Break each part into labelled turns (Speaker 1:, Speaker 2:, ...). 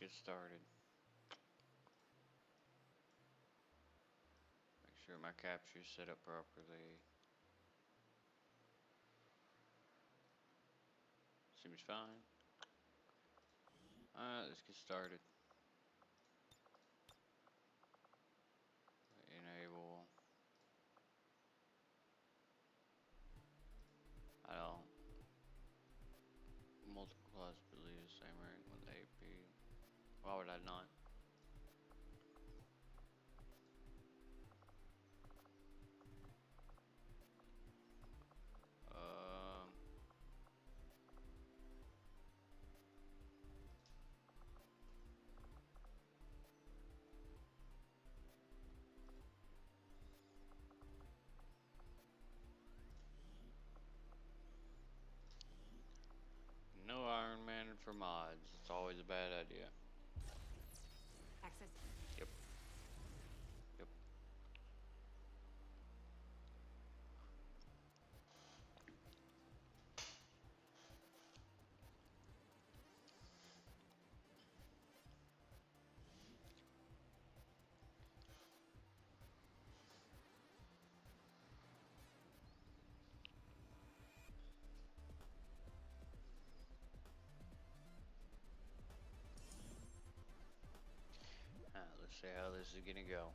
Speaker 1: get started. Make sure my capture is set up properly. Seems fine. Alright, let's get started. Enable. I don't. Multiple class believe the same rank with AP. Why would I not? Um. No Iron Man for mods. It's always a bad idea.
Speaker 2: Access.
Speaker 1: Yep. Yep. Let's see how this is gonna go.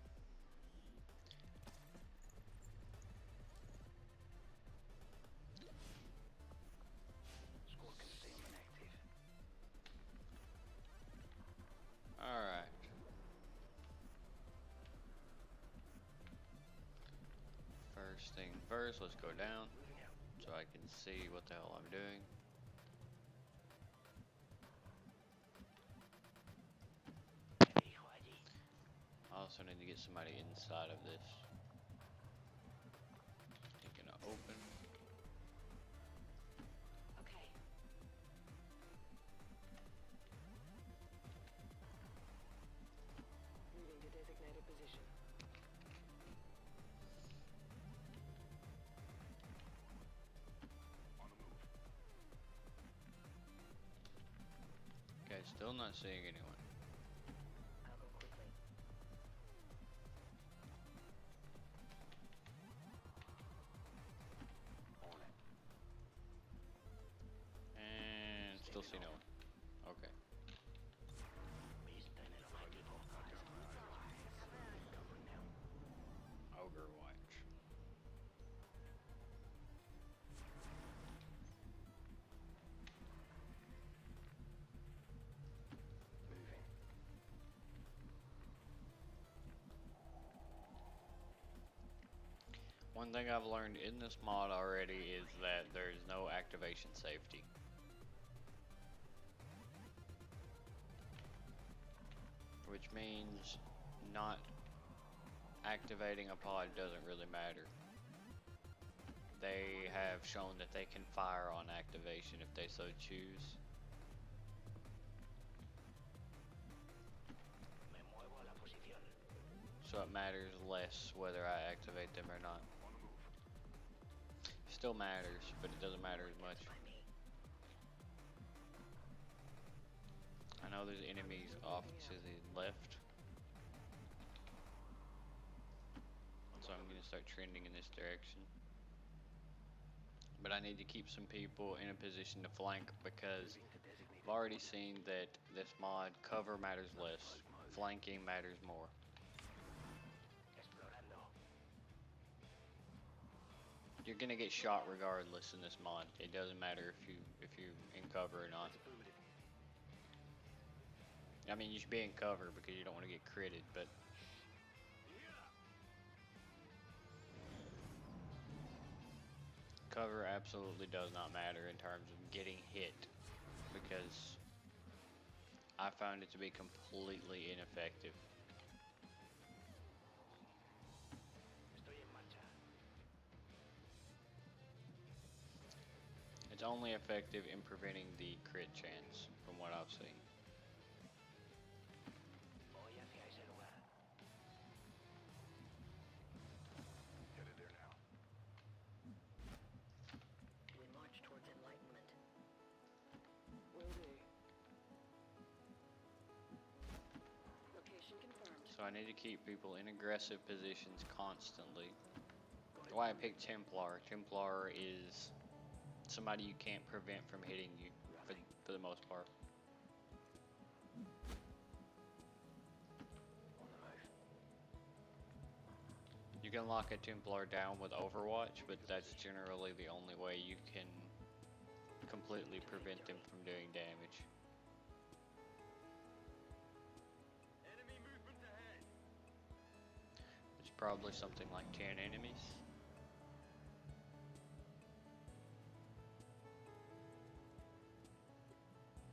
Speaker 1: Alright. First thing first, let's go down so I can see what the hell I'm doing. I also need to get somebody inside of this. You're gonna open.
Speaker 2: Okay.
Speaker 3: Moving to designated position. On the move.
Speaker 1: Okay, still not seeing anyone.
Speaker 3: I'll go quickly. On it.
Speaker 1: And still see no one. Okay. Ogre watch.
Speaker 3: Moving.
Speaker 1: One thing I've learned in this mod already is that there's no activation safety. Which means not activating a pod doesn't really matter. They have shown that they can fire on activation if they so choose. So it matters less whether I activate them or not.
Speaker 3: On the move.
Speaker 1: Still matters, but it doesn't matter as much. I know there's enemies off to the left. So I'm gonna start trending in this direction. But I need to keep some people in a position to flank because
Speaker 3: Moving to designated.
Speaker 1: I've already seen that this mod cover matters less, flanking matters more.
Speaker 3: Explorando.
Speaker 1: You're gonna get shot regardless in this mod. It doesn't matter if you in cover or not.
Speaker 3: Affirmative.
Speaker 1: I mean, you should be in cover because you don't want to get critted, but cover absolutely does not matter in terms of getting hit because I found it to be completely ineffective.
Speaker 3: Estoy en marcha.
Speaker 1: It's only effective in preventing the crit chance from what I've seen.
Speaker 3: Voy hacia ese lugar. Headed there now. We march towards enlightenment. Will be.
Speaker 1: So I need to keep people in aggressive positions constantly. Why I picked Templar. Templar is somebody you can't prevent from hitting you for the most part.
Speaker 3: On the move.
Speaker 1: You can lock a Templar down with Overwatch, but that's generally the only way you can completely prevent them from doing damage.
Speaker 3: Enemy movement ahead.
Speaker 1: It's probably something like 10 enemies.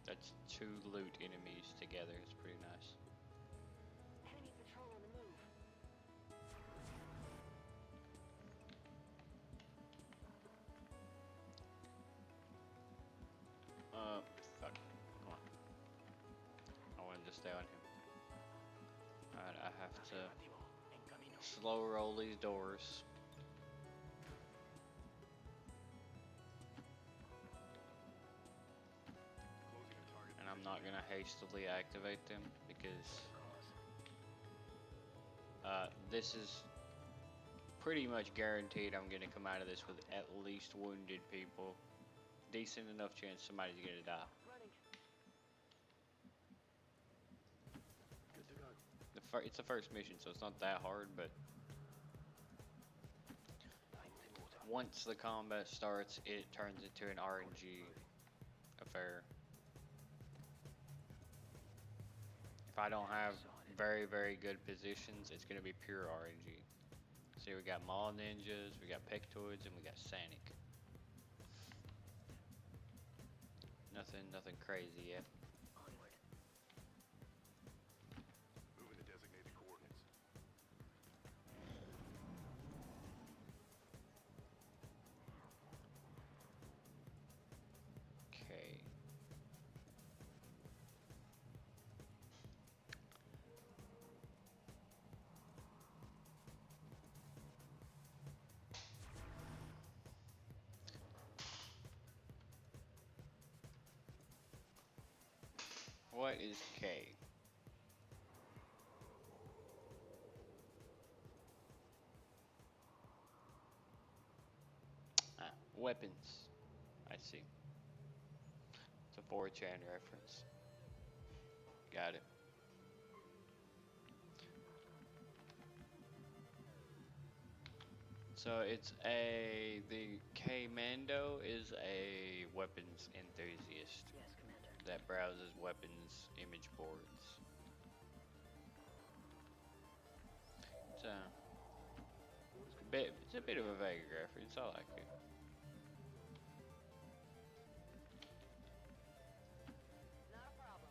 Speaker 1: That's 2 loot enemies together. It's pretty nice.
Speaker 2: Enemy patrol on the move.
Speaker 1: Fuck. Come on. I wanted to stay on him. Alright, I have to
Speaker 3: En camino.
Speaker 1: slow roll these doors.
Speaker 3: Closing the target.
Speaker 1: And I'm not gonna hastily activate them because this is pretty much guaranteed I'm gonna come out of this with at least wounded people. Decent enough chance somebody's gonna die.
Speaker 2: Running.
Speaker 3: Good to go.
Speaker 1: It's the first mission, so it's not that hard, but
Speaker 3: Lines in water.
Speaker 1: once the combat starts, it turns into an RNG affair. If I don't have very, very good positions, it's going to be pure RNG. See, we got Maw Ninjas, we got Pectoids, and we got Sanic. Nothing crazy yet.
Speaker 3: Onward. Moving the designated coordinates.
Speaker 1: Okay. What is K? Weapons. I see. It's a 4chan reference. Got it. So it's the K-Mando is a weapons enthusiast
Speaker 3: Yes, Commander.
Speaker 1: that browses weapons image boards. It's a bit of a vague reference. I like it.
Speaker 2: Not a problem.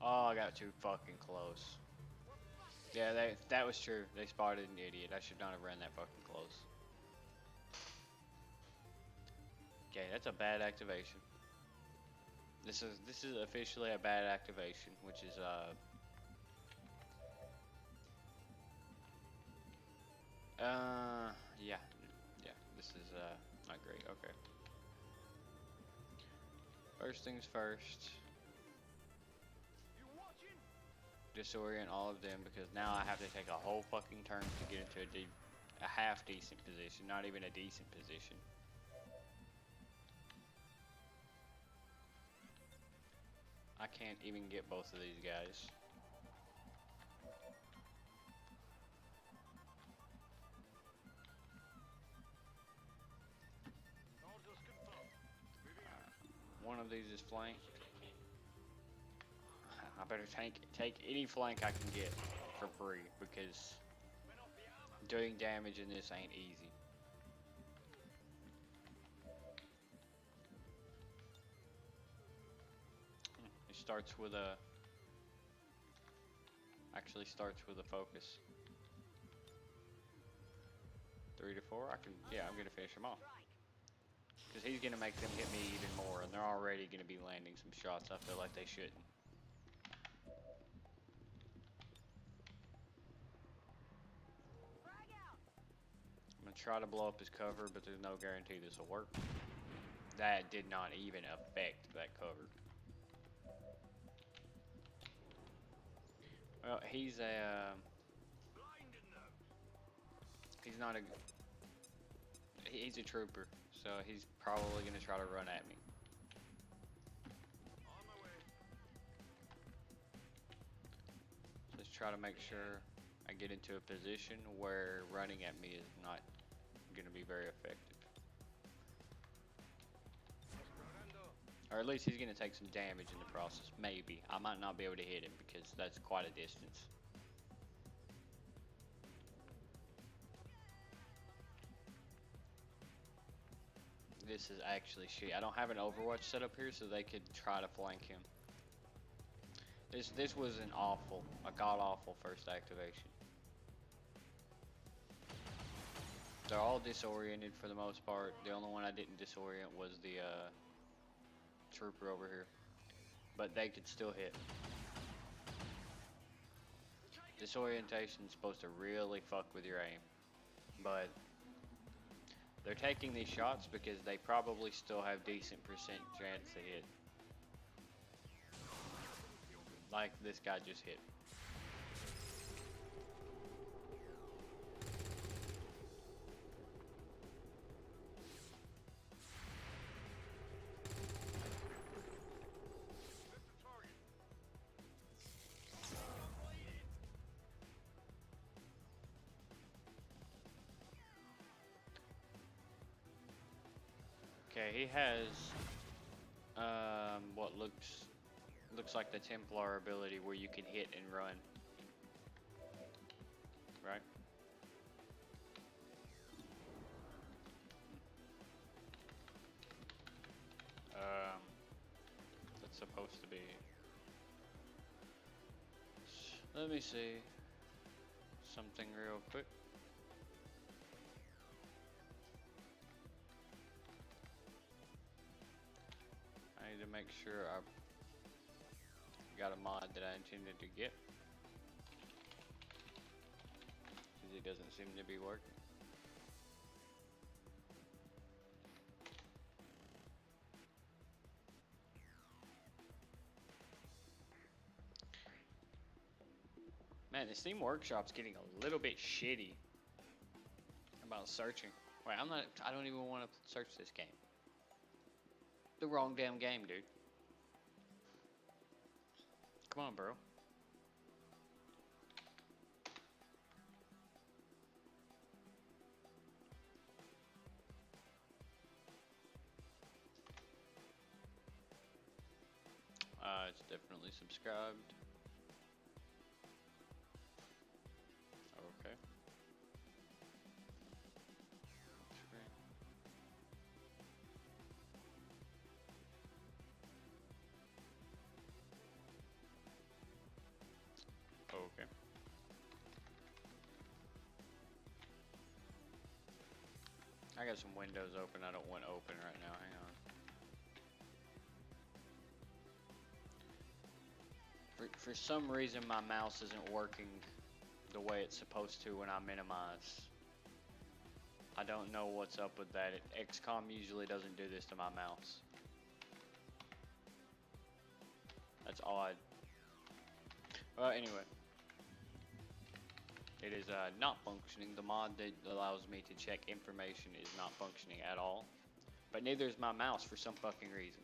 Speaker 1: Oh, I got too fucking close. Yeah, that was true. They spotted an idiot. I should not have ran that fucking close. Okay, that's a bad activation. This is officially a bad activation, which is yeah, this is not great. Okay. First things first.
Speaker 3: You watching?
Speaker 1: Disorient all of them because now I have to take a whole fucking turn to get into a half decent position, not even a decent position. I can't even get both of these guys.
Speaker 3: Orders confirmed. Moving out.
Speaker 1: One of these is flanked. I better take any flank I can get for free because
Speaker 3: Went off the armor.
Speaker 1: doing damage in this ain't easy. It starts with a actually starts with a focus. 3 to 4. I'm gonna finish him off. Because he's gonna make them hit me even more, and they're already gonna be landing some shots I feel like they shouldn't.
Speaker 2: Frag out.
Speaker 1: I'm gonna try to blow up his cover, but there's no guarantee this will work. That did not even affect that cover. Well, he's a
Speaker 3: Blinding them.
Speaker 1: he's not a he's a trooper, so he's probably gonna try to run at me.
Speaker 3: On my way.
Speaker 1: Just try to make sure I get into a position where running at me is not gonna be very effective.
Speaker 3: Disparando.
Speaker 1: Or at least he's gonna take some damage in the process. Maybe. I might not be able to hit him because that's quite a distance. This is actually shit. I don't have an Overwatch set up here so they could try to flank him. This was an awful, a god awful first activation. They're all disoriented for the most part. The only one I didn't disorient was the trooper over here. But they could still hit. Disorientation is supposed to really fuck with your aim. But they're taking these shots because they probably still have decent percent chance to hit. Like this guy just hit.
Speaker 3: Missed the target.
Speaker 1: Okay, he has what looks like the Templar ability where you can hit and run. Right? That's supposed to be. Let me see something real quick. I need to make sure I got a mod that I intended to get, because it doesn't seem to be working. Man, the Steam Workshop's getting a little bit shitty about searching. Wait, I don't even want to search this game. The wrong damn game, dude. Come on, bro. It's definitely subscribed. Okay. Okay. I got some windows open I don't want open right now. Hang on. For some reason my mouse isn't working the way it's supposed to when I minimize. I don't know what's up with that. Edgecom usually doesn't do this to my mouse. That's odd. Well, anyway. It is not functioning. The mod that allows me to check information is not functioning at all. But neither is my mouse for some fucking reason.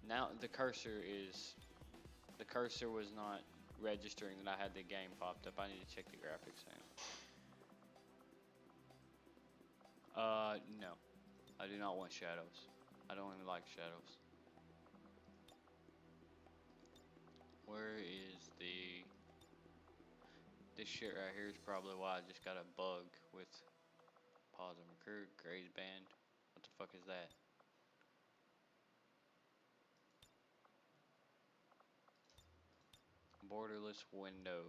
Speaker 1: Now the cursor was not registering that I had the game popped up. I need to check the graphics now. No. I do not want shadows. I don't even like shadows. Where is this shit right here is probably why I just got a bug with pause and recruit, graze band. What the fuck is that? Borderless window.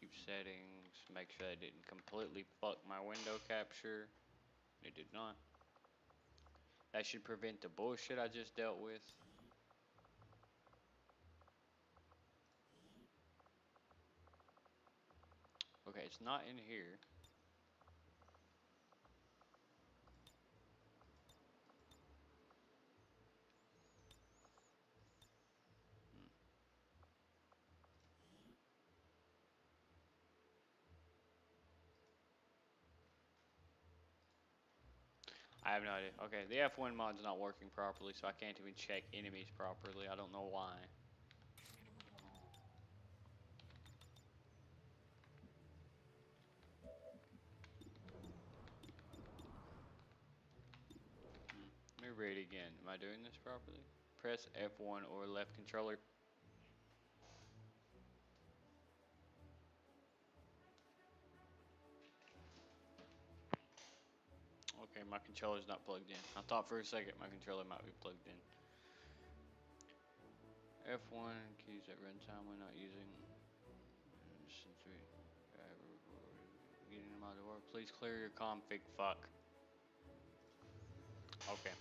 Speaker 1: Keep settings, make sure I didn't completely fuck my window capture. It did not. That should prevent the bullshit I just dealt with. Okay, it's not in here. I have no idea. Okay, the F1 mod's not working properly, so I can't even check enemies properly. I don't know why. Let me read it again. Am I doing this properly? Press F1 or left controller. Okay, my controller's not plugged in. I thought for a second my controller might be plugged in. F1 keys at runtime we're not using. Since we getting them out of the door, please clear your config. Fuck. Okay.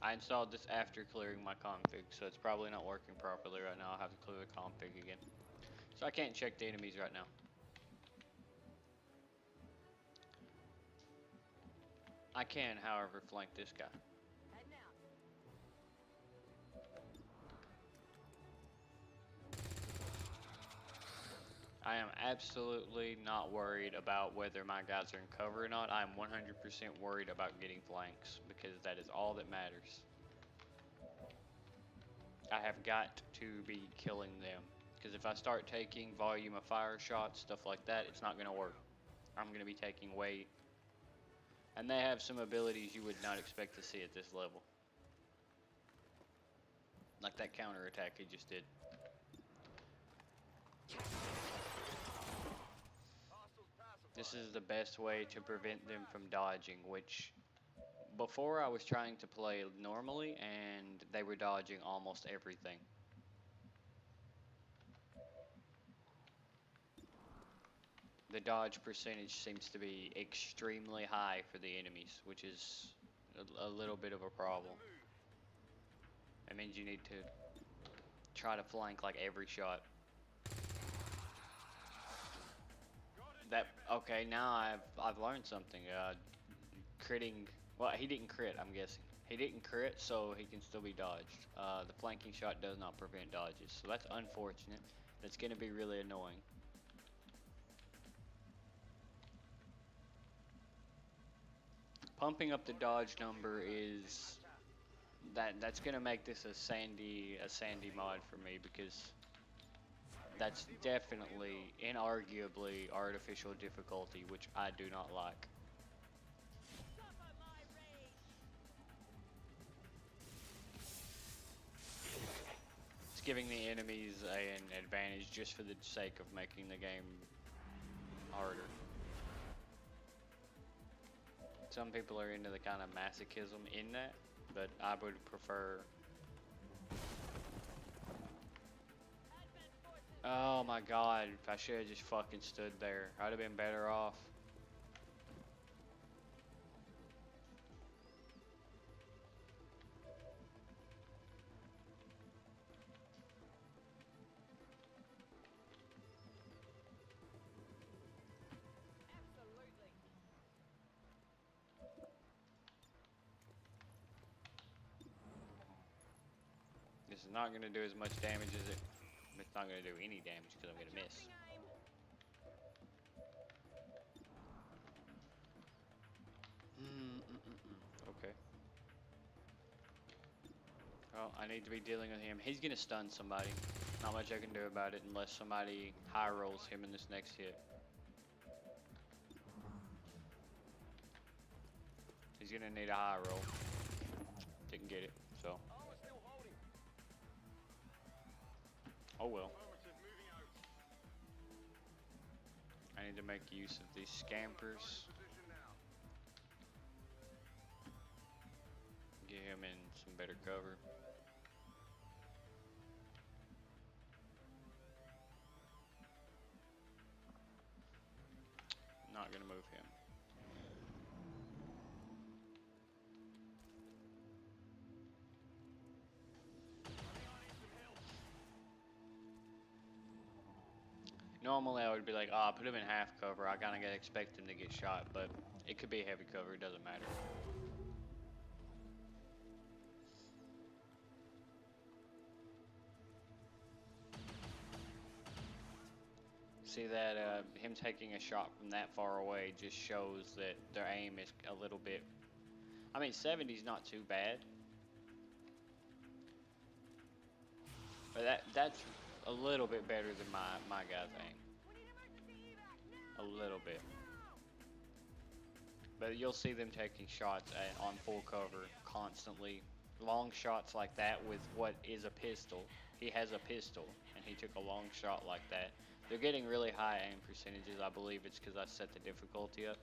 Speaker 1: I installed this after clearing my config, so it's probably not working properly right now. I'll have to clear the config again. So I can't check the enemies right now. I can, however, flank this guy.
Speaker 2: Heading out.
Speaker 1: I am absolutely not worried about whether my guys are in cover or not. I am 100% worried about getting flanks because that is all that matters. I have got to be killing them because if I start taking volume of fire shots, stuff like that, it's not going to work. I'm going to be taking weight. And they have some abilities you would not expect to see at this level. Like that counter attack he just did. This is the best way to prevent them from dodging, which before I was trying to play normally and they were dodging almost everything. The dodge percentage seems to be extremely high for the enemies, which is a little bit of a problem. That means you need to try to flank like every shot. Okay, now I've learned something. Critting, well, he didn't crit, I'm guessing. He didn't crit, so he can still be dodged. The flanking shot does not prevent dodges, so that's unfortunate. That's going to be really annoying. Pumping up the dodge number is that's going to make this a sandy mod for me because that's definitely, inarguably, artificial difficulty, which I do not like. It's giving the enemies an advantage just for the sake of making the game harder. Some people are into the kind of masochism in that, but I would prefer... Oh my god, if I should have just fucking stood there, I'd have been better off.
Speaker 2: Absolutely.
Speaker 1: This is not going to do as much damage as it... It's not going to do any damage because I'm going to miss. Okay. Well, I need to be dealing with him. He's going to stun somebody. Not much I can do about it unless somebody high rolls him in this next hit. He's going to need a high roll. Didn't get it, so. Oh well. I need to make use of these scampers. Get him in some better cover. Not gonna move him. Normally I would be like, oh, put him in half cover. I kinda gotta expect him to get shot, but it could be heavy cover, it doesn't matter. See that him taking a shot from that far away just shows that their aim is a little bit I mean, 70's not too bad. But that's a little bit better than my guy thing. A little bit. But you'll see them taking shots on full cover constantly. Long shots like that with what is a pistol. He has a pistol, and he took a long shot like that. They're getting really high aim percentages. I believe it's because I set the difficulty up.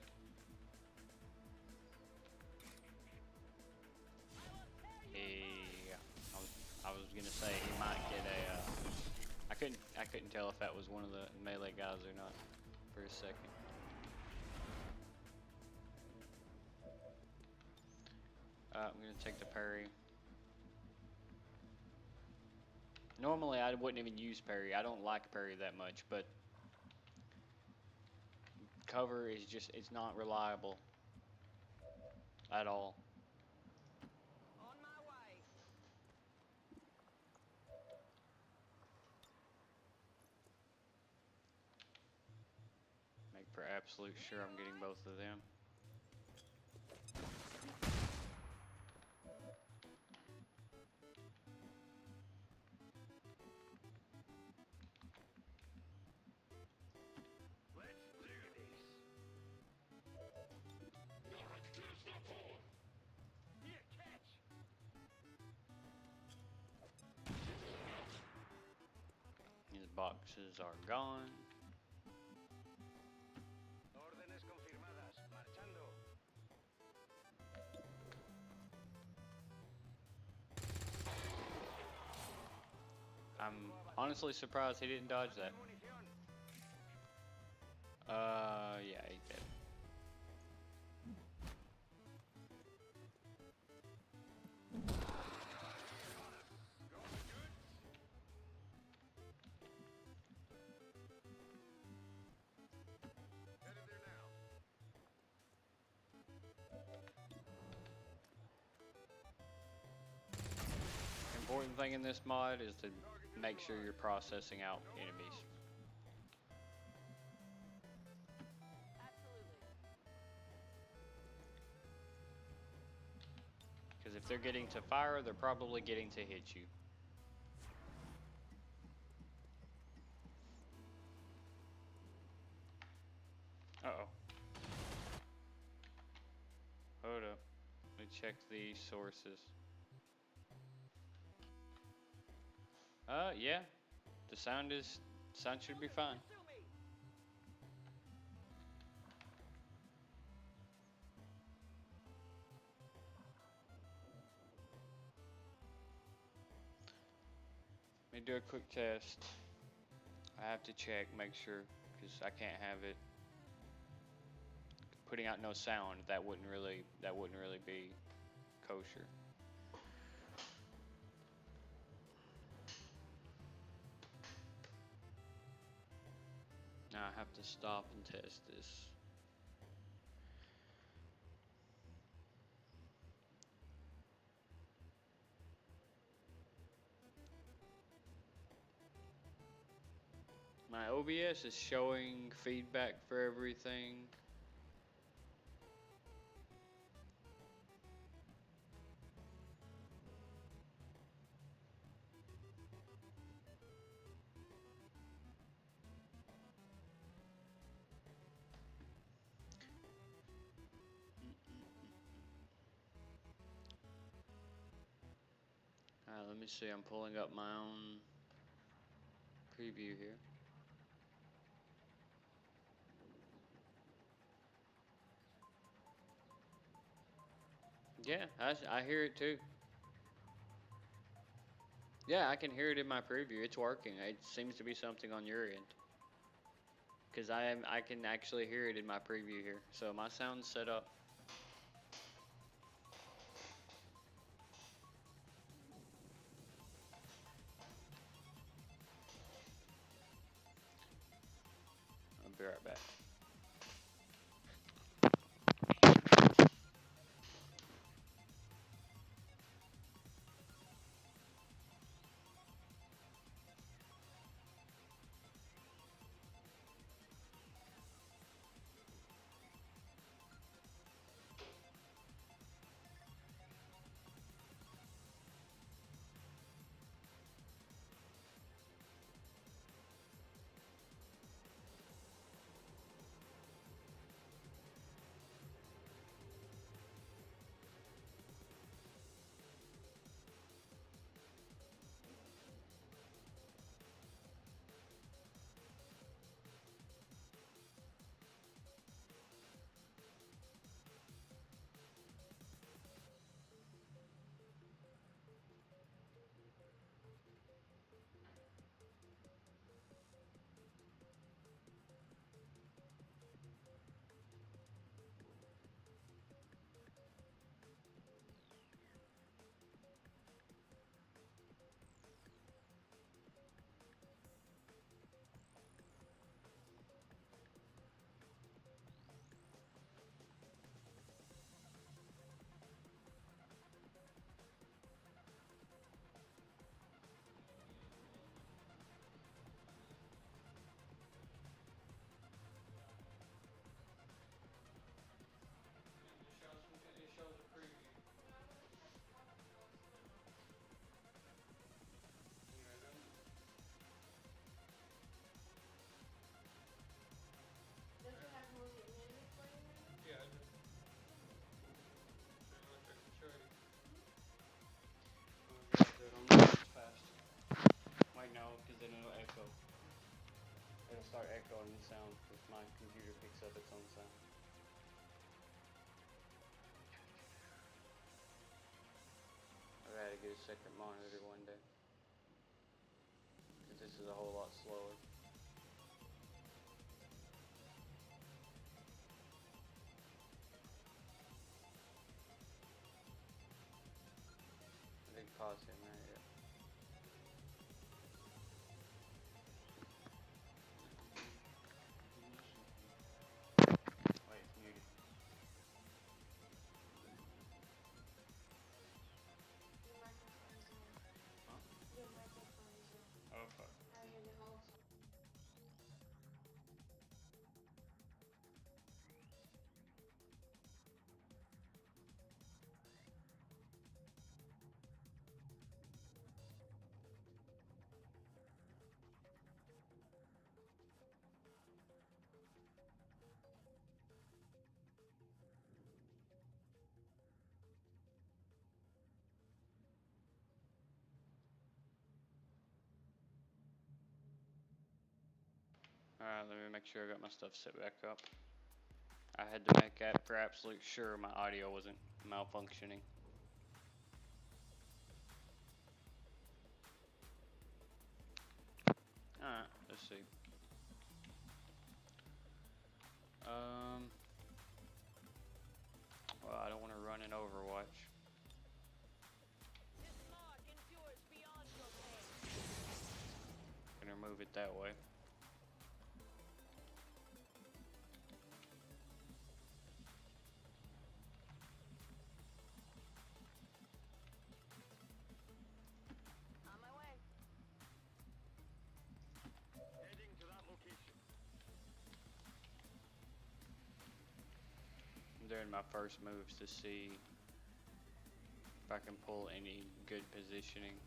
Speaker 1: I was gonna say he might get a. I couldn't tell if that was one of the melee guys or not for a second. I'm gonna take the parry. Normally I wouldn't even use parry. I don't like parry that much, but cover is just, it's not reliable at all.
Speaker 2: On my way.
Speaker 1: Make for absolute sure I'm getting both of them.
Speaker 3: Let's do this. Here, catch.
Speaker 1: These boxes are gone.
Speaker 3: Órdenes confirmadas. Marchando.
Speaker 1: I'm honestly surprised he didn't dodge that.
Speaker 3: Munición.
Speaker 1: Yeah, he did.
Speaker 3: Headed there now.
Speaker 1: Important thing in this mod is to make sure you're processing out enemies.
Speaker 2: Absolutely.
Speaker 1: Because if they're getting to fire, they're probably getting to hit you. Uh-oh. Hold up. Let me check the sources. Yeah. The sound should be fine.
Speaker 2: Pursue me.
Speaker 1: Let me do a quick test. I have to check, make sure, because I can't have it putting out no sound. That wouldn't really be kosher. Now I have to stop and test this. My OBS is showing feedback for everything. Let me see, I'm pulling up my own preview here. Yeah, I hear it too. Yeah, I can hear it in my preview. It's working. It seems to be something on your end. Because I can actually hear it in my preview here. So my sound's set up. I'll be right back. It'll start echoing the sound if my computer picks up its own sound. I gotta get a second monitor one day. Because this is a whole lot slower. I didn't pause him there yet. Wait, it's muted.
Speaker 4: Your microphone is on.
Speaker 1: Huh?
Speaker 4: Your microphone is on.
Speaker 1: Oh fuck.
Speaker 4: I hear the whole.
Speaker 1: Alright, let me make sure I got my stuff set back up. I had to make that for absolute sure my audio wasn't malfunctioning. Alright, let's see. Well, I don't want to run in Overwatch.
Speaker 2: This mark endures beyond your pay.
Speaker 1: Gonna move it that way.
Speaker 2: On my way.
Speaker 3: Heading to that location.
Speaker 1: I'm doing my first moves to see if I can pull any good positioning.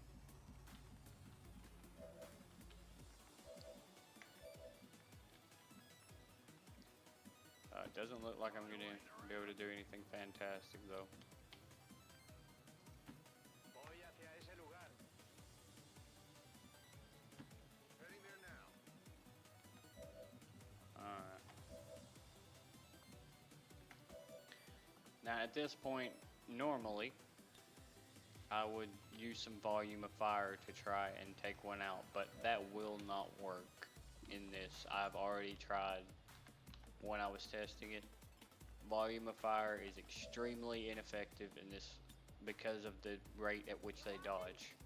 Speaker 1: It doesn't look like I'm gonna be able to do anything fantastic though.
Speaker 3: Voy hacia ese lugar. Heading there now.
Speaker 1: Alright. Now at this point, normally, I would use some volume of fire to try and take one out, but that will not work in this. I've already tried when I was testing it. Volume of fire is extremely ineffective in this because of the rate at which they dodge.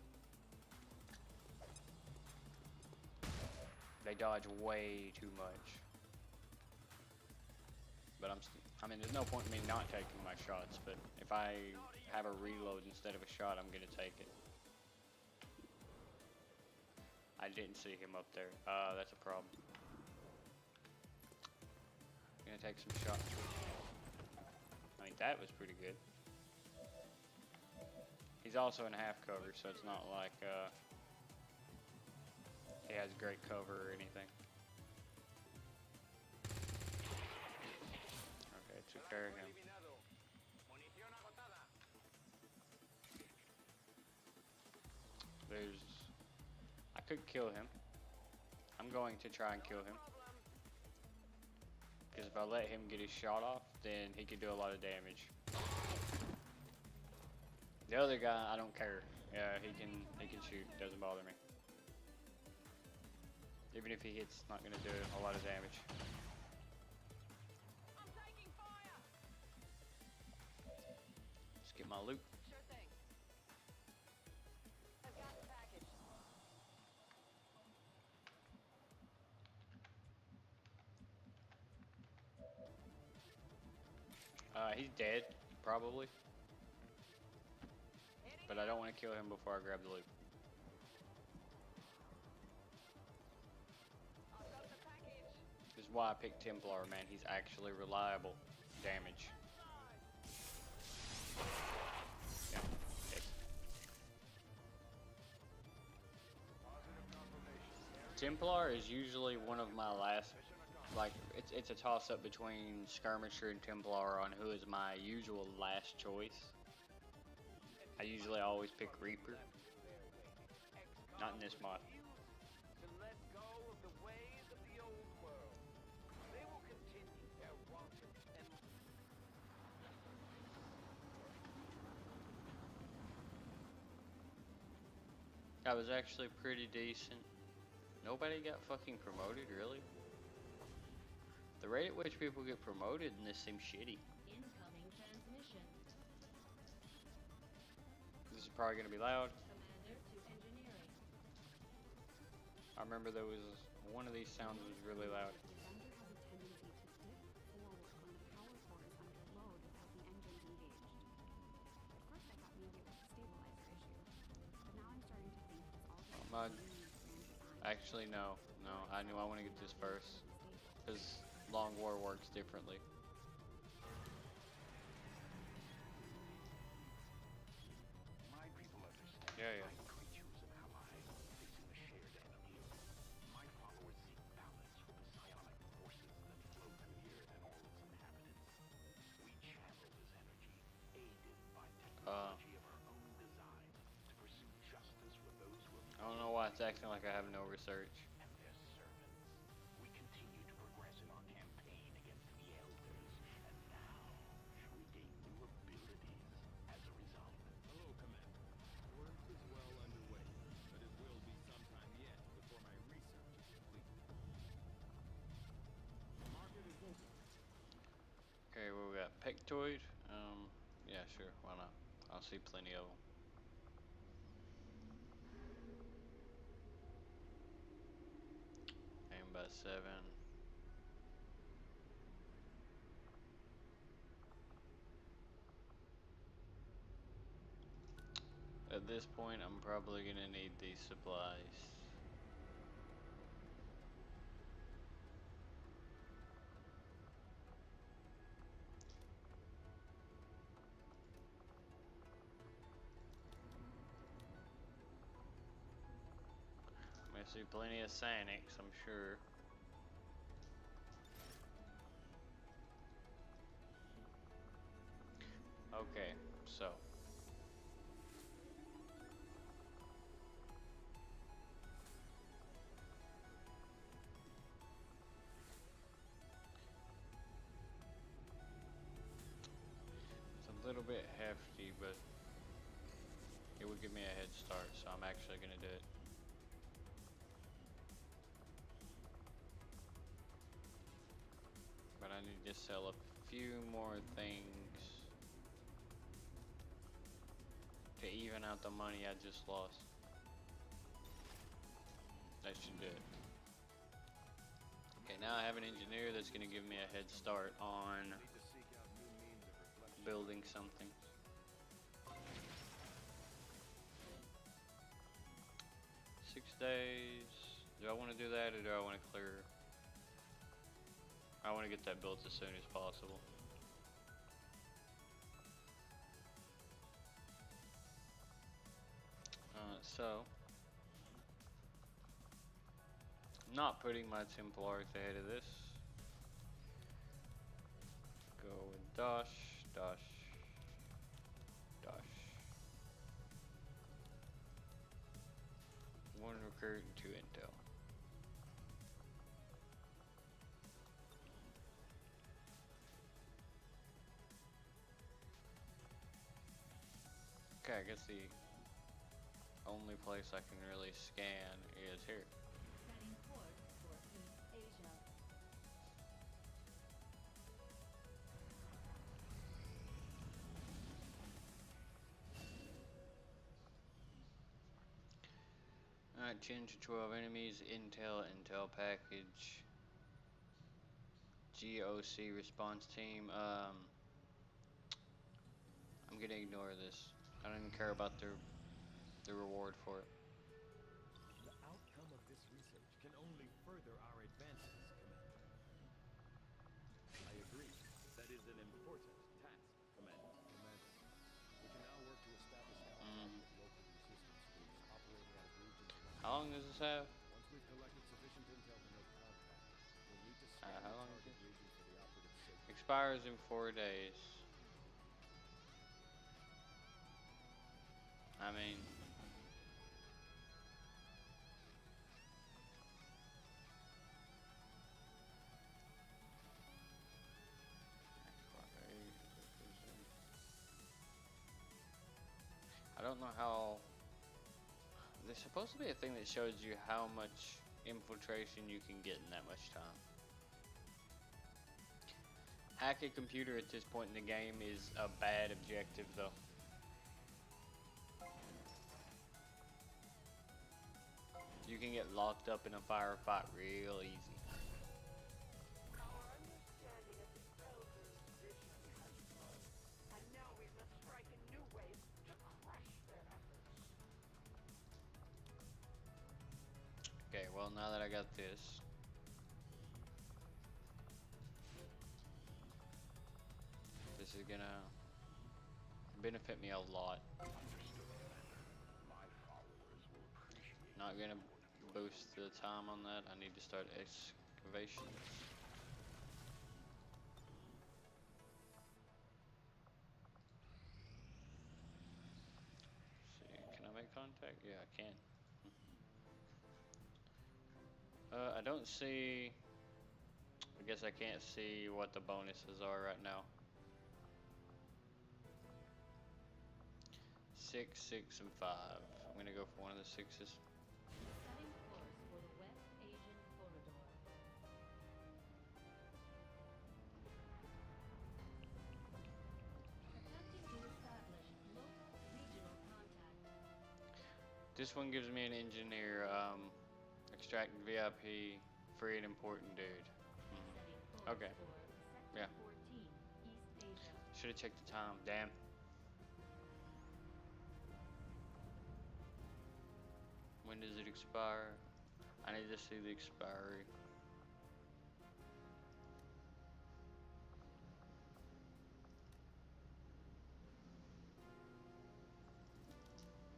Speaker 1: They dodge way too much. But I mean, there's no point in me not taking my shots, but if I have a reload instead of a shot, I'm gonna take it. I didn't see him up there. That's a problem. Gonna take some shots. I mean, that was pretty good. He's also in half cover, so it's not like he has great cover or anything. Okay, took care of him.
Speaker 3: Eliminado. Munición agotada.
Speaker 1: I could kill him. I'm going to try and kill him. Because if I let him get his shot off, then he could do a lot of damage. The other guy, I don't care. Yeah, he can shoot. Doesn't bother me. Even if he hits, it's not gonna do a lot of damage.
Speaker 2: I'm taking fire.
Speaker 1: Let's get my loot.
Speaker 2: Sure thing. I've got the package.
Speaker 1: He's dead, probably. But I don't want to kill him before I grab the loot.
Speaker 2: I've got the package.
Speaker 1: This is why I picked Templar, man. He's actually reliable damage. Yeah. Okay.
Speaker 3: Positive confirmation.
Speaker 1: Templar is usually one of my last, like, it's a toss-up between Skirmisher and Templar on who is my usual last choice. I usually always pick Reaper. Not in this mod.
Speaker 3: To let go of the ways of the old
Speaker 1: That was actually pretty decent. Nobody got fucking promoted, really? The rate at which people get promoted in this seems shitty.
Speaker 5: Incoming transmission.
Speaker 1: This is probably gonna be loud.
Speaker 5: Commander to engineering.
Speaker 1: I remember there was one of these sounds was really loud.
Speaker 6: The bender has a tendency to dip forward when the power core is under load without the engines engaged. At first I thought maybe it was a stabilizer issue, but now I'm starting to think it's all just
Speaker 1: Mud.
Speaker 6: grand design.
Speaker 1: Actually, no. I knew I want to get this first. Because Long War works differently.
Speaker 3: My people understand.
Speaker 1: Yeah.
Speaker 3: I choose an ally facing a shared enemy. My followers seek balance with the psionic forces that flow through the earth and all its inhabitants. We channel this energy, aided by technology of our own design, to pursue justice for those who have
Speaker 1: I don't know why it's acting like I have no research.
Speaker 3: and their servants. We continue to progress in our campaign against the elders, and now we gain new abilities as a result.
Speaker 7: Hello, Commander. Work is well underway, but it will be some time yet before my research is complete. The market is open.
Speaker 1: Okay, well, we got Pectoid. Yeah, sure, why not? I'll see plenty of them. Aim by 7. At this point, I'm probably gonna need these supplies. I see plenty of Sanics, I'm sure. Okay, so. It's a little bit hefty, but it would give me a head start, so I'm actually gonna do it. But I need to sell a few more things to even out the money I just lost. That should do it. Okay, now I have an engineer that's going to give me a head start on
Speaker 3: Need to seek out new means of reflection.
Speaker 1: building something. 6 days. Do I want to do that, or do I want to clear? I want to get that built as soon as possible. So, not putting my Templars ahead of this. Go with Dosh, Dosh, Dosh. 1 recruit and 2 intel. Okay, I guess the only place I can really scan is here.
Speaker 5: Setting course for East Asia.
Speaker 1: Alright, 10 to 12 enemies, intel package, GOC response team. I'm gonna ignore this. I don't even care about the reward for it.
Speaker 7: The outcome of this research can only further our advances, Commander. I agree. That is an important task, Commander. Commander, we can now work to establish contact with local resistance groups operating out of regions along.
Speaker 1: How long does this have?
Speaker 7: Once we've collected sufficient intel to make contact, we'll need to scan
Speaker 1: How
Speaker 7: the
Speaker 1: long is
Speaker 7: target region for the operative safety.
Speaker 1: Expires in 4 days. I mean, I don't know how There's supposed to be a thing that shows you how much infiltration you can get in that much time. Hack a computer at this point in the game is a bad objective, though. You can get locked up in a firefight real easy.
Speaker 3: Our understanding of the Elders' vision has grown, and now we must strike in new ways to crush their efforts.
Speaker 1: Okay, well, now that I got this, this is gonna benefit me a lot.
Speaker 3: Understood, Commander. My followers will appreciate
Speaker 1: Not gonna boost the time on that. I need to start excavations. See, can I make contact? Yeah, I can. I don't see. I guess I can't see what the bonuses are right now. 6, 6, and 5. I'm gonna go for one of the 6s.
Speaker 5: Setting course for the West Asian corridor. Attempting to establish local regional contact.
Speaker 1: This one gives me an engineer. Extract VIP, free and important dude.
Speaker 5: Setting course
Speaker 1: Okay.
Speaker 5: for
Speaker 1: Yeah.
Speaker 5: Sector 14, East Asia.
Speaker 1: Should have checked the time. Damn. When does it expire? I need to see the expiry.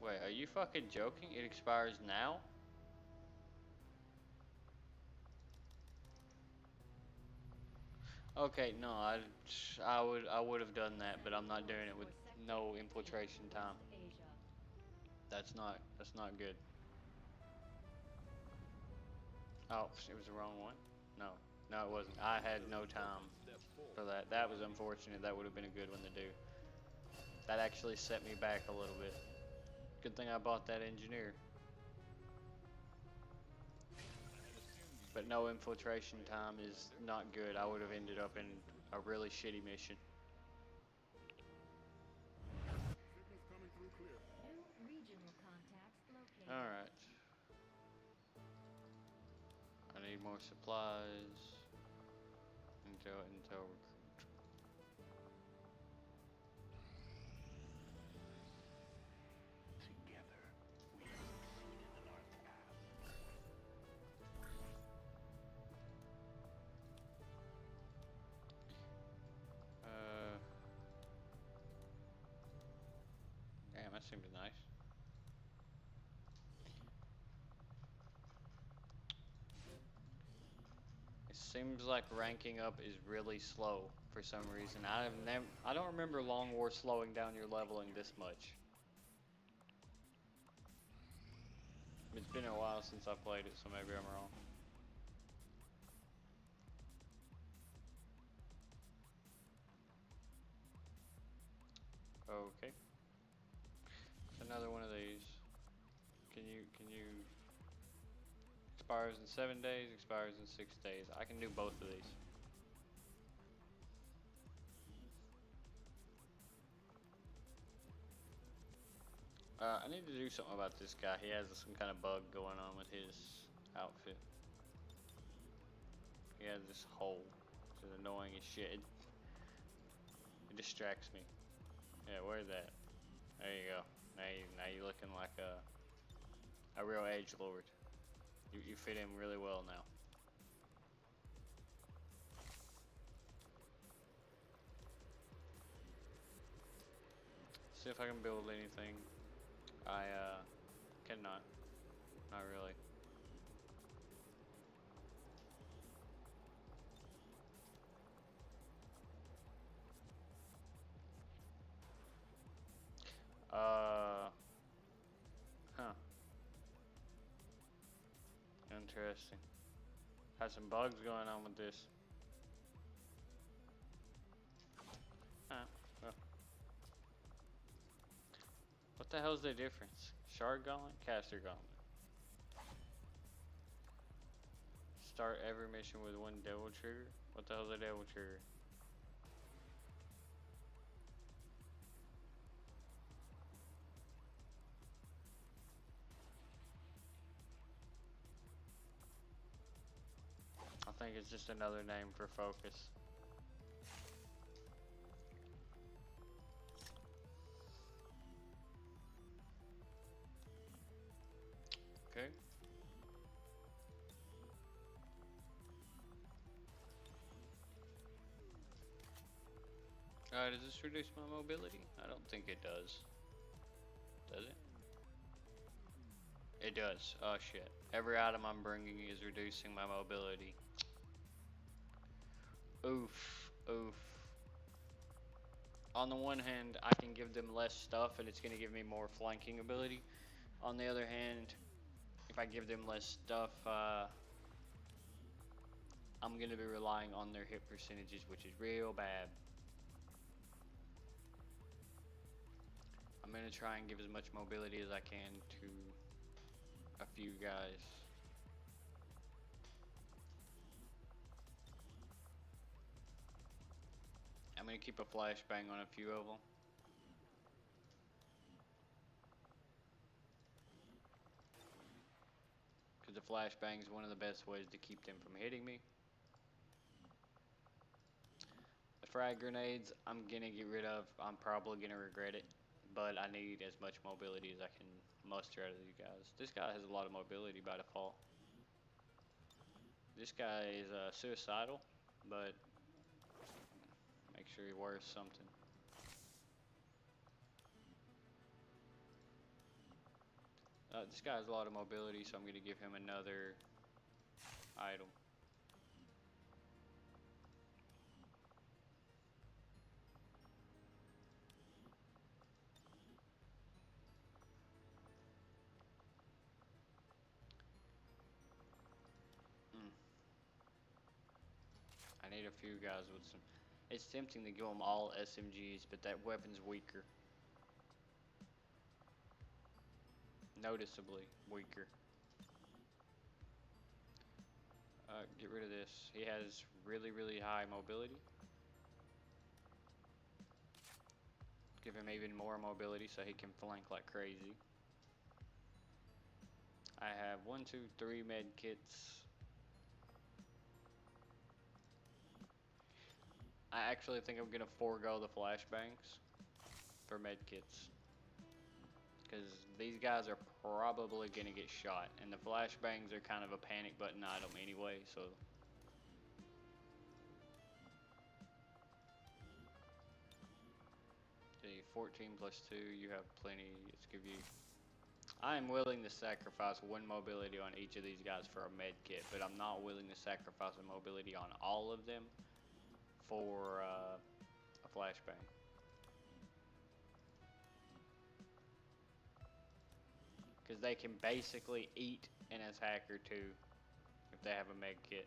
Speaker 1: Wait, are you fucking joking? It expires now? Okay, no, I would have done that, but I'm not doing it with no infiltration time.
Speaker 5: Asia.
Speaker 1: That's not good. Oh, it was the wrong one. No, it wasn't. I had no time
Speaker 7: Step forward.
Speaker 1: for that. That was unfortunate. That would have been a good one to do. That actually set me back a little bit. Good thing I bought that engineer. But no infiltration time is not good. I would have ended up in a really shitty mission.
Speaker 7: Signal's coming through clear.
Speaker 5: New regional contacts located.
Speaker 1: Alright. I need more supplies. Intel recruit.
Speaker 3: Together, we have succeeded in our task.
Speaker 1: Damn, that seems nice. It seems like ranking up is really slow for some reason. I don't remember Long War slowing down your leveling this much. It's been a while since I played it, so maybe I'm wrong. Okay. Another one of these. Can you expires in 7 days, expires in 6 days. I can do both of these. I need to do something about this guy. He has some kind of bug going on with his outfit. He has this hole. It's annoying as shit. It distracts me. Yeah, where's that? There you go. Now you're looking like a real edgelord. You fit in really well now. See if I can build anything. I cannot. Not really. Huh. Interesting. Has some bugs going on with this. Well. What What the hell's the difference? Shard Gauntlet, Caster Gauntlet. Start every mission with one devil trigger? What the hell's a devil trigger? I think it's just another name for focus. Okay. Does this reduce my mobility? I don't think it does. Does it? It does. Oh shit. Every item I'm bringing is reducing my mobility. Oof. Oof. On the one hand, I can give them less stuff and it's going to give me more flanking ability. On the other hand, if I give them less stuff, I'm going to be relying on their hit percentages, which is real bad. I'm going to try and give as much mobility as I can to a few guys. I'm going to keep a flashbang on a few of them. Because the flashbang is one of the best ways to keep them from hitting me. The frag grenades, I'm going to get rid of. I'm probably going to regret it. But I need as much mobility as I can muster out of these guys. This guy has a lot of mobility by default. This guy is suicidal, but make sure he wears something. This guy has a lot of mobility, so I'm going to give him another item. I need a few guys with some. It's tempting to give them all SMGs, but that weapon's weaker. Noticeably weaker. Get rid of this. He has really, really high mobility. Give him even more mobility so he can flank like crazy. I have 1, 2, 3 med kits. I actually think I'm gonna forego the flashbangs for med kits. Because these guys are probably gonna get shot, and the flashbangs are kind of a panic button item anyway, so. Okay, 14 plus 2, you have plenty. Let's give you. I am willing to sacrifice 1 mobility on each of these guys for a med kit, but I'm not willing to sacrifice a mobility on all of them for a flashbang. Because they can basically eat an attacker too if they have a med kit.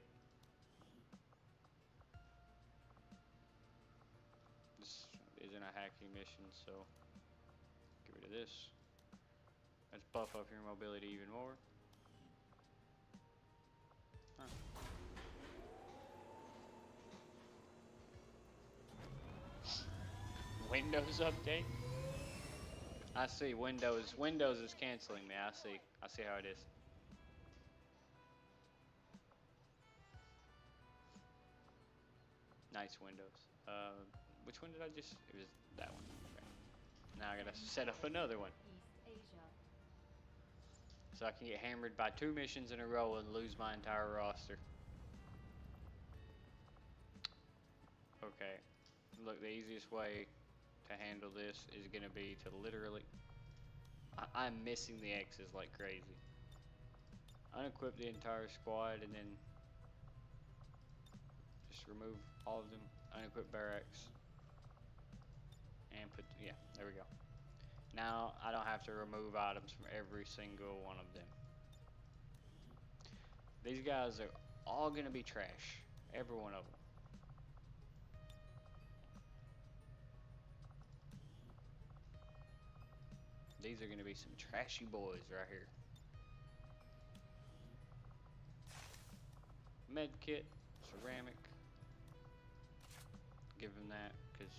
Speaker 1: This isn't a hacking mission, so get rid of this. Let's buff up your mobility even more. Huh. Windows update? I see. Windows is canceling me. I see how it is. Nice Windows. Which one did I just? It was that one. Okay. Now I gotta set up another one.
Speaker 5: East Asia.
Speaker 1: So I can get hammered by 2 missions in a row and lose my entire roster. Okay. Look, the easiest way to handle this is gonna be to literally. I'm missing the X's like crazy. Unequip the entire squad and then just remove all of them. Unequip barracks. And put, yeah, there we go. Now I don't have to remove items from every single one of them. These guys are all gonna be trash. Every one of them. These are gonna be some trashy boys right here. Med kit, ceramic. Give him that, because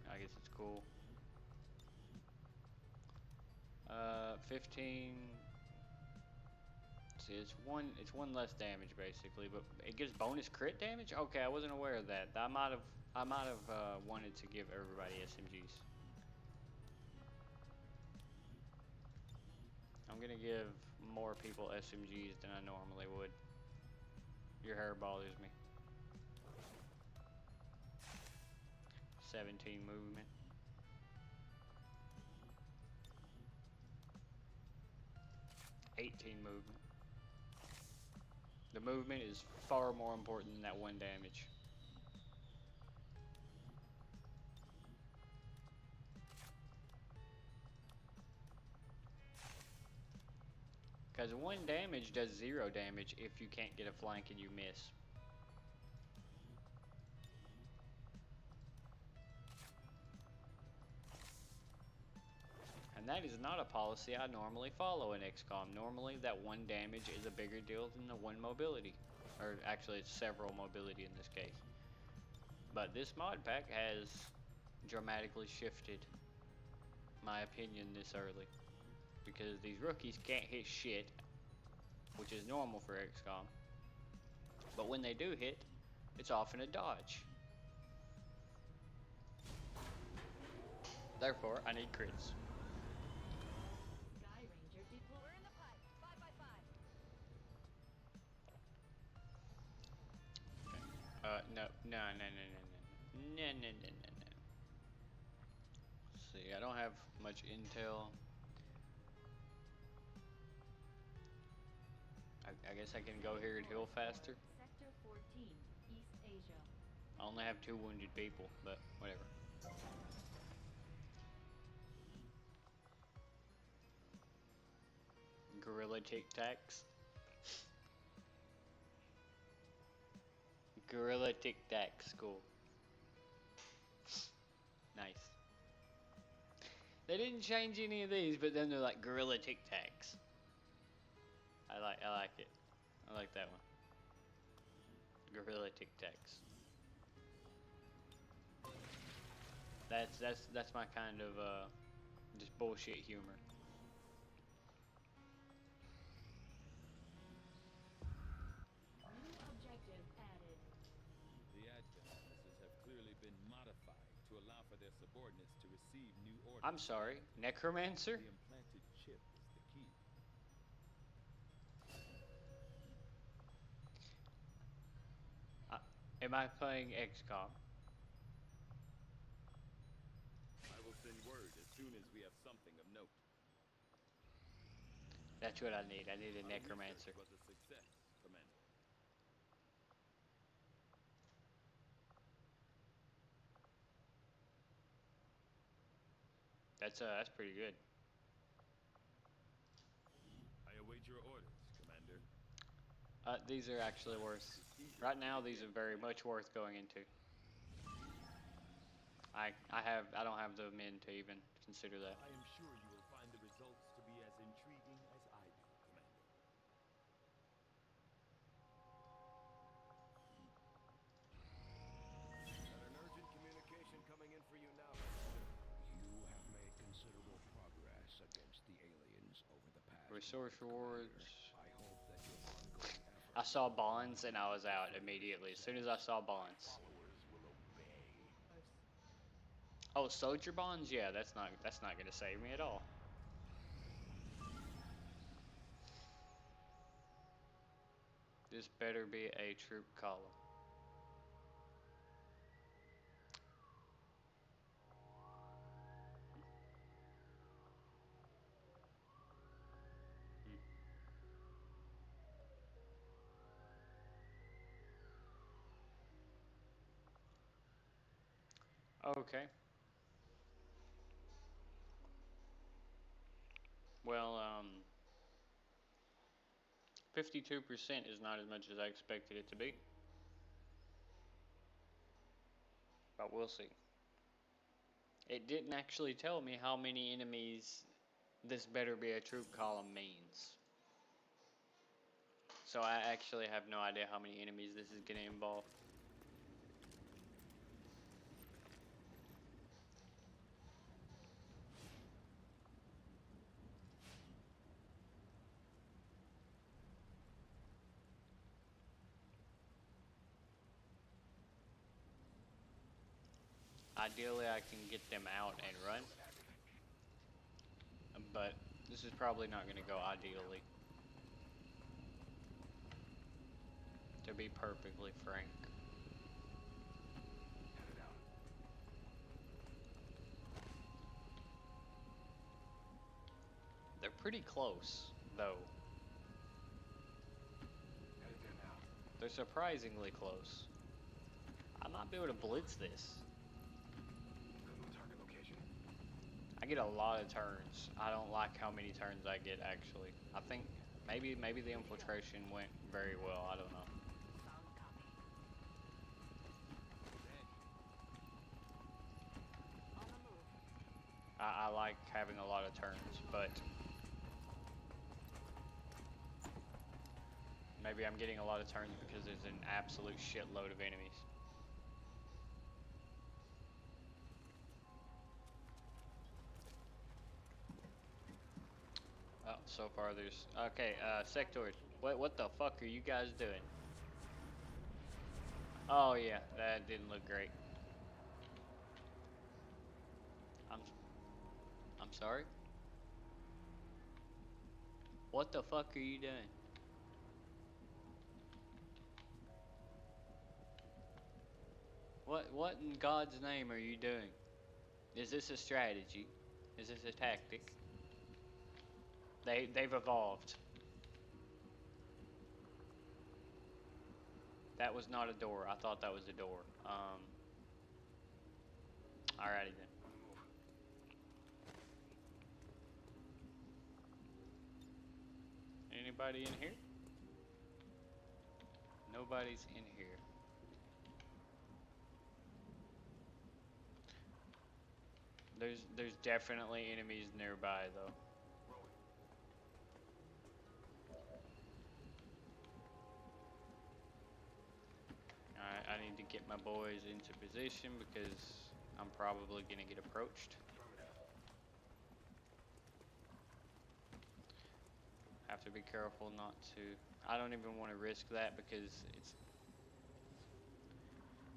Speaker 1: I guess it's cool. 15. See, it's one less damage basically, but it gives bonus crit damage. Okay, I wasn't aware of that. I might have wanted to give everybody SMGs. I'm gonna give more people SMGs than I normally would. Your hair bothers me. 17 movement. 18 movement. The movement is far more important than that 1 damage. Because 1 damage does 0 damage if you can't get a flank and you miss. And that is not a policy I normally follow in XCOM. Normally that 1 damage is a bigger deal than the 1 mobility. Or actually it's several mobility in this case. But this mod pack has dramatically shifted my opinion this early. Because these rookies can't hit shit, which is normal for XCOM. But when they do hit, it's often a dodge. Therefore, I need crits.
Speaker 5: Sky Ranger deployed.
Speaker 2: We're in the pipe. 5x5.
Speaker 1: No, no, no, no, no, no, no, no, no, no, no. See, I don't have much intel. I guess I can go here and heal faster.
Speaker 5: Sector 14, East Asia.
Speaker 1: I only have 2 wounded people, but whatever. Guerrilla Tic Tacs. Gorilla Tic Tacs, cool. Nice. They didn't change any of these, but then they're like Gorilla Tic Tacs. I like it. I like that one. Gorilla Tic Tacs. That's my kind of just bullshit humor.
Speaker 5: New objective added.
Speaker 7: The admin offices have clearly been modified to allow for their subordinates to receive new orders.
Speaker 1: I'm sorry, Necromancer?
Speaker 7: The implanted chip is the key.
Speaker 1: Am I playing XCOM?
Speaker 7: I will send word as soon as we have something of note.
Speaker 1: That's what I need. I need a
Speaker 7: Our
Speaker 1: Necromancer.
Speaker 7: research was a success, Commander.
Speaker 1: That's pretty good.
Speaker 7: I await your orders, Commander.
Speaker 1: These are actually worth. Right now, these are very much worth going into. I don't have the men to even consider that.
Speaker 7: I am sure you will find the results to be as intriguing as I do, Commander. Got an urgent communication coming in for you now, Commander.
Speaker 3: You have made considerable progress against the aliens over the past
Speaker 1: Resource
Speaker 3: month,
Speaker 1: rewards.
Speaker 3: Commander. I hope that your ongoing efforts
Speaker 1: I saw bonds and I was out immediately. As soon as I saw bonds.
Speaker 3: followers will obey.
Speaker 1: Oh, soldier bonds? Yeah, that's not gonna save me at all. This better be a troop column. Okay. Well, 52% is not as much as I expected it to be. But we'll see. It didn't actually tell me how many enemies this better be a troop column means. So I actually have no idea how many enemies this is going to involve. Ideally, I can get them out and run, but this is probably not going to go ideally, to be perfectly frank.
Speaker 3: Headed out.
Speaker 1: They're pretty close, though.
Speaker 3: Headed there now.
Speaker 1: They're surprisingly close. I might be able to blitz this.
Speaker 3: Good target location.
Speaker 1: I get a lot of turns. I don't like how many turns I get, actually. I think maybe the infiltration went very well. I don't know.
Speaker 2: Solid copy. On the move.
Speaker 1: I like having a lot of turns, but maybe I'm getting a lot of turns because there's an absolute shitload of enemies. Oh, so far there's... Okay, sectors. What the fuck are you guys doing? Oh yeah, that didn't look great. I'm sorry? What the fuck are you doing? What in God's name are you doing? Is this a strategy? Is this a tactic? They've evolved. That was not a door. I thought that was a door. Alrighty then.
Speaker 3: On the move.
Speaker 1: Anybody in here? Nobody's in here. There's definitely enemies nearby though.
Speaker 3: Rolling.
Speaker 1: Alright, I need to get my boys into position because I'm probably gonna get approached.
Speaker 3: Affirmative.
Speaker 1: Have to be careful not to. I don't even want to risk that because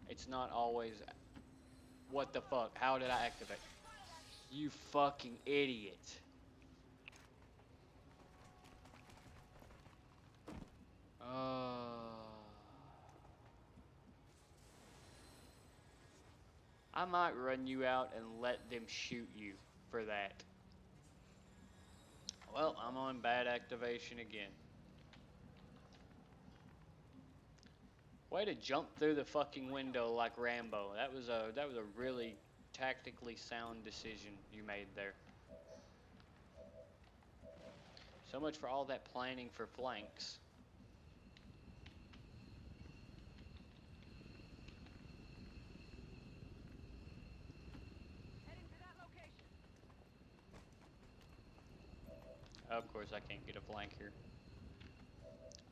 Speaker 1: it's not always. What the fuck? How did I activate? You fucking idiot. I might run you out and let them shoot you for that. Well, I'm on bad activation again. Way to jump through the fucking window like Rambo. That was a really tactically sound decision you made there. So much for all that planning for flanks.
Speaker 2: Heading to that location.
Speaker 1: Of course I can't get a flank here.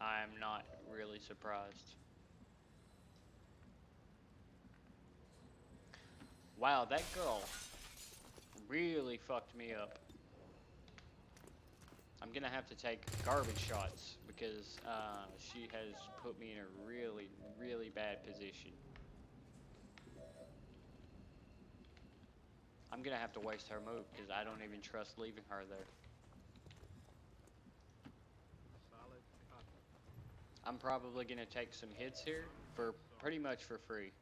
Speaker 1: I'm not really surprised. Wow, that girl really fucked me up. I'm gonna have to take garbage shots because she has put me in a really, really bad position. I'm gonna have to waste her move because I don't even trust leaving her there.
Speaker 7: Solid copy.
Speaker 1: I'm probably gonna take some hits here for pretty much for free.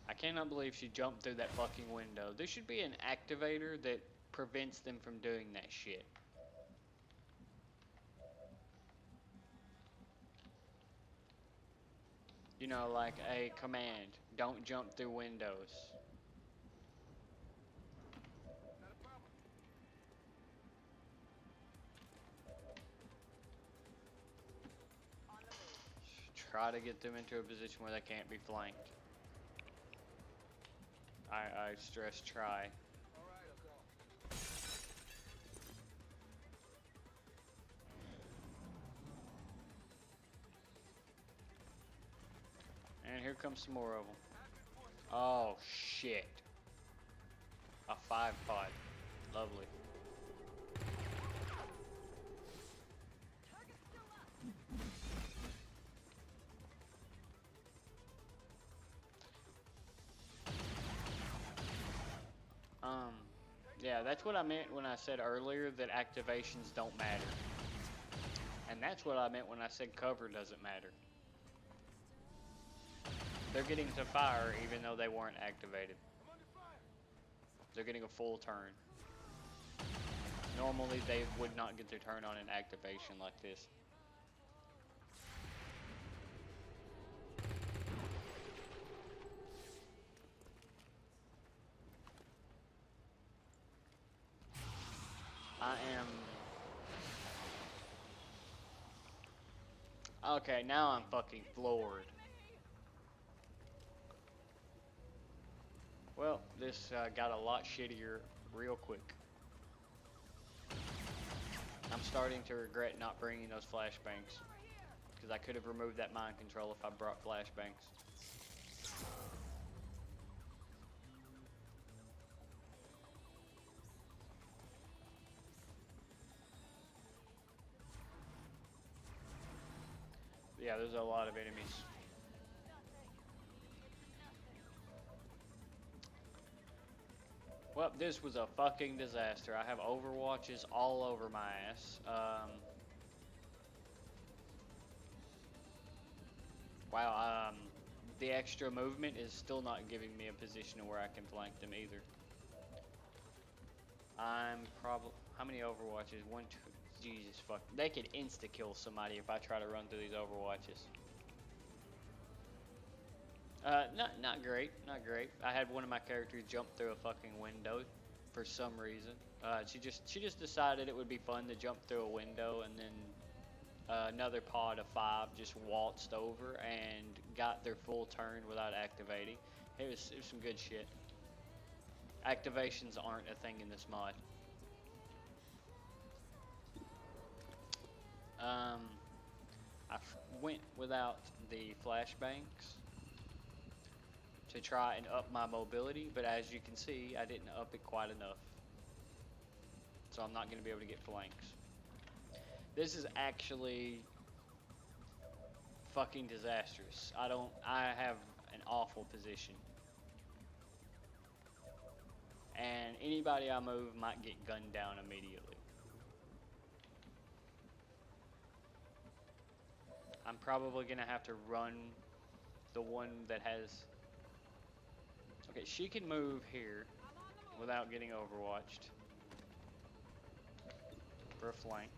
Speaker 1: I cannot believe she jumped through that fucking window. There should be an activator that prevents them from doing that shit. You know, like a command, don't jump through windows.
Speaker 3: Not a problem.
Speaker 2: On the move.
Speaker 1: Try to get them into a position where they can't be flanked. I stress try. And here comes some more of them. Oh shit. A 5-pod. Lovely. Yeah, that's what I meant when I said earlier that activations don't matter. And that's what I meant when I said cover doesn't matter. They're getting to fire even though they weren't activated. They're getting a full turn. Normally they would not get their turn on an activation like this. I am... Okay, now I'm fucking floored. Well, this got a lot shittier real quick. I'm starting to regret not bringing those flashbangs. Because I could have removed that mind control if I brought flashbangs. Yeah, there's a lot of enemies. Well, this was a fucking disaster. I have overwatches all over my ass. Wow, the extra movement is still not giving me a position where I can flank them either. I'm probably... How many overwatches? 1, 2... Jesus fuck. They could insta-kill somebody if I try to run through these overwatches. Not great, not great. I had one of my characters jump through a fucking window for some reason. She just decided it would be fun to jump through a window, and then another pod of 5 just waltzed over and got their full turn without activating. It was some good shit. Activations aren't a thing in this mod. I went without the flashbangs to try and up my mobility, but as you can see, I didn't up it quite enough. So I'm not going to be able to get flanks. This is actually fucking disastrous. I have an awful position. And anybody I move might get gunned down immediately. I'm probably going to have to run the one that has... Okay, she can move here without getting overwatched for a flank.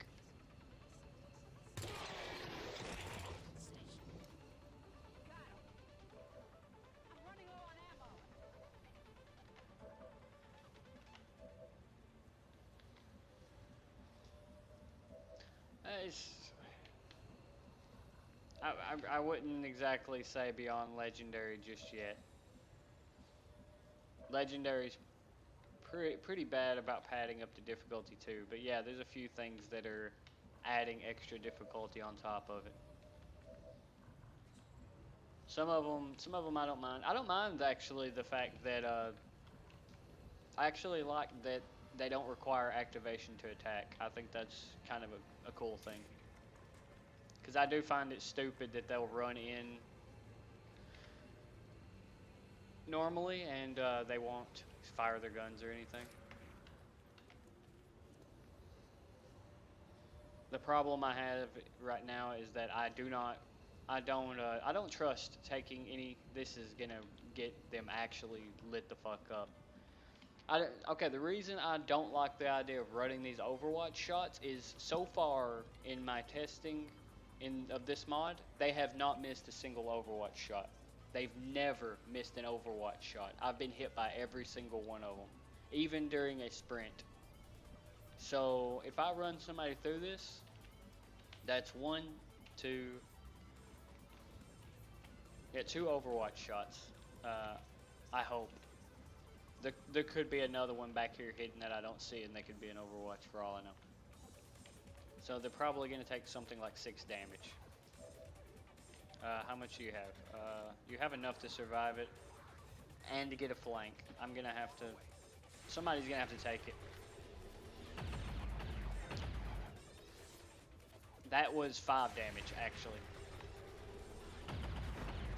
Speaker 1: I wouldn't exactly say beyond legendary just yet. Legendary's pretty bad about padding up the difficulty too, but yeah, there's a few things that are adding extra difficulty on top of it. Some of them I don't mind. I don't mind actually the fact that I actually like that they don't require activation to attack. I think that's kind of a cool thing. Because I do find it stupid that they'll run in normally and they won't fire their guns or anything. The problem I have right now is that I don't trust taking any. This is gonna get them actually lit the fuck up. Okay, the reason I don't like the idea of running these Overwatch shots is so far in my testing of this mod, they have not missed a single Overwatch shot. They've never missed an Overwatch shot. I've been hit by every single one of them, even during a sprint. So if I run somebody through this, that's 1, 2, yeah, 2 Overwatch shots. I hope. There could be another one back here hidden that I don't see, and they could be an Overwatch for all I know. So they're probably going to take something like 6 damage. How much do you have? You have enough to survive it and to get a flank. I'm going to have to... Somebody's going to have to take it. That was 5 damage, actually.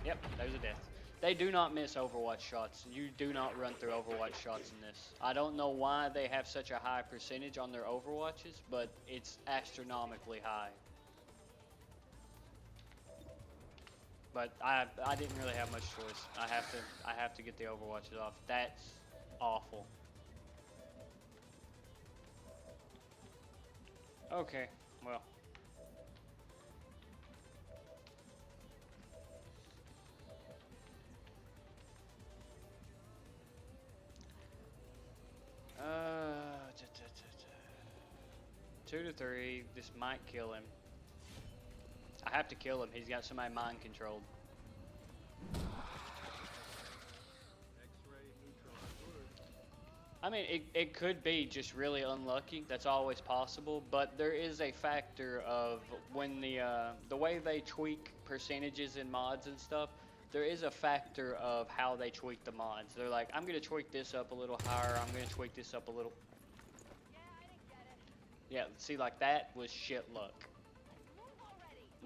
Speaker 1: Yep, there's a death. They do not miss Overwatch shots. You do not run through Overwatch shots in this. I don't know why they have such a high percentage on their Overwatches, but it's astronomically high. But I didn't really have much choice. I have to get the Overwatches off. That's awful. Okay, well. Uh, 2 to 3. This might kill him. I have to kill him. He's got somebody mind controlled. I mean, it could be just really unlucky. That's always possible. But there is a factor of when the way they tweak percentages in mods and stuff. There is a factor of how they tweak the mods. They're like, I'm gonna tweak this up a little higher. I'm gonna tweak this up a little. Yeah, see, like that was shit luck.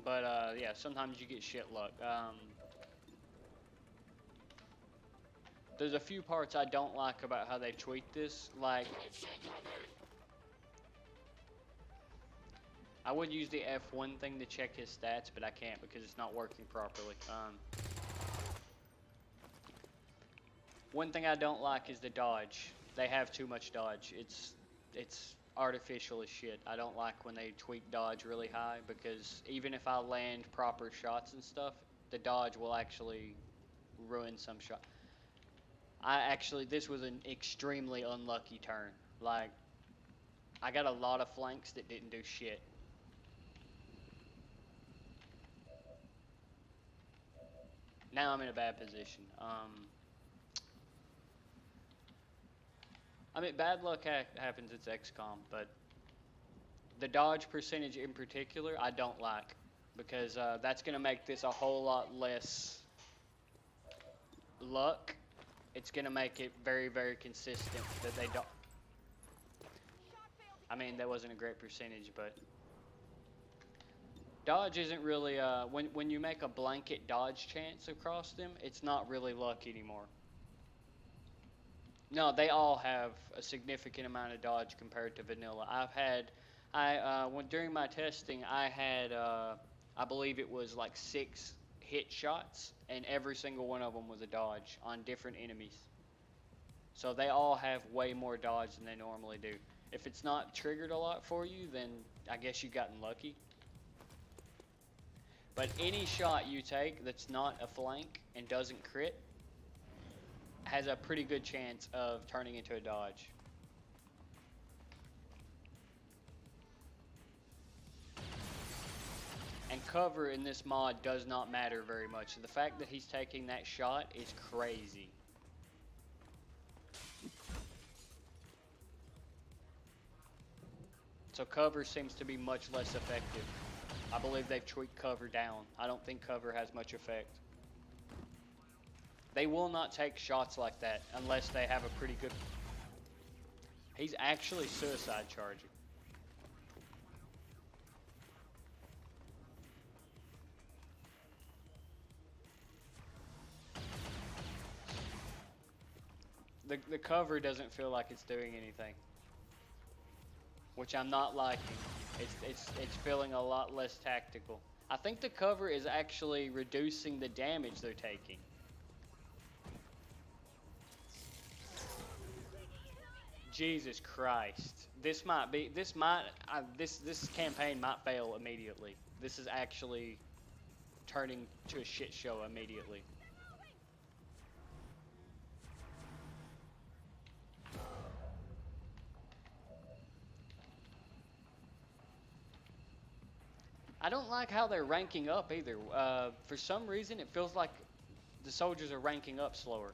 Speaker 1: But yeah, sometimes you get shit luck. There's a few parts I don't like about how they tweak this. Like, I would use the F1 thing to check his stats, but I can't because it's not working properly. One thing I don't like is the dodge. They have too much dodge. It's artificial as shit. I don't like when they tweak dodge really high because even if I land proper shots and stuff, the dodge will actually ruin some shot. This was an extremely unlucky turn. Like, I got a lot of flanks that didn't do shit. Now I'm in a bad position. I mean, bad luck happens, it's XCOM, but the dodge percentage in particular, I don't like, because that's going to make this a whole lot less luck. It's going to make it very, very consistent that they don't... I mean, that wasn't a great percentage, but... Dodge isn't really, when you make a blanket dodge chance across them, it's not really luck anymore. No, they all have a significant amount of dodge compared to vanilla. During my testing, I had, I believe it was like 6 hit shots, and every single one of them was a dodge on different enemies. So they all have way more dodge than they normally do. If it's not triggered a lot for you, then I guess you've gotten lucky. But any shot you take that's not a flank and doesn't crit has a pretty good chance of turning into a dodge. And cover in this mod does not matter very much. The fact that he's taking that shot is crazy. So cover seems to be much less effective. I believe they've tweaked cover down. I don't think cover has much effect. They will not take shots like that unless they have a pretty good... He's actually suicide charging. The cover doesn't feel like it's doing anything, which I'm not liking. It's feeling a lot less tactical. I think the cover is actually reducing the damage they're taking. Jesus Christ. This campaign might fail immediately. This is actually turning to a shit show immediately. I don't like how they're ranking up either. For some reason, it feels like the soldiers are ranking up slower.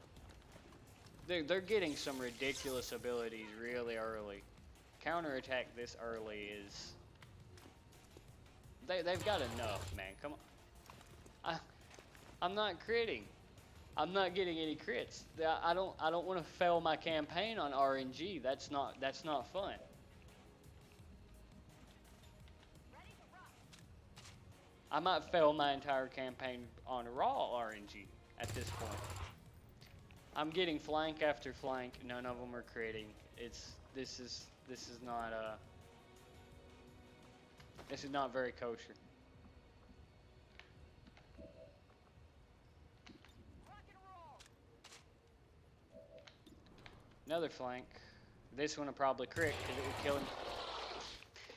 Speaker 1: they're getting some ridiculous abilities really early. Counterattack this early is they've got enough, man. Come on. I'm not critting. I'm not getting any crits. I don't want to fail my campaign on RNG. That's not fun. I might fail my entire campaign on raw RNG at this point. I'm getting flank after flank. None of them are critting. This is not very kosher. Another flank. This one will probably crit because it would kill him.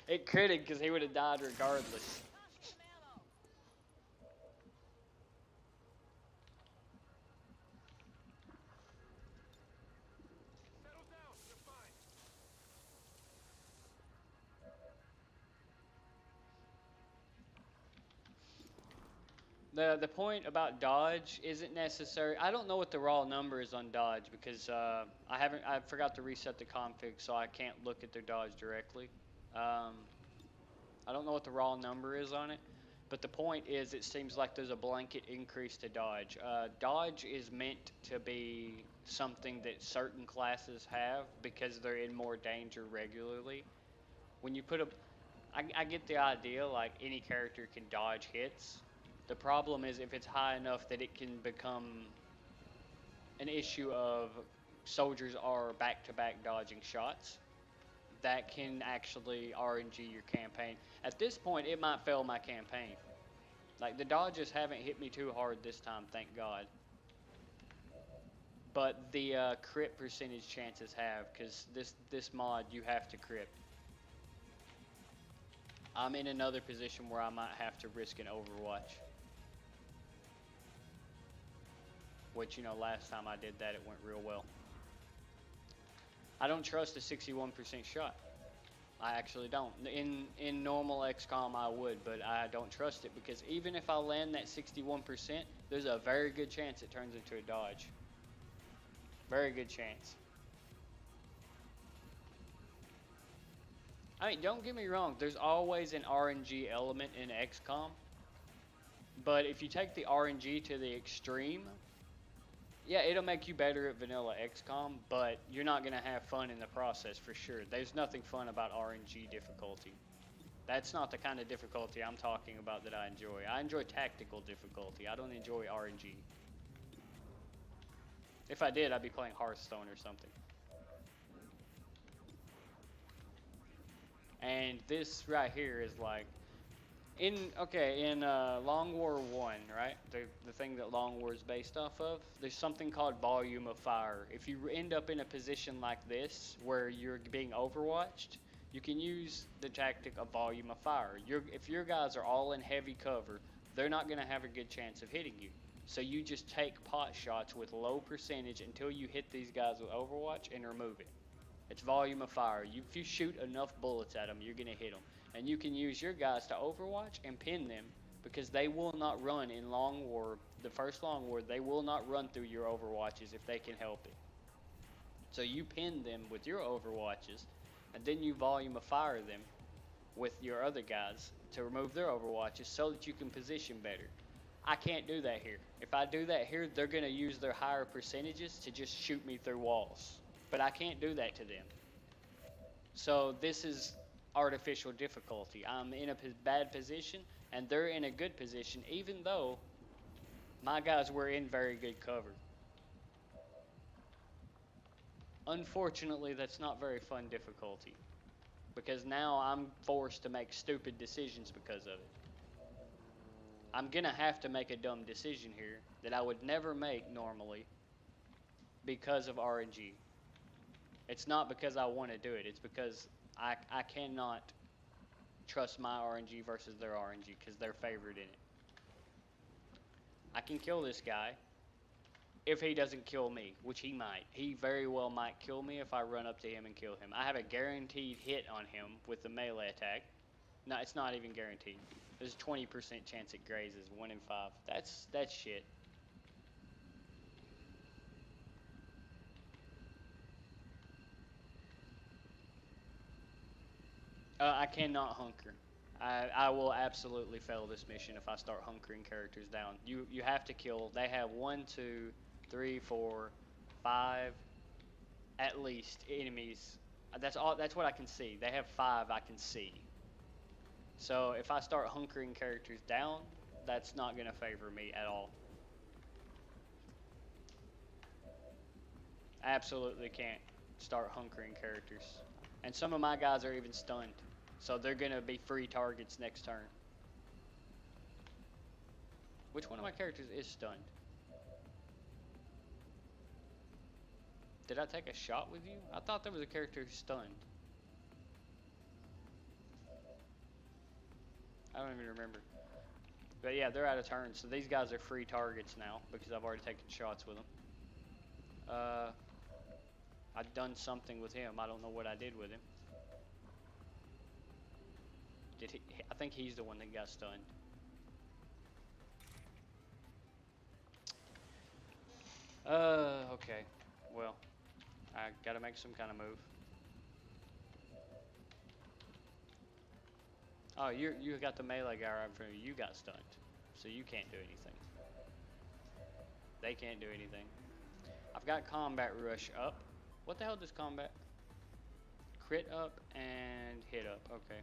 Speaker 1: It critted because he would have died regardless.
Speaker 3: Settle down. You're fine.
Speaker 1: The point about dodge isn't necessary. I don't know what the raw number is on dodge because I forgot to reset the config, so I can't look at their dodge directly. I don't know what the raw number is on it, but the point is it seems like there's a blanket increase to dodge. Dodge is meant to be something that certain classes have because they're in more danger regularly. When you put I get the idea, like any character can dodge hits. The problem is if it's high enough that it can become an issue of soldiers are back-to-back dodging shots. That can actually RNG your campaign. At this point, it might fail my campaign. Like, the dodges haven't hit me too hard this time, thank God. But the crit percentage chances have, because this mod, you have to crit. I'm in another position where I might have to risk an Overwatch. Which, you know, last time I did that, it went real well. I don't trust a 61% shot. I actually don't. In normal XCOM, I would, but I don't trust it because even if I land that 61%, there's a very good chance it turns into a dodge. Very good chance. I mean, don't get me wrong. There's always an RNG element in XCOM. But if you take the RNG to the extreme, yeah, it'll make you better at vanilla XCOM, but you're not going to have fun in the process for sure. There's nothing fun about RNG difficulty. That's not the kind of difficulty I'm talking about that I enjoy. I enjoy tactical difficulty. I don't enjoy RNG. If I did, I'd be playing Hearthstone or something. And this right here is like, in Long War 1, right? The thing that Long War is based off of, there's something called volume of fire. If you end up in a position like this where you're being overwatched, you can use the tactic of volume of fire. If your guys are all in heavy cover, they're not going to have a good chance of hitting you. So you just take pot shots with low percentage until you hit these guys with Overwatch and remove it. It's volume of fire. If you shoot enough bullets at them, you're going to hit them. And you can use your guys to Overwatch and pin them because they will not run in Long War. The first Long War, they will not run through your Overwatches if they can help it. So you pin them with your Overwatches, and then you volume of fire them with your other guys to remove their Overwatches so that you can position better. I can't do that here. If I do that here, they're going to use their higher percentages to just shoot me through walls. But I can't do that to them. So this is artificial difficulty. I'm in a bad position, and they're in a good position, even though my guys were in very good cover. Unfortunately, that's not very fun difficulty, because now I'm forced to make stupid decisions because of it. I'm going to have to make a dumb decision here that I would never make normally because of RNG. It's not because I want to do it. It's because I cannot trust my RNG versus their RNG because they're favored in it. I can kill this guy if he doesn't kill me, which he might. He very well might kill me if I run up to him and kill him. I have a guaranteed hit on him with the melee attack. No, it's not even guaranteed. There's a 20% chance it grazes, 1 in 5. That's shit. I cannot hunker. I will absolutely fail this mission if I start hunkering characters down. You have to kill. They have 1, 2, 3, 4, 5, at least enemies. That's all. That's what I can see. They have 5 I can see. So if I start hunkering characters down, that's not gonna favor me at all. Absolutely can't start hunkering characters. And some of my guys are even stunned. So they're going to be free targets next turn. Which one of my characters is stunned? Did I take a shot with you? I thought there was a character who's stunned. I don't even remember. But yeah, they're out of turn. So these guys are free targets now because I've already taken shots with them. I've done something with him. I don't know what I did with him. Did he? I think he's the one that got stunned. Okay. Well, I gotta make some kind of move. Oh, you got the melee guy right in front of you. You got stunned, so you can't do anything. They can't do anything. I've got combat rush up. What the hell does combat? Crit up and hit up. Okay.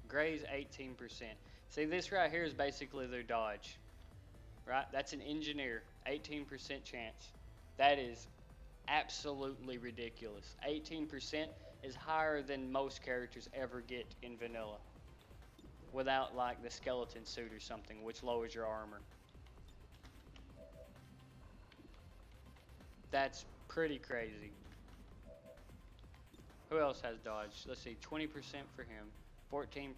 Speaker 1: Graze 18%. See, this right here is basically their dodge. Right? That's an engineer. 18% chance. That is absolutely ridiculous. 18% is higher than most characters ever get in vanilla. Without like the skeleton suit or something, which lowers your armor. That's pretty crazy. Who else has dodge? Let's see, 20% for him, 14%.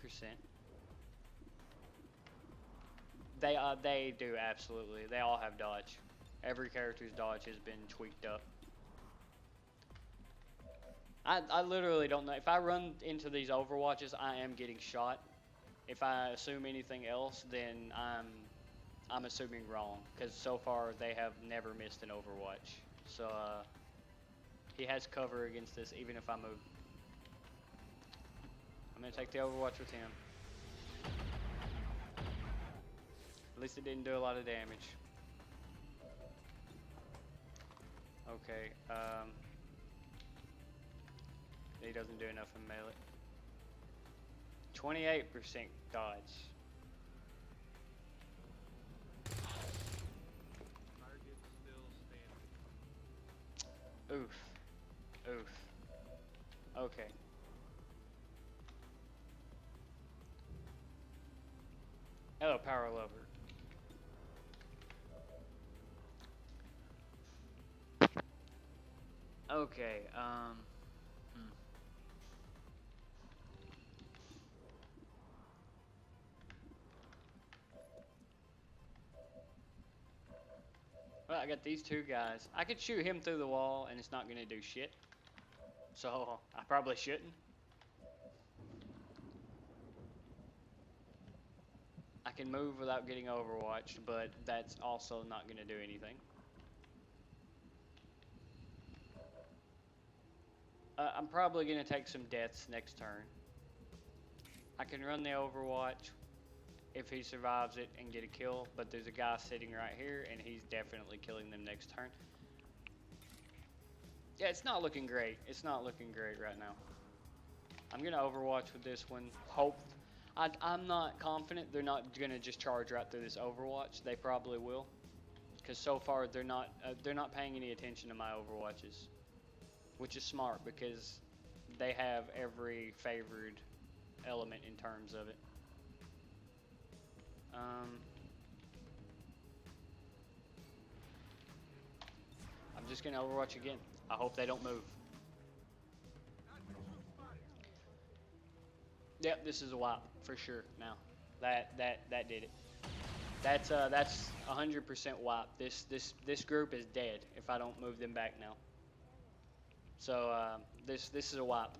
Speaker 1: They do absolutely. They all have dodge. Every character's dodge has been tweaked up. I literally don't know. If I run into these overwatches, I am getting shot. If I assume anything else, then I'm assuming wrong. Because so far they have never missed an overwatch. So he has cover against this even if I move. I'm going to take the overwatch with him. At least it didn't do a lot of damage. Okay, he doesn't do enough in melee. 28% dodge.
Speaker 7: Target still standing.
Speaker 1: Oof. Oof. Okay. Hello, power lover. Okay, Well, I got these two guys. I could shoot him through the wall and it's not gonna do shit. So, I probably shouldn't. I can move without getting overwatched, but that's also not gonna do anything. I'm probably gonna take some deaths next turn. I can run the overwatch if he survives it and get a kill, but there's a guy sitting right here and he's definitely killing them next turn. Yeah, it's not looking great. It's not looking great right now. I'm gonna overwatch with this one. I'm not confident they're not gonna just charge right through this overwatch. They probably will, because so far they're not paying any attention to my overwatches, which is smart because they have every favored element in terms of it. I'm just gonna overwatch again. I hope they don't move. Yep, this is a wipe for sure. Now, that did it. That's 100% wipe. This group is dead if I don't move them back now. So this is a wipe.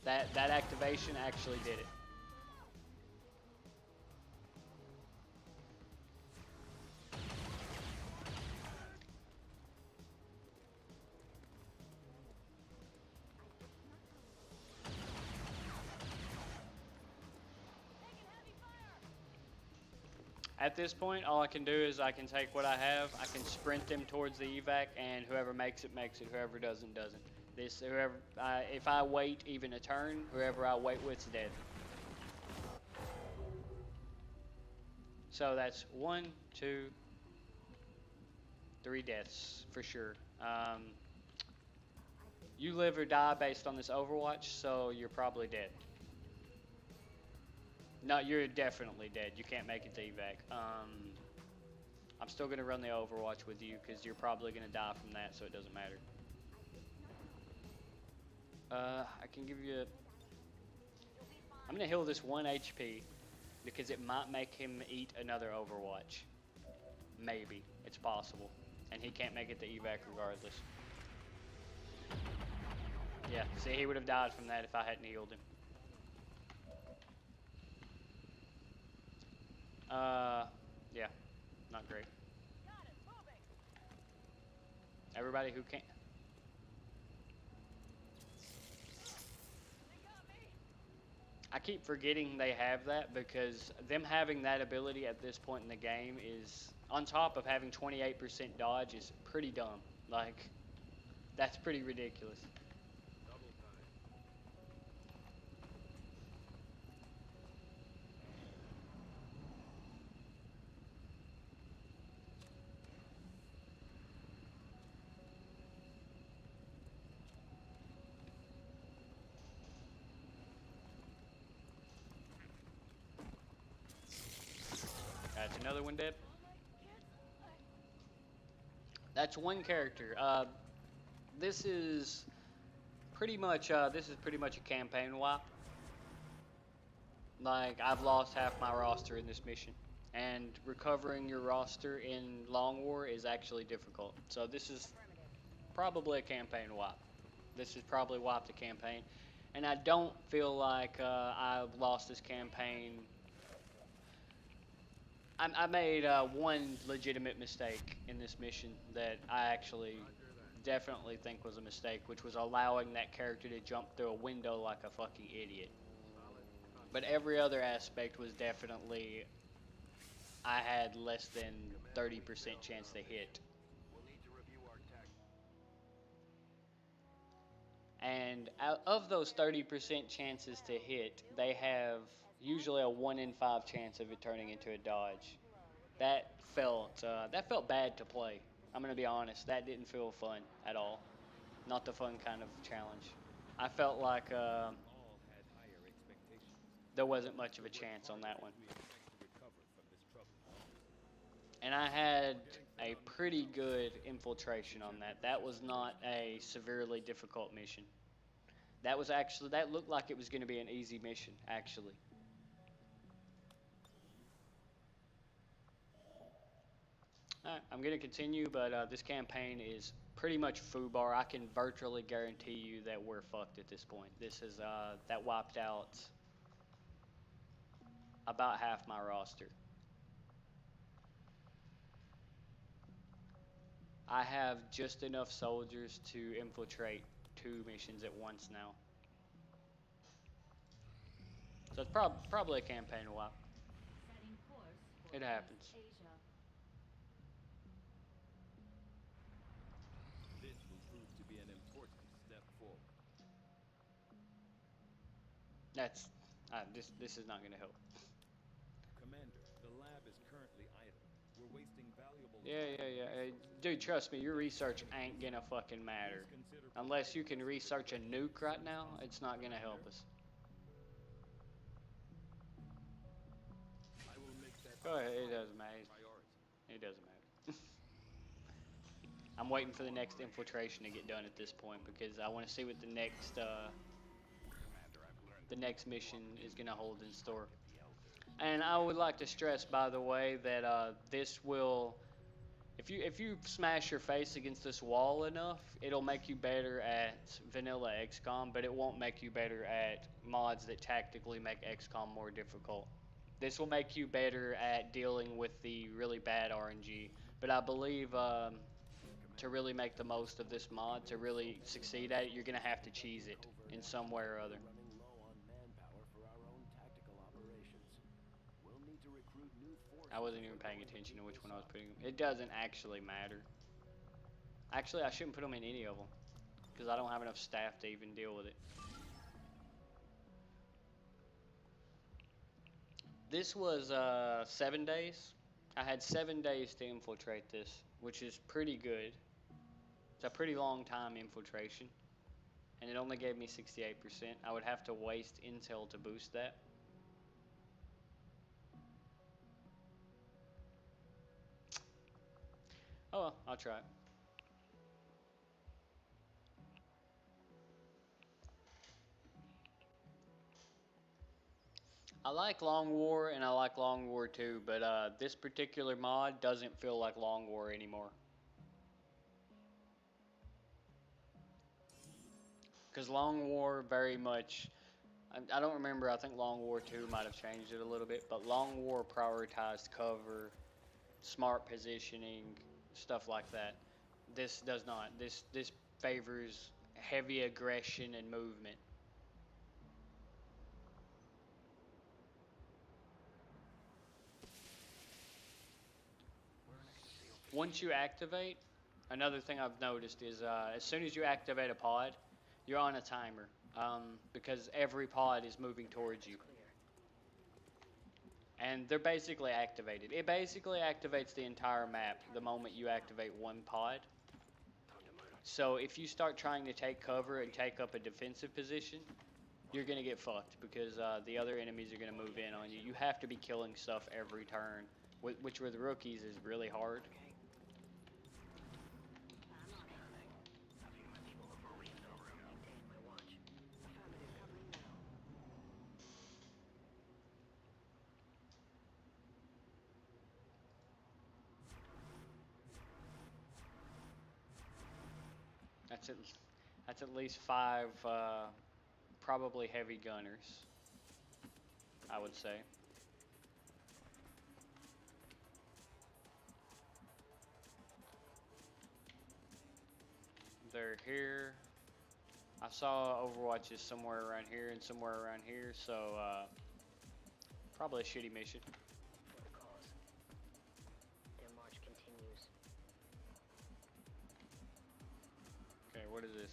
Speaker 1: That activation actually did it. At this point, all I can do is I can take what I have, I can sprint them towards the evac, and whoever makes it, makes it. Whoever doesn't, doesn't. This, whoever, if I wait even a turn, whoever I wait with's dead. So that's 1, 2, 3 deaths for sure. You live or die based on this Overwatch, so you're probably dead. No, you're definitely dead. You can't make it to evac. I'm still gonna run the Overwatch with you because you're probably gonna die from that, so it doesn't matter. I can give you. I'm gonna heal this 1 HP because it might make him eat another Overwatch. Maybe it's possible, and he can't make it to evac regardless. Yeah, see, he would have died from that if I hadn't healed him. Yeah, not great. Everybody who can't. I keep forgetting they have that because them having that ability at this point in the game is, on top of having 28% dodge, is pretty dumb. Like, that's pretty ridiculous.
Speaker 7: Double time.
Speaker 1: That's another one dead. That's one character. This is pretty much a campaign wipe. Like, I've lost half my roster in this mission, and recovering your roster in Long War is actually difficult. So this is probably a campaign wipe. This has probably wiped the campaign, and I don't feel like I've lost this campaign. I made one legitimate mistake in this mission that I actually definitely think was a mistake, which was allowing that character to jump through a window like a fucking idiot. But every other aspect was definitely, I had less than 30% chance to hit.
Speaker 3: We'll need to review our tactics.
Speaker 1: And out of those 30% chances to hit, they have usually a 1 in 5 chance of it turning into a dodge. That felt bad to play. I'm gonna be honest. That didn't feel fun at all. Not the fun kind of challenge. I felt like
Speaker 7: All had higher expectations.
Speaker 1: there wasn't much of a chance on that one.
Speaker 7: We expect to recover from this trouble.
Speaker 1: And I had a pretty good infiltration on that. That was not a severely difficult mission. That looked like it was going to be an easy mission, actually. Alright, I'm going to continue, but this campaign is pretty much foobar. I can virtually guarantee you that we're fucked at this point. This is, that wiped out about half my roster. I have just enough soldiers to infiltrate 2 missions at once now. So it's probably a campaign wipe.
Speaker 5: Setting course for
Speaker 1: It
Speaker 5: West
Speaker 1: happens.
Speaker 5: Asia.
Speaker 7: This will prove to be an important step forward.
Speaker 1: That's this is not going to help.
Speaker 7: Commander, the lab is currently idle. We're wasting valuable
Speaker 1: Yeah. Dude, trust me, your research ain't gonna fucking matter. Unless you can research a nuke right now, it's not gonna help us.
Speaker 7: I will make that
Speaker 1: Go ahead, it doesn't matter.
Speaker 7: priority.
Speaker 1: It doesn't matter. I'm waiting for the next infiltration to get done at this point because I want to see what the next mission is gonna hold in store. And I would like to stress, by the way, that this will, if you smash your face against this wall enough, it'll make you better at vanilla XCOM, but it won't make you better at mods that tactically make XCOM more difficult. This will make you better at dealing with the really bad RNG, but I believe to really make the most of this mod, to really succeed at it, you're gonna have to cheese it in some way or other.
Speaker 3: Running low on manpower for our own tactical operations. We'll need to recruit new forces.
Speaker 1: I wasn't even paying attention to which one I was putting. It doesn't actually matter. Actually, I shouldn't put them in any of them because I don't have enough staff to even deal with it. This was 7 days. I had 7 days to infiltrate this, which is pretty good. It's a pretty long time infiltration, and it only gave me 68%. I would have to waste intel to boost that. Oh well, I'll try it. I like Long War and I like Long War 2, but this particular mod doesn't feel like Long War anymore. Because Long War very much, I don't remember, I think Long War 2 might have changed it a little bit, but Long War prioritized cover, smart positioning, stuff like that. This does not. This favors heavy aggression and movement. Once you activate, another thing I've noticed is as soon as you activate a pod, you're on a timer because every pod is moving towards you. And they're basically activated. It basically activates the entire map the moment you activate one pod. So if you start trying to take cover and take up a defensive position, you're going to get fucked because the other enemies are going to move in on you. You have to be killing stuff every turn, which with rookies is really hard. That's at least 5 probably heavy gunners, I would say. They're here. I saw Overwatch is somewhere around here and somewhere around here, so probably a shitty mission.
Speaker 2: For the cause. Their march continues.
Speaker 1: Okay, what is this?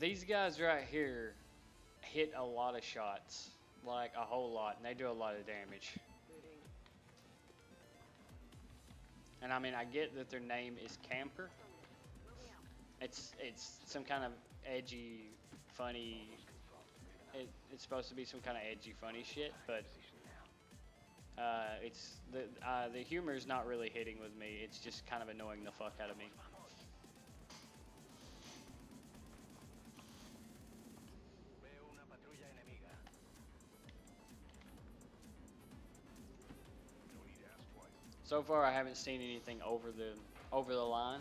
Speaker 1: These guys right here hit a lot of shots, like a whole lot, and they do a lot of damage. And I mean, I get that their name is Camper. It's some kind of edgy, funny. It's supposed to be some kind of edgy, funny shit, but it's the humor is not really hitting with me. It's just kind of annoying the fuck out of me. So far, I haven't seen anything over the line,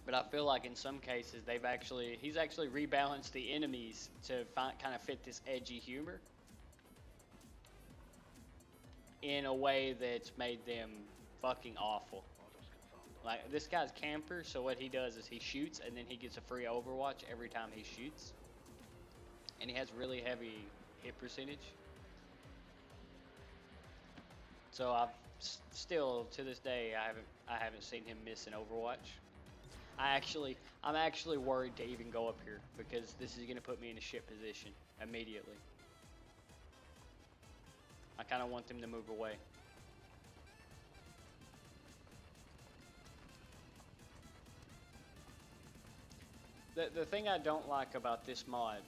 Speaker 1: but I feel like in some cases he's actually rebalanced the enemies to kind of fit this edgy humor in a way that's made them fucking awful. Like this guy's Camper, so what he does is he shoots and then he gets a free Overwatch every time he shoots, and he has really heavy hit percentage. So I've still to this day I haven't seen him miss an Overwatch. I'm actually worried to even go up here because this is gonna put me in a shit position immediately. I kind of want them to move away. The thing I don't like about this mod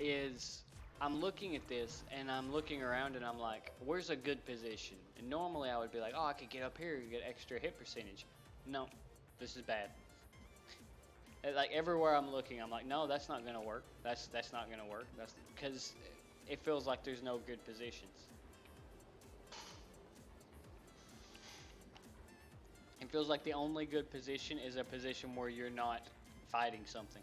Speaker 1: is I'm looking at this and I'm looking around and I'm like, where's a good position? And normally I would be like, oh, I could get up here and get extra hit percentage. No, this is bad. Like everywhere I'm looking, I'm like, no, that's not gonna work. That's not gonna work. That's because it feels like there's no good positions. It feels like the only good position is a position where you're not fighting something.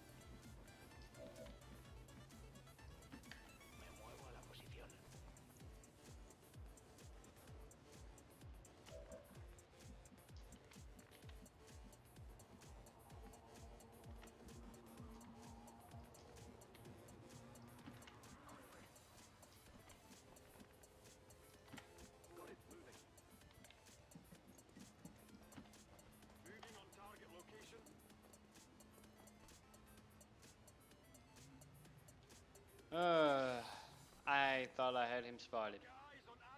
Speaker 1: spotted.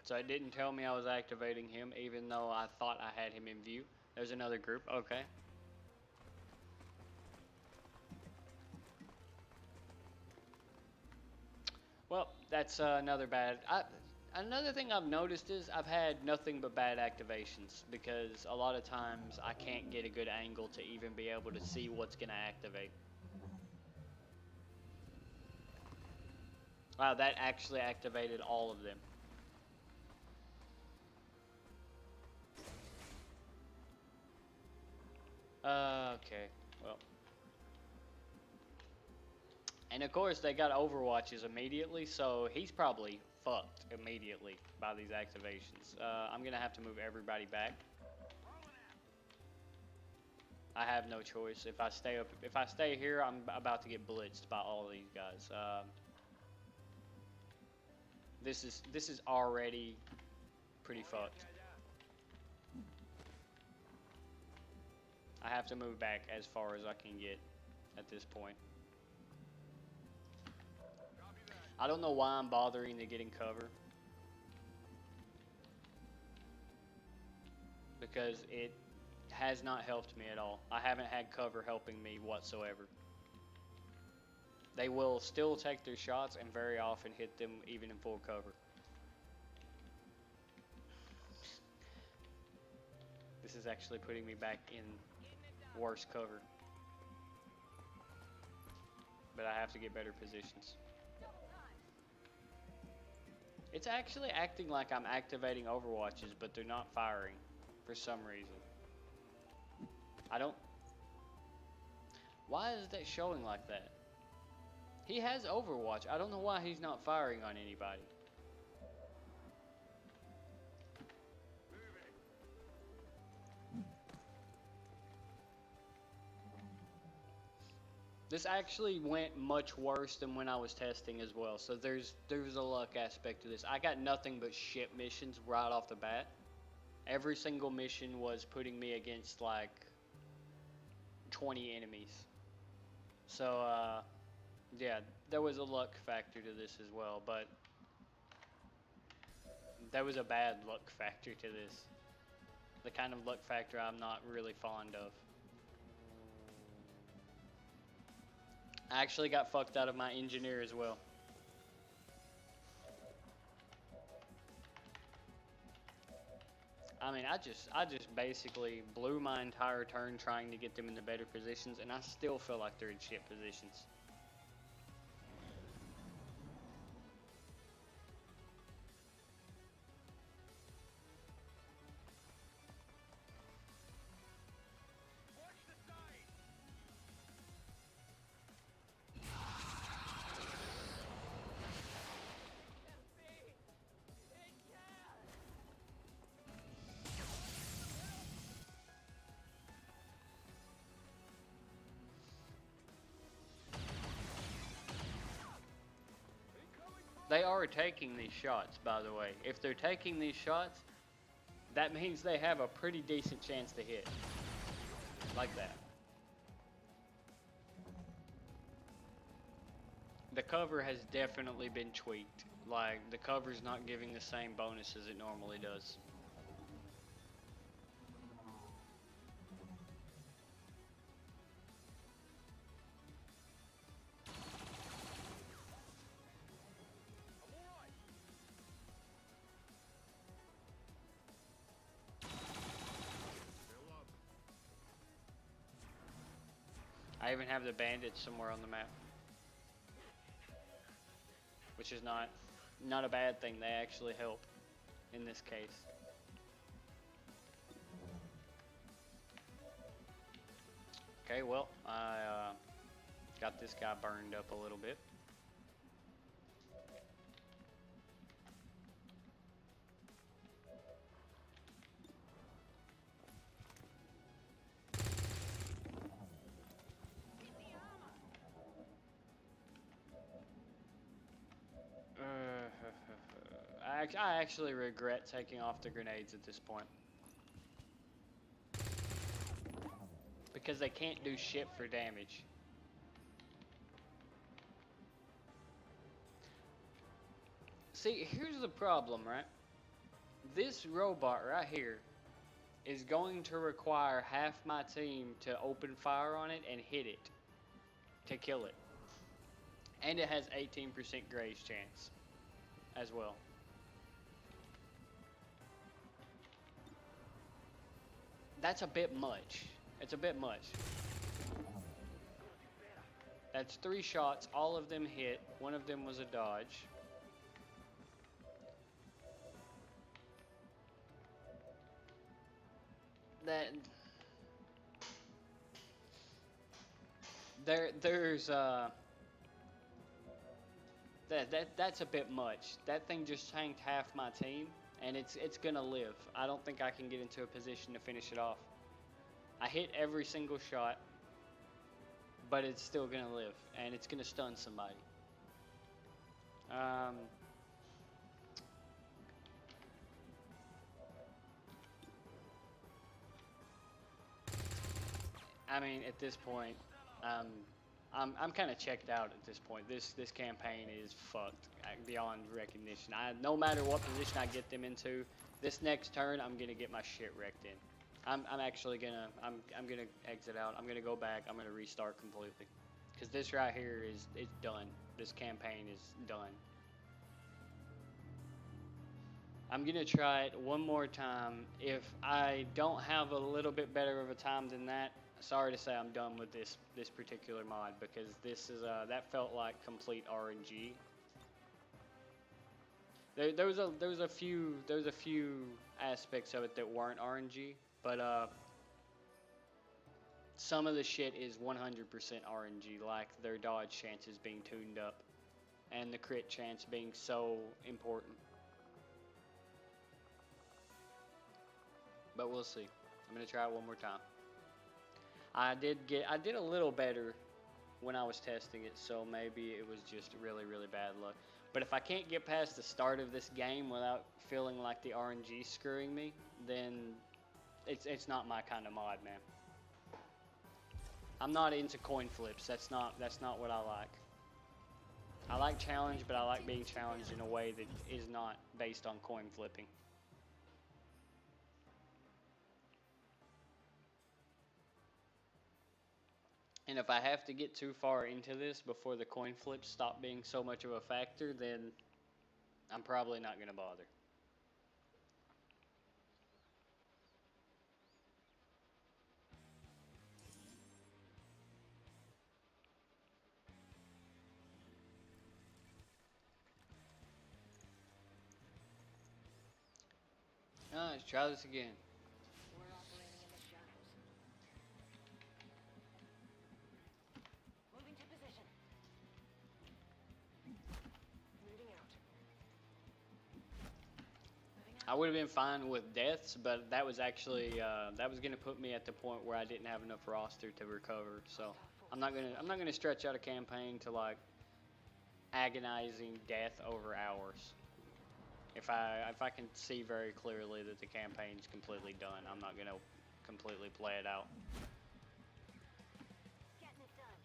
Speaker 1: So it didn't tell me I was activating him, even though I thought I had him in view. There's another group. Okay. Well, that's another bad. Another thing I've noticed is I've had nothing but bad activations because a lot of times I can't get a good angle to even be able to see what's going to activate. Wow, that actually activated all of them. Okay, well. And of course, they got Overwatches immediately, so he's probably fucked immediately by these activations. I'm gonna have to move everybody back. I have no choice. If I stay here, I'm about to get blitzed by all of these guys. This is already pretty fucked. I have to move back as far as I can get at this point. I don't know why I'm bothering to get in cover. Because it has not helped me at all. I haven't had cover helping me whatsoever. They will still take their shots and very often hit them even in full cover. This is actually putting me back in worse cover. But I have to get better positions. It's actually acting like I'm activating Overwatches, but they're not firing for some reason. I don't... Why is that showing like that? He has Overwatch. I don't know why he's not firing on anybody. This actually went much worse than when I was testing as well. So there's a luck aspect to this. I got nothing but shit missions right off the bat. Every single mission was putting me against like 20 enemies. So yeah, there was a luck factor to this as well, but there was a bad luck factor to this. The kind of luck factor I'm not really fond of. I actually got fucked out of my engineer as well. I mean, I just basically blew my entire turn trying to get them in the better positions, and I still feel like they're in shit positions. They are taking these shots, by the way. If they're taking these shots, that means they have a pretty decent chance to hit. Like that. The cover has definitely been tweaked. Like, the cover's not giving the same bonus as it normally does. I even have the bandits somewhere on the map. Which is not a bad thing. They actually help in this case. Okay, well, I got this guy burned up a little bit. I actually regret taking off the grenades at this point. Because they can't do shit for damage. See, here's the problem, right? This robot right here is going to require half my team to open fire on it and hit it to kill it. And it has 18% graze chance as well. That's a bit much. It's a bit much. That's 3 shots, all of them hit. One of them was a dodge. That's a bit much. That thing just tanked half my team, and it's gonna live. I don't think I can get into a position to finish it off. I hit every single shot, but it's still gonna live, and it's gonna stun somebody. I mean, at this point, I'm kind of checked out at this point. This campaign is fucked beyond recognition. No matter what position I get them into, this next turn I'm gonna get my shit wrecked in. I'm actually gonna I'm gonna exit out. I'm gonna go back. I'm gonna restart completely, because this right here is done. This campaign is done. I'm gonna try it one more time. If I don't have a little bit better of a time than that, sorry to say I'm done with this particular mod, because this is that felt like complete RNG. There was a few aspects of it that weren't RNG, but some of the shit is 100% RNG, like their dodge chances being tuned up, and the crit chance being so important. But we'll see. I'm gonna try it one more time. I did a little better when I was testing it, so maybe it was just really bad luck. But if I can't get past the start of this game without feeling like the RNG screwing me, then it's not my kind of mod, man. I'm not into coin flips. That's not what I like. I like challenge, but I like being challenged in a way that is not based on coin flipping. And if I have to get too far into this before the coin flips stop being so much of a factor, then I'm probably not going to bother. Let's try this again.
Speaker 2: We're operating in the shadows. Moving to position. Moving out. Moving out.
Speaker 1: I would have been fine with deaths, but that was actually that was going to put me at the point where I didn't have enough roster to recover. So I'm not gonna stretch out a campaign to like agonizing death over hours. If I can see very clearly that the campaign's completely done, I'm not gonna completely play it out.
Speaker 2: Getting it done.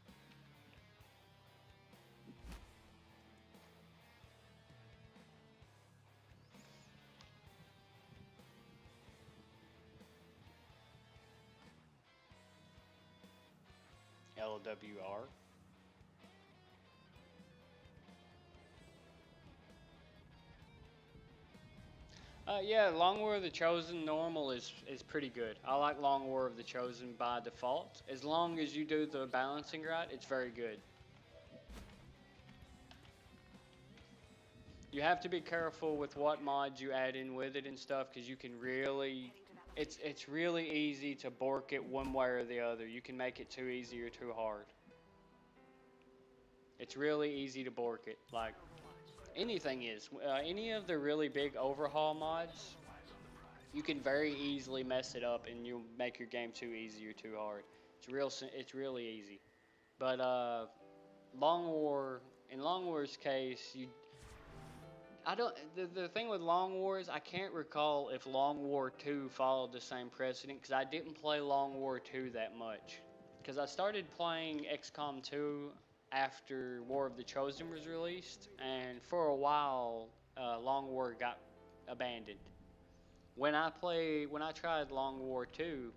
Speaker 1: LWR. Yeah, Long War of the Chosen normal is pretty good. I like Long War of the Chosen by default. As long as you do the balancing right, it's very good. You have to be careful with what mods you add in with it and stuff, because you can really, it's really easy to bork it one way or the other. You can make it too easy or too hard. It's really easy to bork it. Like, anything is. Any of the really big overhaul mods, you can very easily mess it up and you'll make your game too easy or too hard. It's really easy. But Long War, in Long War's case, the thing with Long War is I can't recall if Long War 2 followed the same precedent, because I didn't play Long War 2 that much. Because I started playing XCOM 2 after War of the Chosen was released, and for a while Long War got abandoned. When I tried Long War 2,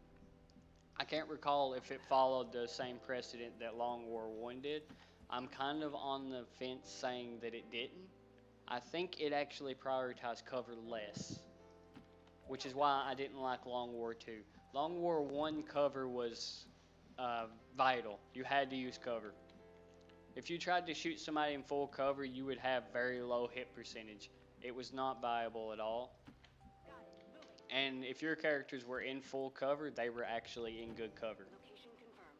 Speaker 1: I can't recall if it followed the same precedent that Long War 1 did. I'm kind of on the fence saying that it didn't. I think it actually prioritized cover less, which is why I didn't like Long War 2. Long War 1 cover was vital. You had to use cover. If you tried to shoot somebody in full cover, you would have very low hit percentage. It was not viable at all. And if your characters were in full cover, they were actually in good cover.
Speaker 2: Location confirmed.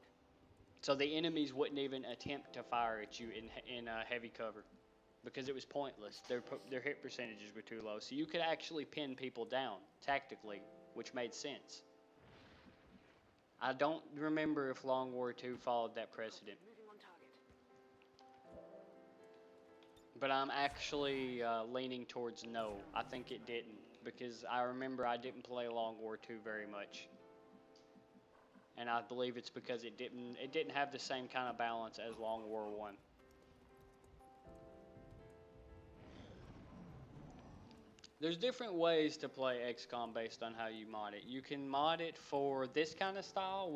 Speaker 1: So the enemies wouldn't even attempt to fire at you in heavy cover because it was pointless. Their hit percentages were too low. So you could actually pin people down tactically, which made sense. I don't remember if Long War 2 followed that precedent.
Speaker 2: Moving on target.
Speaker 1: But I'm actually leaning towards no. I think it didn't, because I remember I didn't play Long War 2 very much. And I believe it's because it didn't have the same kind of balance as Long War 1. There's different ways to play XCOM based on how you mod it. You can mod it for this kind of style,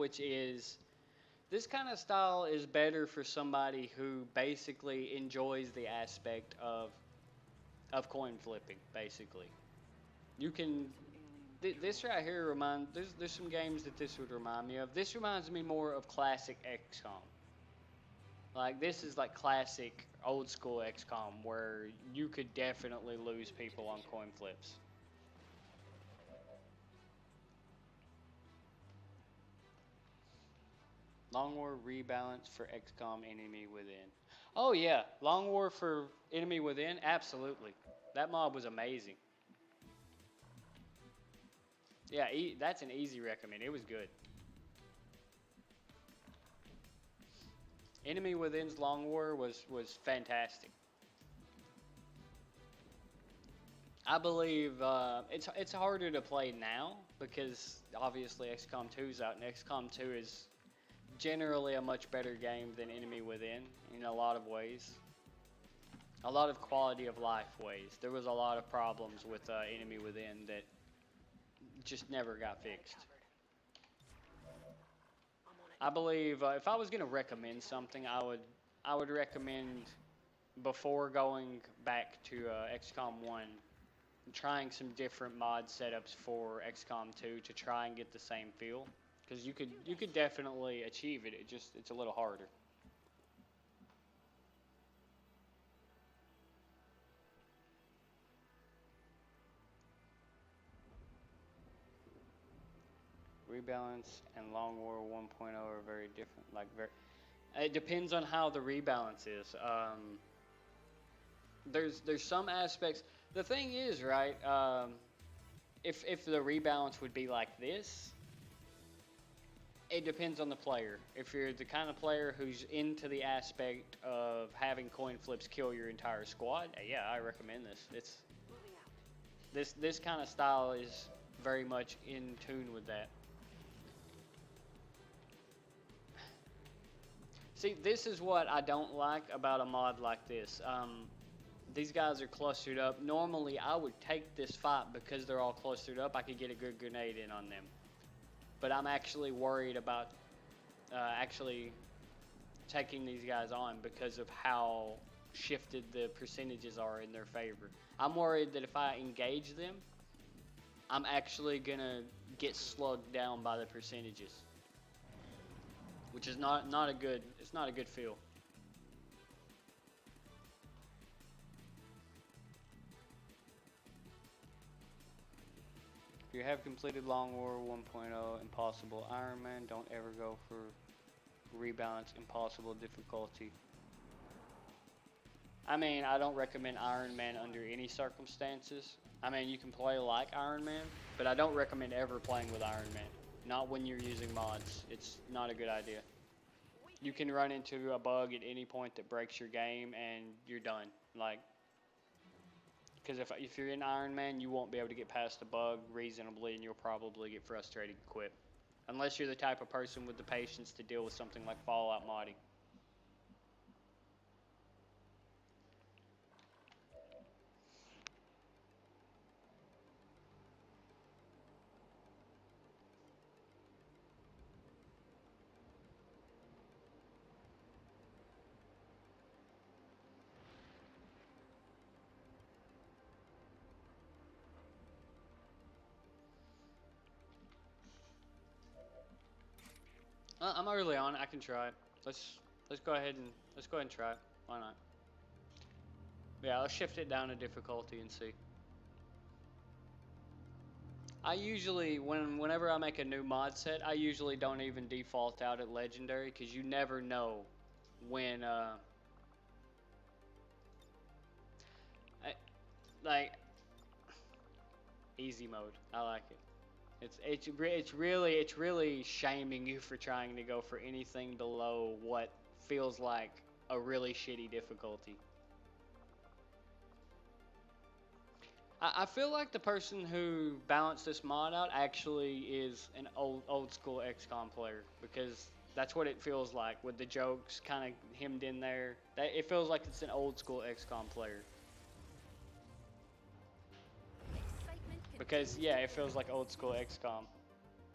Speaker 1: this kind of style is better for somebody who basically enjoys the aspect of coin flipping, basically. You can, this right here there's some games that this would remind me of. This reminds me more of classic XCOM. Like, this is like classic old school XCOM where you could definitely lose people on coin flips. Long War rebalance for XCOM Enemy Within. Oh yeah, Long War for Enemy Within, absolutely. That mod was amazing. Yeah, that's an easy recommend. It was good. Enemy Within's Long War was fantastic. I believe it's harder to play now because obviously XCOM 2 is out, and XCOM 2 is generally a much better game than Enemy Within in a lot of ways. A lot of quality of life ways. There was a lot of problems with Enemy Within that just never got fixed. I believe if I was going to recommend something, I would recommend, before going back to XCOM 1, trying some different mod setups for XCOM 2 to try and get the same feel, because you could definitely achieve it. It's a little harder. Rebalance and Long War 1.0 are very different. It depends on how the rebalance is. There's some aspects. The thing is, right? If the rebalance would be like this, it depends on the player. If you're the kind of player who's into the aspect of having coin flips kill your entire squad, yeah, I recommend this. This kind of style is very much in tune with that. See, this is what I don't like about a mod like this. These guys are clustered up. Normally, I would take this fight because they're all clustered up. I could get a good grenade in on them. But I'm actually worried about actually taking these guys on because of how shifted the percentages are in their favor. I'm worried that if I engage them, I'm actually going to get slugged down by the percentages, which is not a good feel. If you have completed Long War 1.0 Impossible Iron Man, don't ever go for rebalance impossible difficulty. I mean, I don't recommend Iron Man under any circumstances. I mean, you can play like Iron Man, but I don't recommend ever playing with Iron Man. Not when you're using mods. It's not a good idea. You can run into a bug at any point that breaks your game and you're done. Because if you're in Iron Man, you won't be able to get past the bug reasonably, and you'll probably get frustrated and quit. Unless you're the type of person with the patience to deal with something like Fallout modding. I'm early on. I can try it. Let's go ahead and try it. Why not? Yeah, let's shift it down to difficulty and see. I usually whenever I make a new mod set, I usually don't even default out at legendary because you never know when I, like easy mode. I like it. It's really shaming you for trying to go for anything below what feels like a really shitty difficulty. I feel like the person who balanced this mod out actually is an old school XCOM player because that's what it feels like with the jokes kind of hemmed in there. That it feels like it's an old school XCOM player. Because yeah, it feels like old school XCOM,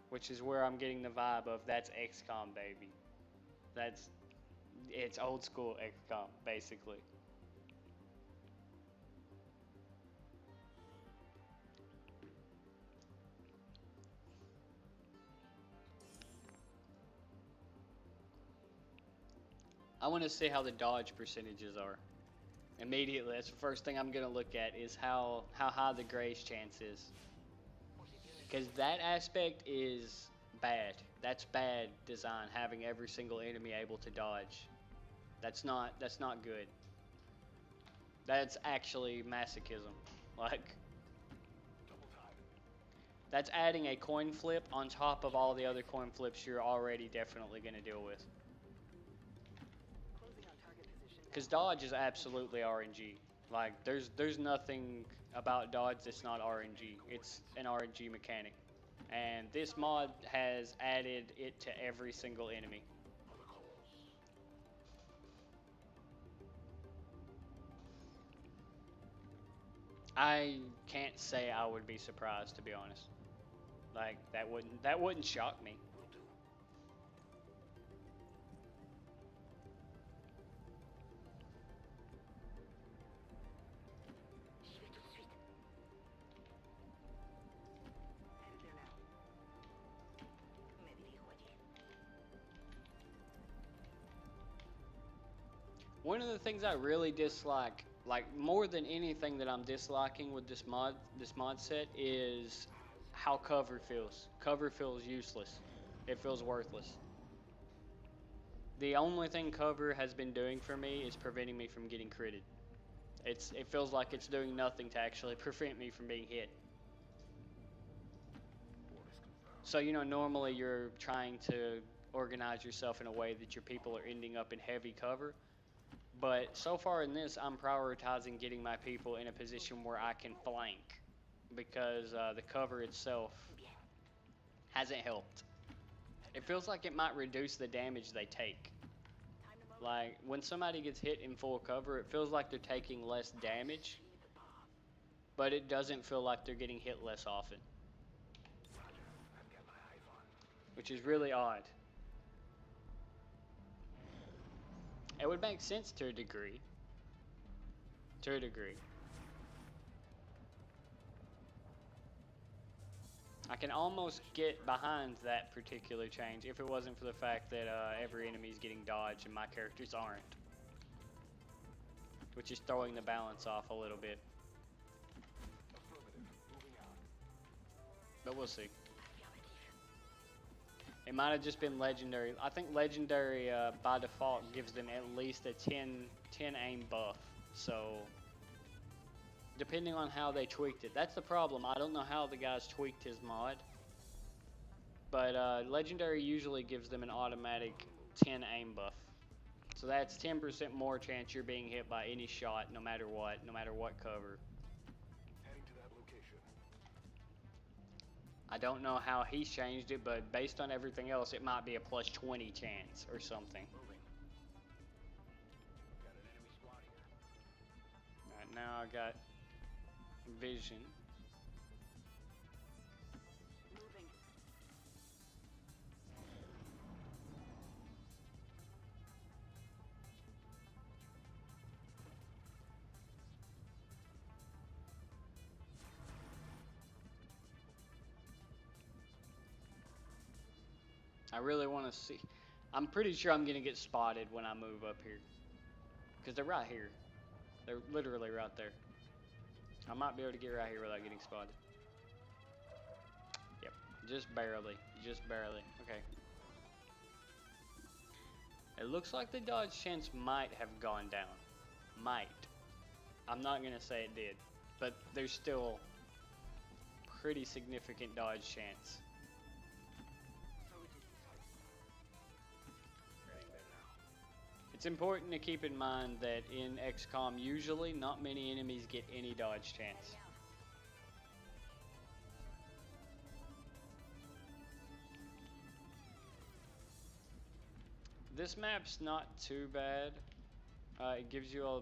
Speaker 1: which is where I'm getting the vibe of that's XCOM baby. It's old school XCOM basically. I want to see how the dodge percentages are. Immediately, that's the first thing I'm gonna look at is how high the graze chance is. Because that aspect is bad. That's bad design, having every single enemy able to dodge. That's not good. That's actually masochism. Like, that's adding a coin flip on top of all the other coin flips you're already definitely gonna deal with. Because dodge is absolutely RNG. Like, there's nothing about dodge that's not RNG. It's an RNG mechanic. And this mod has added it to every single enemy. I can't say I would be surprised, to be honest. Like, that wouldn't shock me. One of the things I really dislike, like more than anything that I'm disliking with this mod set, is how cover feels. Cover feels useless. It feels worthless. The only thing cover has been doing for me is preventing me from getting critted. It feels like it's doing nothing to actually prevent me from being hit. So, you know, normally you're trying to organize yourself in a way that your people are ending up in heavy cover. But so far in this, I'm prioritizing getting my people in a position where I can flank because the cover itself hasn't helped. It feels like it might reduce the damage they take. Like, when somebody gets hit in full cover, it feels like they're taking less damage, but it doesn't feel like they're getting hit less often, which is really odd. It would make sense to a degree. To a degree. I can almost get behind that particular change if it wasn't for the fact that every enemy is getting dodged and my characters aren't. Which is throwing the balance off a little bit. But we'll see. It might have just been legendary. I think legendary by default gives them at least a 10 aim buff. So depending on how they tweaked it. That's the problem. I don't know how the guys tweaked his mod. But legendary usually gives them an automatic 10 aim buff. So that's 10% more chance you're being hit by any shot, no matter what cover.
Speaker 3: Heading to that location.
Speaker 1: I don't know how he's changed it, but based on everything else, it might be a plus 20 chance or something.
Speaker 3: Moving. Got an enemy squad here.
Speaker 1: Right now I got vision.
Speaker 2: Moving.
Speaker 1: I really want to see. I'm pretty sure I'm gonna get spotted when I move up here, cause they're right here. They're literally right there. I might be able to get right here without getting spotted. Yep, just barely, just barely. Okay. It looks like the dodge chance might have gone down. Might. I'm not gonna say it did, but there's still pretty significant dodge chance. It's important to keep in mind that in XCOM, usually not many enemies get any dodge chance. This map's not too bad. It gives you a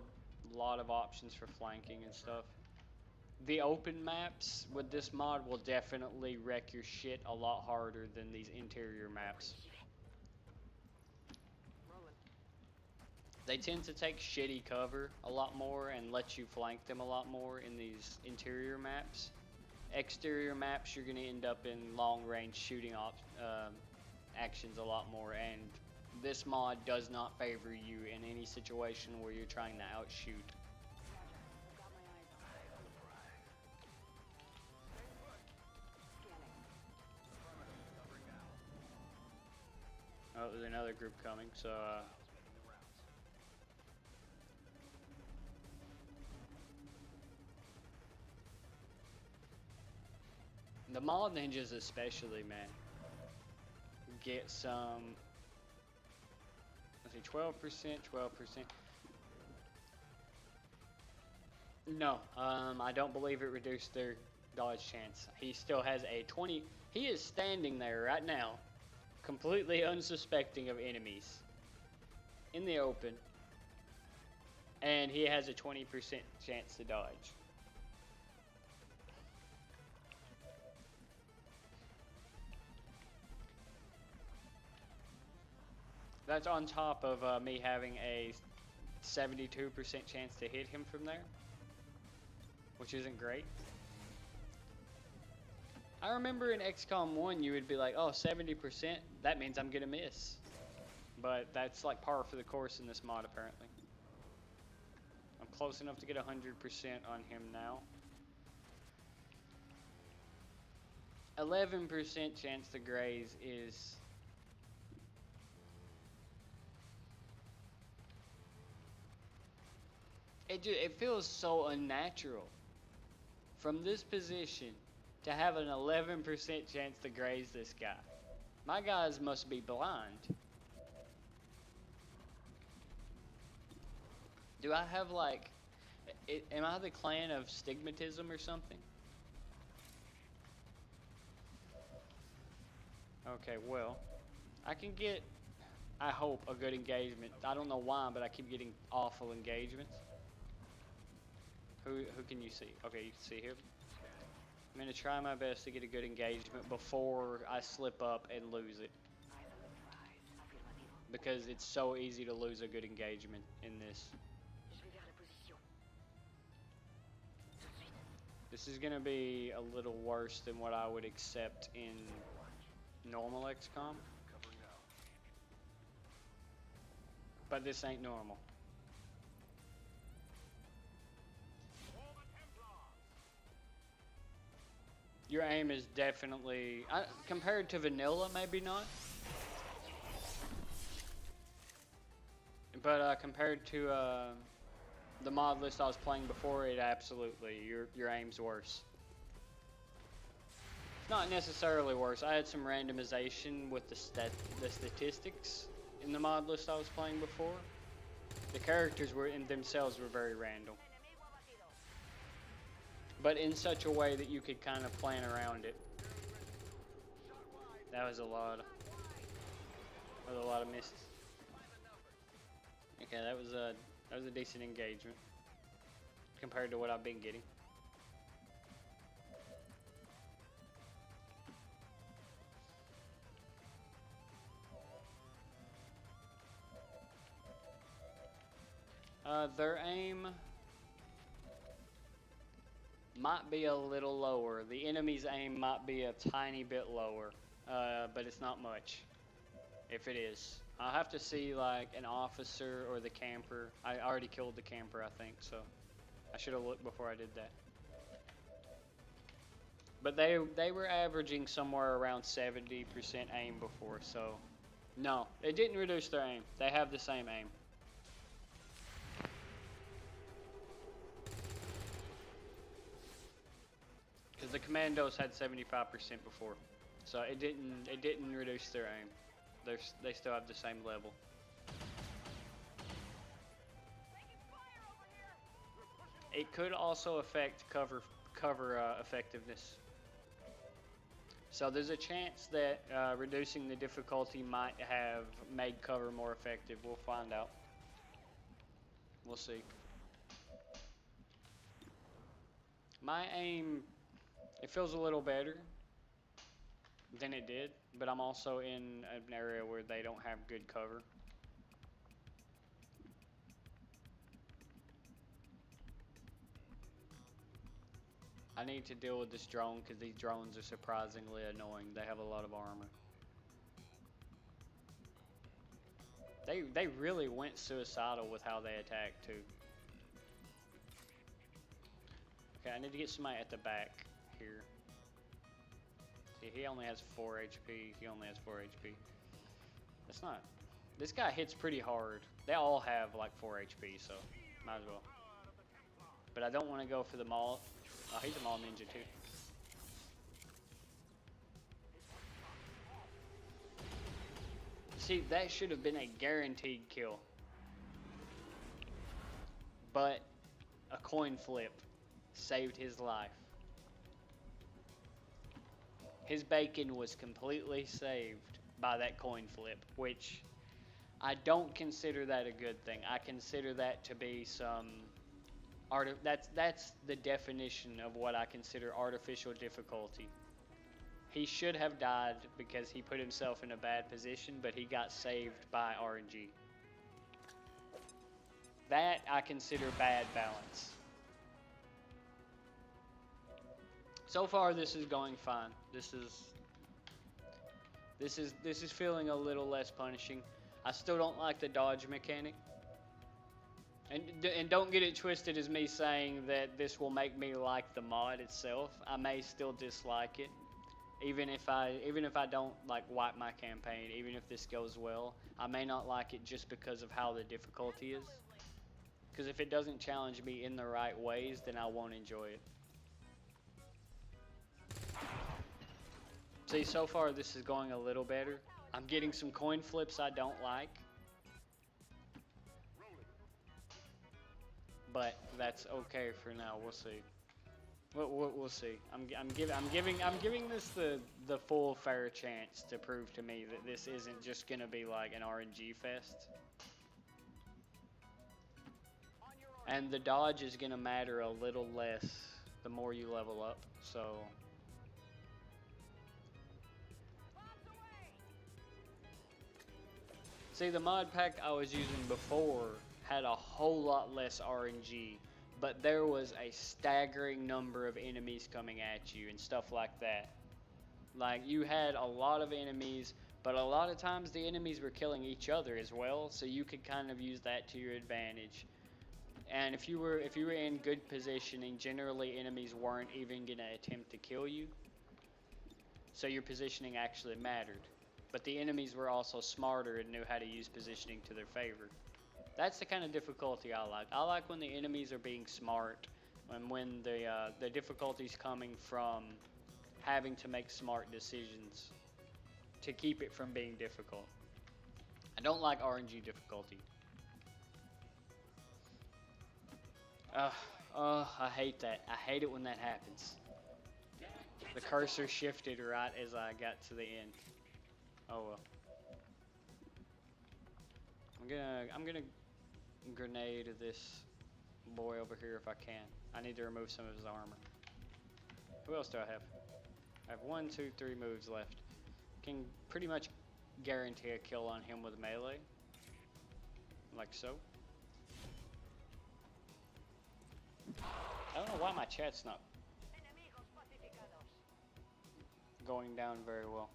Speaker 1: lot of options for flanking and stuff. The open maps with this mod will definitely wreck your shit a lot harder than these interior maps. They tend to take shitty cover a lot more and let you flank them a lot more in these interior maps. Exterior maps, you're going to end up in long range shooting actions a lot more, and this mod does not favor you in any situation where you're trying to outshoot. Oh, there's another group coming, so the mod ninjas especially, man, get some, let's see, 12%, 12%. No, I don't believe it reduced their dodge chance. He still has a 20, he is standing there right now, completely unsuspecting of enemies, in the open, and he has a 20% chance to dodge. That's on top of me having a 72% chance to hit him from there, which isn't great. I remember in XCOM 1 you would be like, oh, 70%, that means I'm gonna miss. But that's like par for the course in this mod apparently. I'm close enough to get 100% on him now. 11% chance to graze is... It feels so unnatural. From this position, to have an 11% chance to graze this guy. My guys must be blind. Do I have like... am I the clan of stigmatism or something? Okay, well, I can get, I hope, a good engagement. I don't know why, but I keep getting awful engagements. Who can you see? Okay, you can see him. I'm going to try my best to get a good engagement before I slip up and lose it. Because it's so easy to lose a good engagement in this. This is going to be a little worse than what I would accept in normal XCOM. But this ain't normal. Your aim is definitely, compared to vanilla, maybe not. But compared to the mod list I was playing before, it absolutely, your aim's worse. Not necessarily worse. I had some randomization with the statistics in the mod list I was playing before. The characters were in themselves were very random, but in such a way that you could kind of plan around it. That was a lot of misses. Okay, that was a decent engagement compared to what I've been getting. Their aim might be a little lower. The enemy's aim might be a tiny bit lower, but it's not much. if it is. I'll have to see like an officer or the camper. I already killed the camper, I think, so I should have looked before I did that. But they were averaging somewhere around 70% aim before, so no, it didn't reduce their aim. They have the same aim. Because the commandos had 75% before, so it didn't reduce their aim. They still have the same level. It could also affect cover effectiveness. So there's a chance that reducing the difficulty might have made cover more effective. We'll find out. We'll see. My aim, it feels a little better than it did, but I'm also in an area where they don't have good cover. I need to deal with this drone because these drones are surprisingly annoying. They have a lot of armor. They really went suicidal with how they attacked too. Okay, I need to get somebody at the back here. See, he only has 4 HP. He only has 4 HP. That's not... This guy hits pretty hard. They all have like 4 HP, so might as well. But I don't want to go for the maul. Oh, he's a maul ninja too. See, that should have been a guaranteed kill. But a coin flip saved his life. His bacon was completely saved by that coin flip, which I don't consider that a good thing. I consider that to be some that's the definition of what I consider artificial difficulty. He should have died because he put himself in a bad position, but he got saved by RNG. That I consider bad balance. So far this is going fine. This is feeling a little less punishing. I still don't like the dodge mechanic. And don't get it twisted as me saying that this will make me like the mod itself. I may still dislike it, even if I don't like wipe my campaign. Even if this goes well, I may not like it just because of how the difficulty is. Because if it doesn't challenge me in the right ways, then I won't enjoy it. See, so far this is going a little better. I'm getting some coin flips I don't like. But that's okay for now. We'll see. We'll see. I'm giving this the full fair chance to prove to me that this isn't just gonna be like an RNG fest. And the dodge is gonna matter a little less the more you level up. So. See, the mod pack I was using before had a whole lot less RNG, but there was a staggering number of enemies coming at you and stuff like that. Like, you had a lot of enemies, but a lot of times the enemies were killing each other as well, so you could kind of use that to your advantage. And if you were in good positioning, generally enemies weren't even gonna attempt to kill you. So your positioning actually mattered. But the enemies were also smarter and knew how to use positioning to their favor. That's the kind of difficulty I like. I like when the enemies are being smart, and when the difficulty's coming from having to make smart decisions to keep it from being difficult. I don't like RNG difficulty. I hate that. I hate it when that happens. The cursor shifted right as I got to the end. Oh well. I'm gonna grenade this boy over here if I can. I need to remove some of his armor. Who else do I have? I have 1, 2, 3 moves left. Can pretty much guarantee a kill on him with melee. Like so. I don't know why my chat's not going down very well.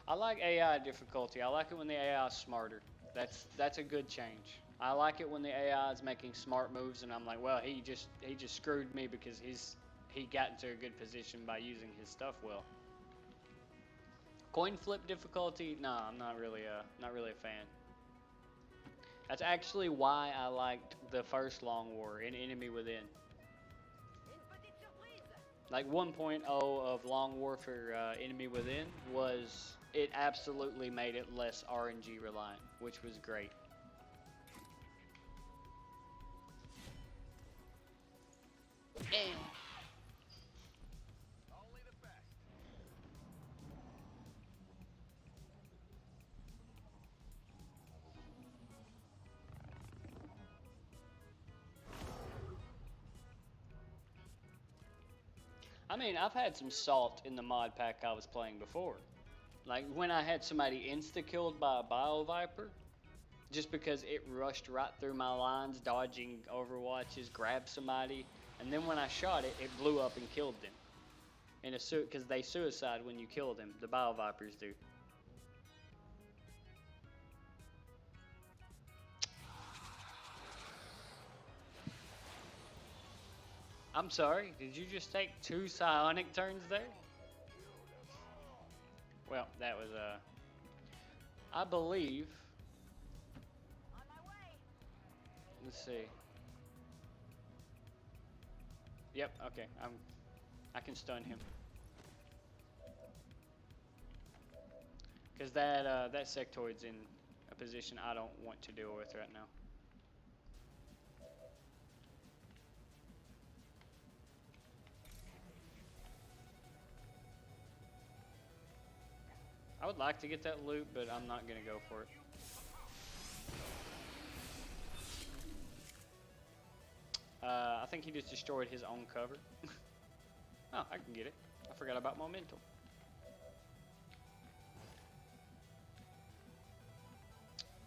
Speaker 1: I like AI difficulty. I like it when the AI is smarter. That's a good change. I like it when the AI is making smart moves, and I'm like, well, he just screwed me because he got into a good position by using his stuff well. Coin flip difficulty? Nah, I'm not really a fan. That's actually why I liked the first Long War in Enemy Within. Like 1.0 of Long War for Enemy Within was it absolutely made it less RNG reliant, which was great. And
Speaker 3: Only the best.
Speaker 1: I mean, I've had some salt in the mod pack I was playing before. Like when I had somebody insta-killed by a Bio Viper, just because it rushed right through my lines, dodging overwatches, grabbed somebody, and then when I shot it, it blew up and killed them. Because they suicide when you kill them, the Bio Vipers do. I'm sorry, did you just take 2 psionic turns there? Well, that was I believe. Let's see. Yep. Okay. I can stun him. Because that sectoid's in a position I don't want to deal with right now. I would like to get that loot, but I'm not gonna go for it. I think he just destroyed his own cover. Oh, I can get it. I forgot about momentum.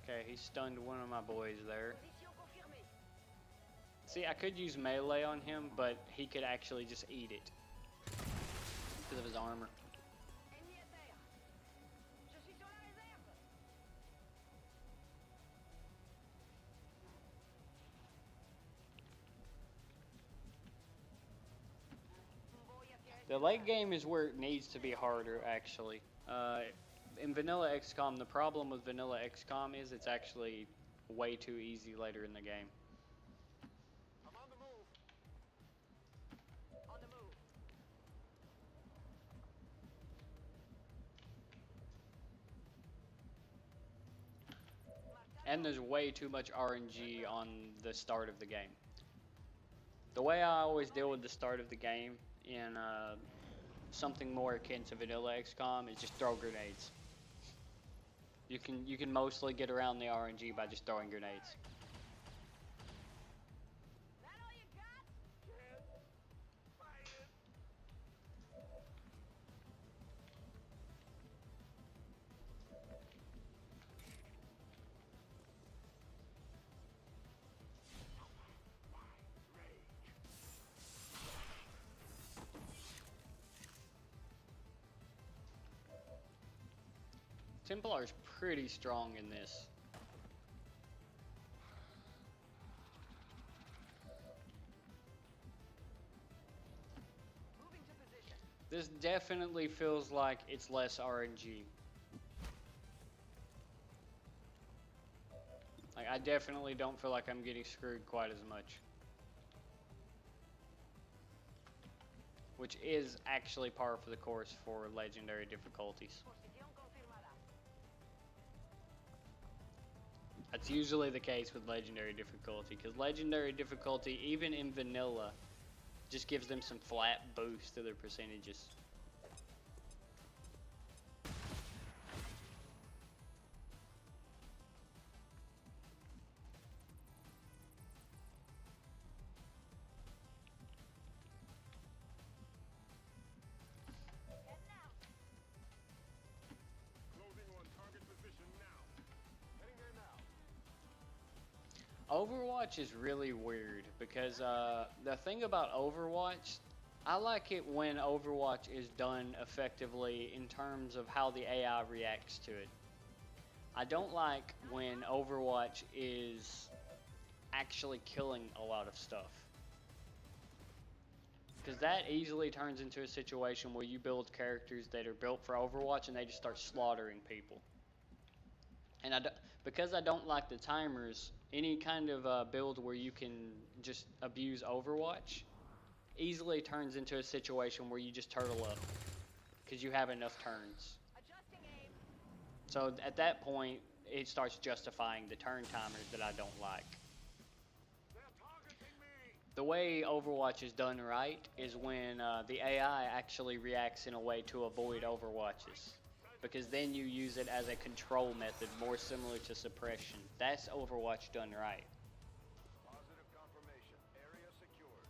Speaker 1: Okay, he stunned one of my boys there. See, I could use melee on him, but he could actually just eat it because of his armor. The late game is where it needs to be harder, actually. In Vanilla XCOM, the problem with Vanilla XCOM is it's actually way too easy later in the game.
Speaker 3: I'm on the move. On the move.
Speaker 1: And there's way too much RNG on the start of the game. The way I always deal with the start of the game in something more akin to Vanilla XCOM is just throw grenades. You can mostly get around the RNG by just throwing grenades. Templar's pretty strong in this. This definitely feels like it's less RNG. Like, I definitely don't feel like I'm getting screwed quite as much. Which is actually par for the course for legendary difficulties. That's usually the case with legendary difficulty, because legendary difficulty, even in vanilla, just gives them some flat boost to their percentages. Overwatch is really weird because the thing about Overwatch, I like it when Overwatch is done effectively in terms of how the AI reacts to it. I don't like when Overwatch is actually killing a lot of stuff. Because that easily turns into a situation where you build characters that are built for Overwatch and they just start slaughtering people. And because I don't like the timers, any kind of build where you can just abuse Overwatch easily turns into a situation where you just turtle up because you have enough turns. So at that point, it starts justifying the turn timers that I don't like. The way Overwatch is done right is when the AI actually reacts in a way to avoid Overwatches. Because then you use it as a control method more similar to suppression. That's Overwatch done right.
Speaker 3: Positive confirmation. Area secured.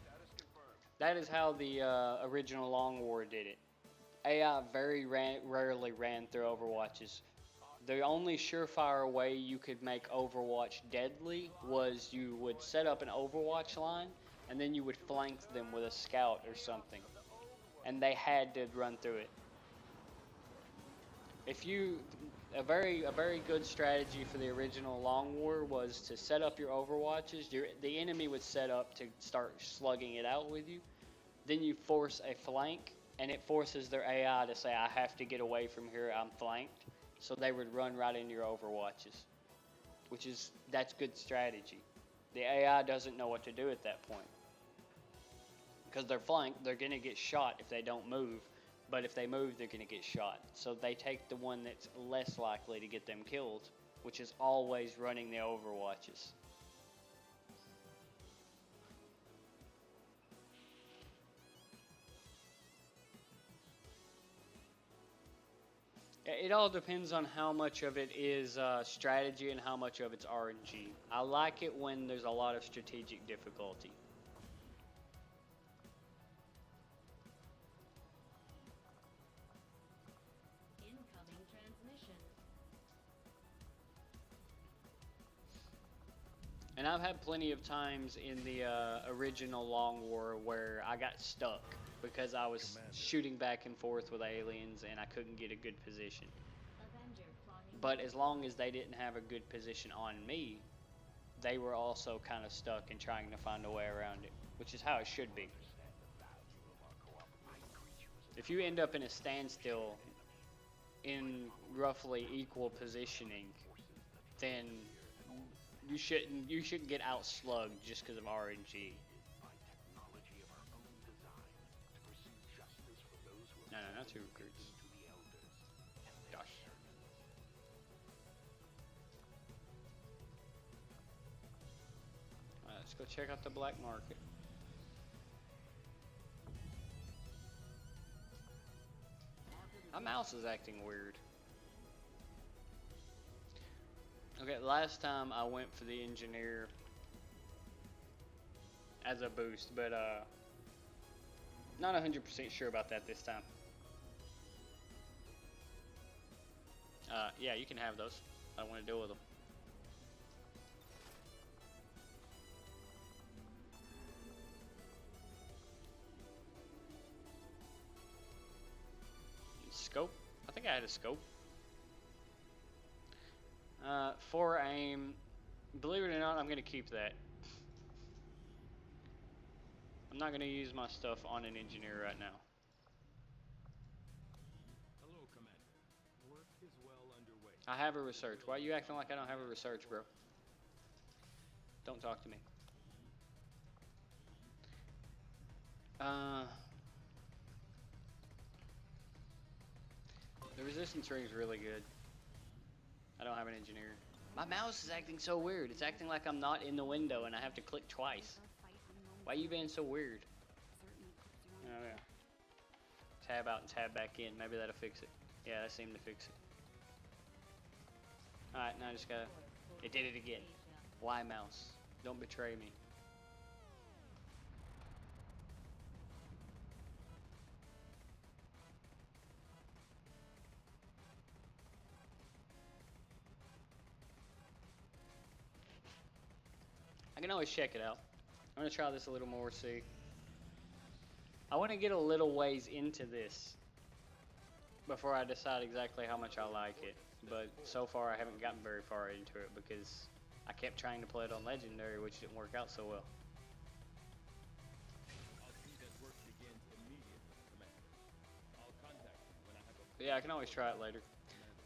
Speaker 3: Status confirmed.
Speaker 1: That is how the original Long War did it. AI very rarely ran through Overwatches. The only surefire way you could make Overwatch deadly was you would set up an Overwatch line and then you would flank them with a scout or something. And they had to run through it. A very good strategy for the original Long War was to set up your Overwatches. The enemy would set up to start slugging it out with you. Then you force a flank, and it forces their AI to say, I have to get away from here, I'm flanked. So they would run right into your Overwatches, that's good strategy. The AI doesn't know what to do at that point. Because they're flanked, they're going to get shot if they don't move. But if they move, they're going to get shot. So they take the one that's less likely to get them killed, which is always running the Overwatches. It all depends on how much of it is strategy and how much of it's RNG. I like it when there's a lot of strategic difficulty.
Speaker 5: Incoming transmission.
Speaker 1: And I've had plenty of times in the original Long War where I got stuck because I was shooting back and forth with aliens and I couldn't get a good position.
Speaker 5: Avenger plotting.
Speaker 1: But as long as they didn't have a good position on me, they were also kind of stuck and trying to find a way around it, which is how it should be. If you end up in a standstill in roughly equal positioning, then you shouldn't get outslugged just because of RNG. No, not two recruits. Gosh. Let's go check out the black market. My mouse is acting weird. Okay, last time I went for the engineer as a boost, but not 100% sure about that this time. Yeah, you can have those. I don't want to deal with them. Scope? I think I had a scope. For aim, believe it or not, I'm going to keep that. I'm not going to use my stuff on an engineer right now.
Speaker 7: Hello, Commander. Work is well underway.
Speaker 1: I have a research. Why are you acting like I don't have a research, bro? Don't talk to me. The resistance ring is really good. I don't have an engineer. My mouse is acting so weird. It's acting like I'm not in the window and I have to click twice. Why are you being so weird? Oh yeah. Tab out and tab back in. Maybe that'll fix it. Yeah, that seemed to fix it. Alright, now I just gotta... It did it again. Why, mouse? Don't betray me. I can always check it out. I'm gonna try this a little more, see. I want to get a little ways into this before I decide exactly how much I like it. But so far I haven't gotten very far into it because I kept trying to play it on Legendary, which didn't work out so well.
Speaker 7: I'll see that work begins immediately, Commander. I'll contact you when I have a
Speaker 1: But yeah, I can always try it later.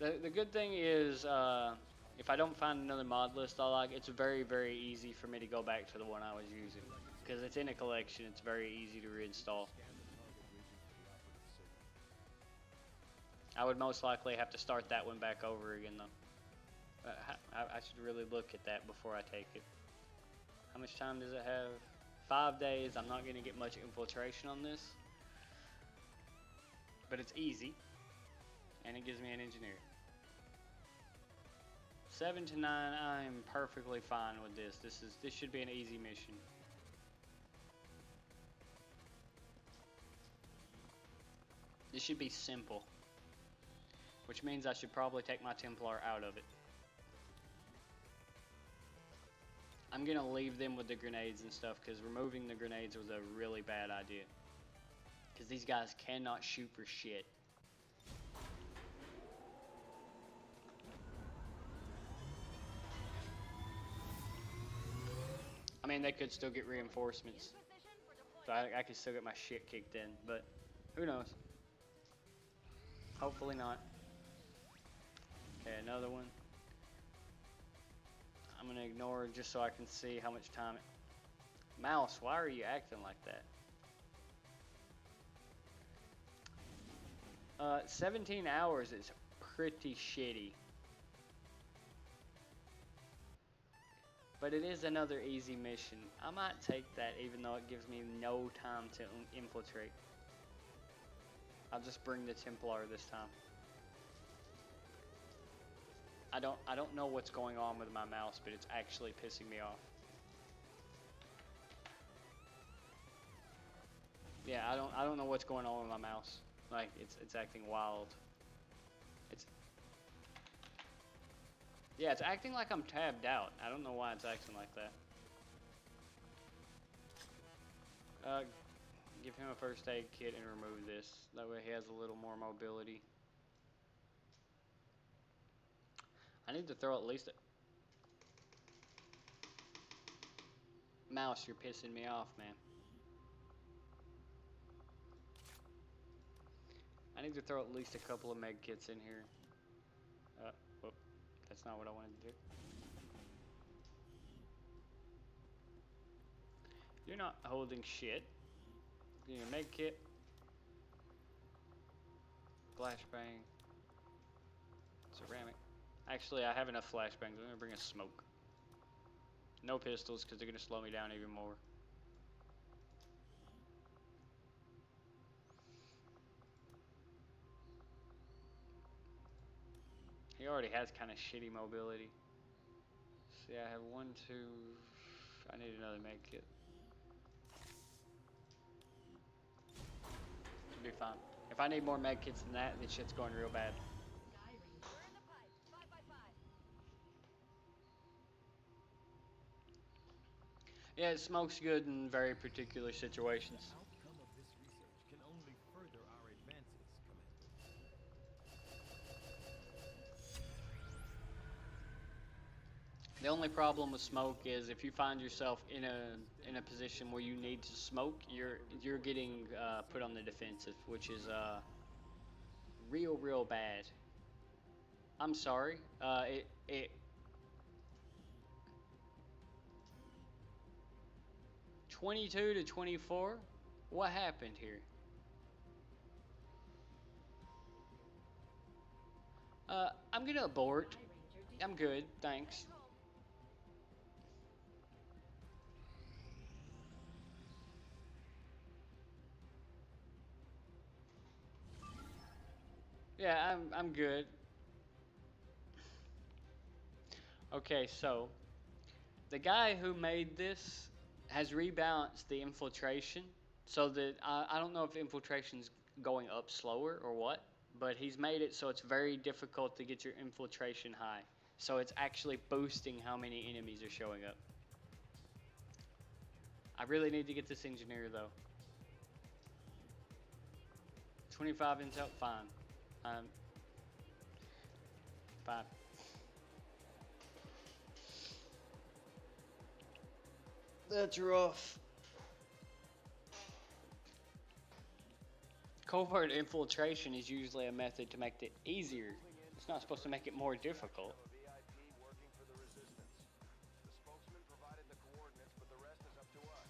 Speaker 1: The good thing is, if I don't find another mod list I like, it's very, very easy for me to go back to the one I was using. Because it's in a collection, it's very easy to reinstall.
Speaker 7: scan the target region for the operative signal.
Speaker 1: I would most likely have to start that one back over again though. I should really look at that before I take it. How much time does it have? 5 days. I'm not going to get much infiltration on this. But it's easy. And it gives me an engineer. 7 to 9, I'm perfectly fine with this. This should be an easy mission. This should be simple. Which means I should probably take my Templar out of it. I'm gonna leave them with the grenades and stuff because removing the grenades was a really bad idea. Because these guys cannot shoot for shit. I mean, they could still get reinforcements. So I could still get my shit kicked in, but who knows? Hopefully not. Okay, another one. I'm gonna ignore it just so I can see how much time it... Mouse, why are you acting like that? 17 hours is pretty shitty. But it is another easy mission. I might take that even though it gives me no time to infiltrate. I'll just bring the Templar this time. I don't know what's going on with my mouse, but it's actually pissing me off. Yeah, I don't know what's going on with my mouse. Like it's acting wild. Yeah, it's acting like I'm tabbed out. I don't know why it's acting like that. Give him a first aid kit and remove this. That way he has a little more mobility. I need to throw at least a... Mouse, you're pissing me off, man. I need to throw at least a couple of med kits in here. Whoop. That's not what I wanted to do. You're not holding shit. Give me a med kit. Flashbang. Ceramic. Actually, I have enough flashbangs. I'm gonna bring a smoke. No pistols, because they're gonna slow me down even more. He already has kind of shitty mobility. See, I have 1, 2... I need another med kit. Should be fine. If I need more med kits than that, then shit's going real bad. Yeah, it smokes good in very particular situations.
Speaker 7: The outcome of this research can only further our advances, Commander.
Speaker 1: The only problem with smoke is if you find yourself in a position where you need to smoke, you're getting put on the defensive, which is real bad. I'm sorry. It 22 to 24. What happened here? I'm gonna abort. I'm good, thanks. Yeah, I'm good. Okay, so the guy who made this has rebalanced the infiltration so that I don't know if infiltration's going up slower or what, but he's made it so it's very difficult to get your infiltration high. So it's actually boosting how many enemies are showing up. I really need to get this engineer though. 25 intel, fine. Fine. That's rough. Covert infiltration is usually a method to make it easier. It's not supposed to make it more difficult.
Speaker 3: VIP working for the resistance. The spokesman provided the coordinates, but the rest is up to us.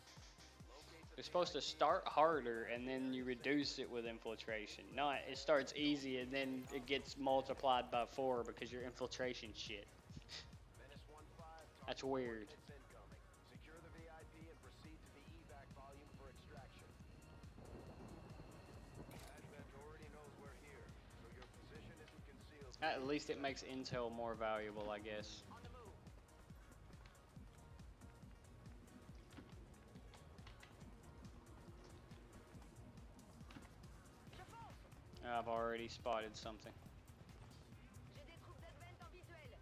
Speaker 3: Locate the
Speaker 1: It's supposed to start harder and then you reduce it with infiltration. Not it starts easy and then it gets multiplied by 4 because your infiltration shit.
Speaker 3: Menace 1-5.
Speaker 1: That's weird.
Speaker 3: Coordinates incoming. Secure the VIP and proceed to the evac volume for extraction. Advent already knows we're here, so your position isn't concealed.
Speaker 1: At least it makes intel more valuable, I guess.
Speaker 3: On the move.
Speaker 1: I've already spotted something.
Speaker 2: J'ai des troupes d'Advent en visuel.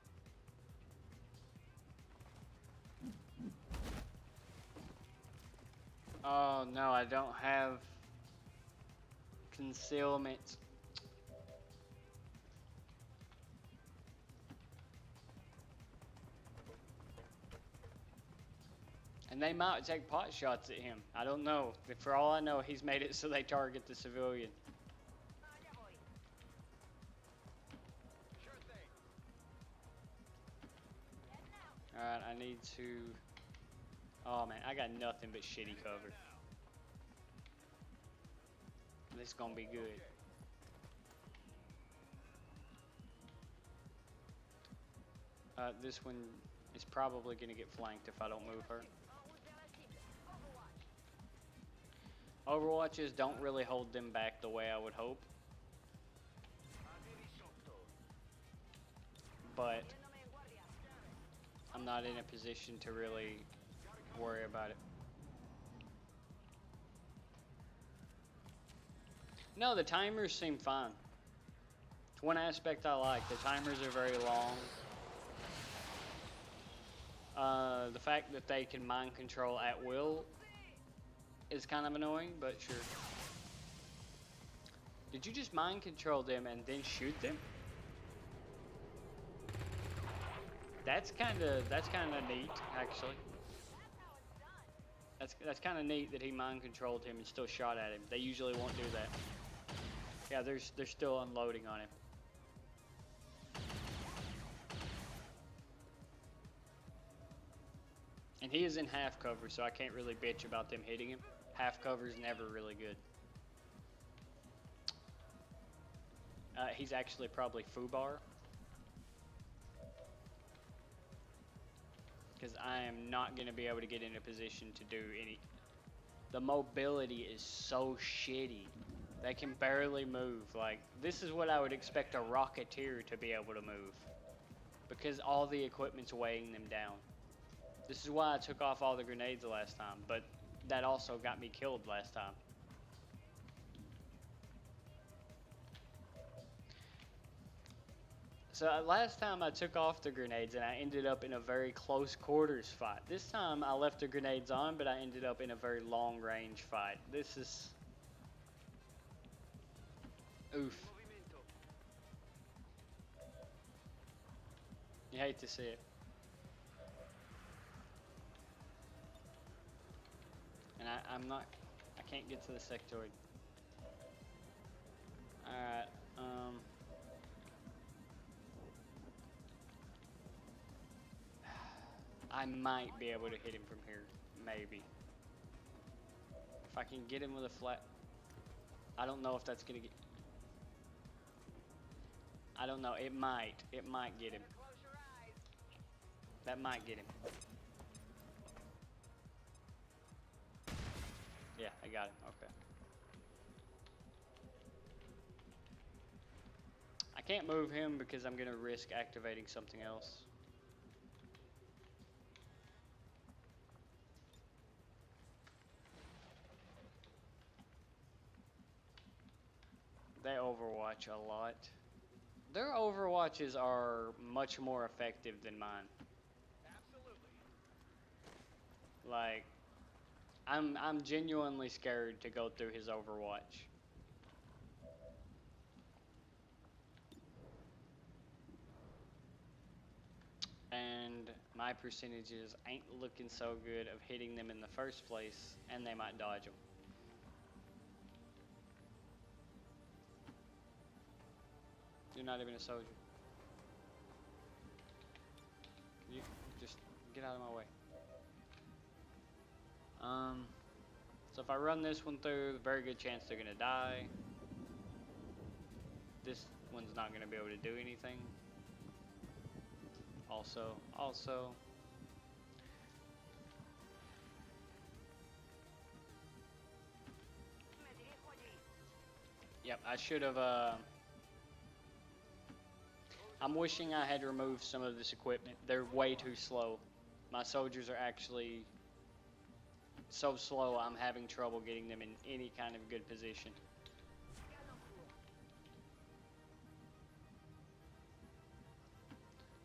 Speaker 1: Oh no, I don't have concealment. And they might take pot shots at him. I don't know. For all I know, he's made it so they target the civilian.
Speaker 2: Allá voy.
Speaker 3: Sure thing.
Speaker 1: Alright, I need to... Oh man, I got nothing but shitty cover. This is gonna be good. This one is probably gonna get flanked if I don't move her.
Speaker 2: En route vers la cible. Overwatch.
Speaker 1: Overwatches don't really hold them back the way I would hope, but
Speaker 2: Tiéndome en guardia.
Speaker 1: I'm not in a position to really worry about it. No, the timers seem fine. It's one aspect I like. The timers are very long. The fact that they can mind control at will is kind of annoying, but sure. Did you just mind control them and then shoot them? That's kind of neat, actually. That's kind of neat that he mind controlled him and still shot at him. They usually won't do that. Yeah, they're still unloading on him. And he is in half cover, so I can't really bitch about them hitting him. Half cover is never really good. He's actually probably foobar. Because I am not going to be able to get in a position to do any... The mobility is so shitty. They can barely move. Like, this is what I would expect a Rocketeer to be able to move. Because all the equipment's weighing them down. This is why I took off all the grenades the last time, but that also got me killed last time. So last time I took off the grenades and I ended up in a very close quarters fight. This time I left the grenades on, but I ended up in a very long range fight. This is... Oof. You hate to see it. And I can't get to the sectoid. Alright, I might be able to hit him from here, maybe. If I can get him with a flat... I don't know if that's gonna get... I don't know, it might get him.
Speaker 2: Close your eyes.
Speaker 1: That might get him. Yeah, I got him. Okay. I can't move him because I'm going to risk activating something else. They overwatch a lot. Their overwatches are much more effective than mine.
Speaker 3: Absolutely.
Speaker 1: Like, I'm genuinely scared to go through his overwatch. my percentages ain't looking so good of hitting them in the first place, and they might dodge them. You're not even a soldier. Can you just get out of my way? So if I run this one through, very good chance they're gonna die. This one's not gonna be able to do anything. Also. Yep, I should have, I'm wishing I had removed some of this equipment. They're way too slow. My soldiers are actually so slow, I'm having trouble getting them in any kind of good position.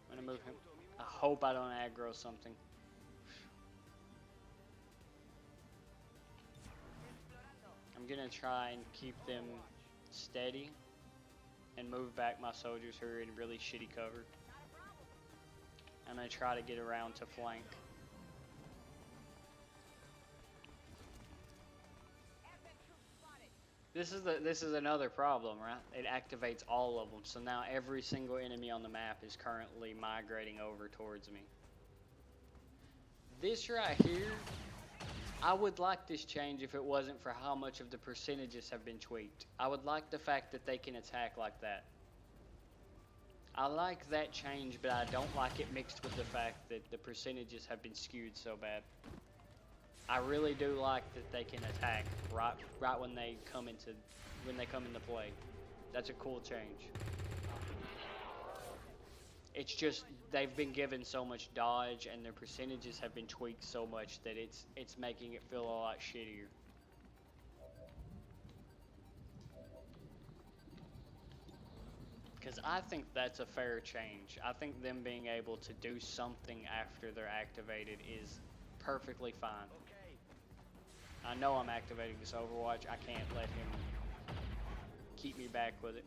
Speaker 1: I'm gonna move him. I hope I don't aggro something. I'm gonna try and keep them steady and move back my soldiers who are in really shitty cover. I'm gonna try to get around to flank. This is another problem, right? It activates all of them, so now every single enemy on the map is currently migrating over towards me. This right here, I would like this change if it wasn't for how much of the percentages have been tweaked. I would like the fact that they can attack like that. I like that change, but I don't like it mixed with the fact that the percentages have been skewed so bad. I really do like that they can attack right when they come into play. That's a cool change. It's just they've been given so much dodge and their percentages have been tweaked so much that it's making it feel a lot shittier. Because I think that's a fair change. I think them being able to do something after they're activated is perfectly fine. I know I'm activating this Overwatch. I can't let him keep me back with it.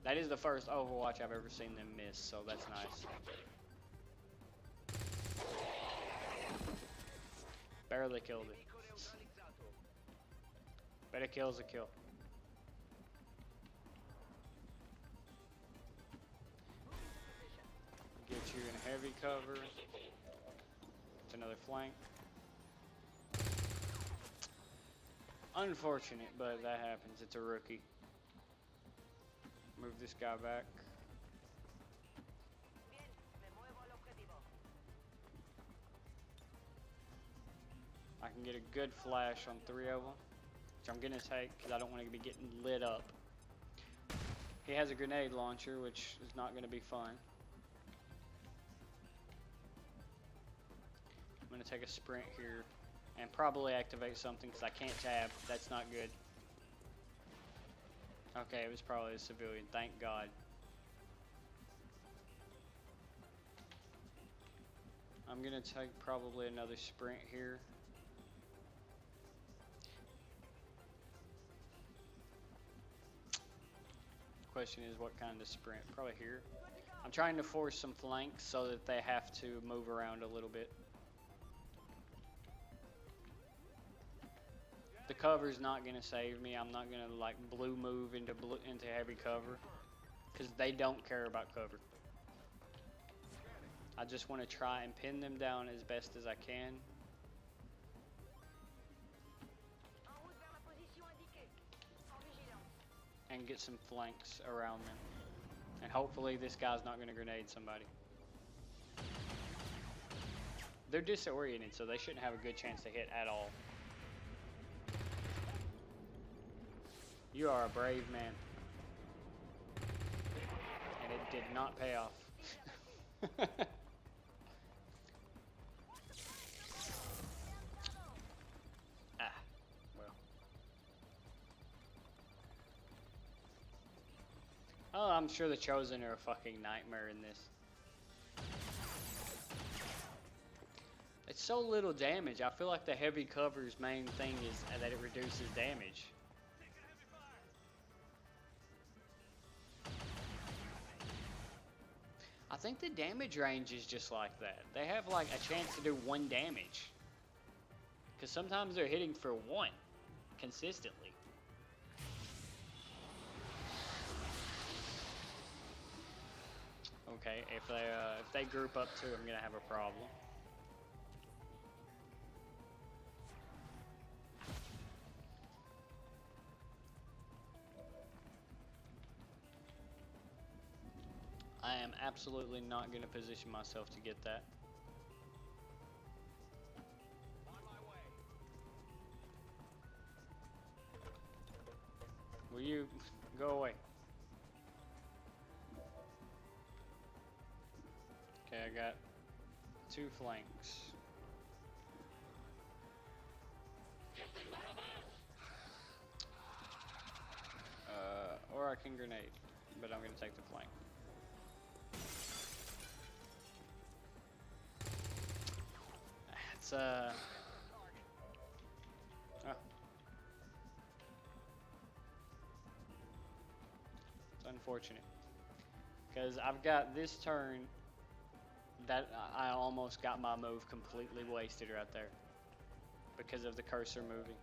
Speaker 1: That is the first Overwatch I've ever seen them miss, so that's nice. Barely killed it. Better kill's a kill. Get you in heavy cover. It's another flank. Unfortunate, but that happens. It's a rookie. Move this guy back. I can get a good flash on 3 of them, which I'm gonna take because I don't want to be getting lit up. He has a grenade launcher, which is not gonna be fun. I'm gonna take a sprint here and probably activate something because I can't tab. That's not good. Okay, it was probably a civilian. Thank God. I'm gonna take probably another sprint here. Question is what kind of sprint? Probably here. I'm trying to force some flanks so that they have to move around a little bit. The cover's not gonna save me. I'm not gonna like blue move into heavy cover because they don't care about cover. I just want to try and pin them down as best as I can. And get some flanks around them. And hopefully this guy's not gonna grenade somebody. They're disoriented, so they shouldn't have a good chance to hit at all. You are a brave man. And it did not pay off. Well. Oh, I'm sure the Chosen are a fucking nightmare in this. It's so little damage. I feel like the heavy cover's main thing is that it reduces damage. I think the damage range is just like that. They have like a chance to do 1 damage. Because sometimes they're hitting for 1 consistently. Okay, if they group up too, I'm gonna have a problem. I am absolutely not gonna position myself to get that. Will you go away? Okay, I got 2 flanks. Or I can grenade, but I'm gonna take the flank. It's oh. It's unfortunate. Because I've got this turn that I almost got my move completely wasted right there. Because of the cursor moving.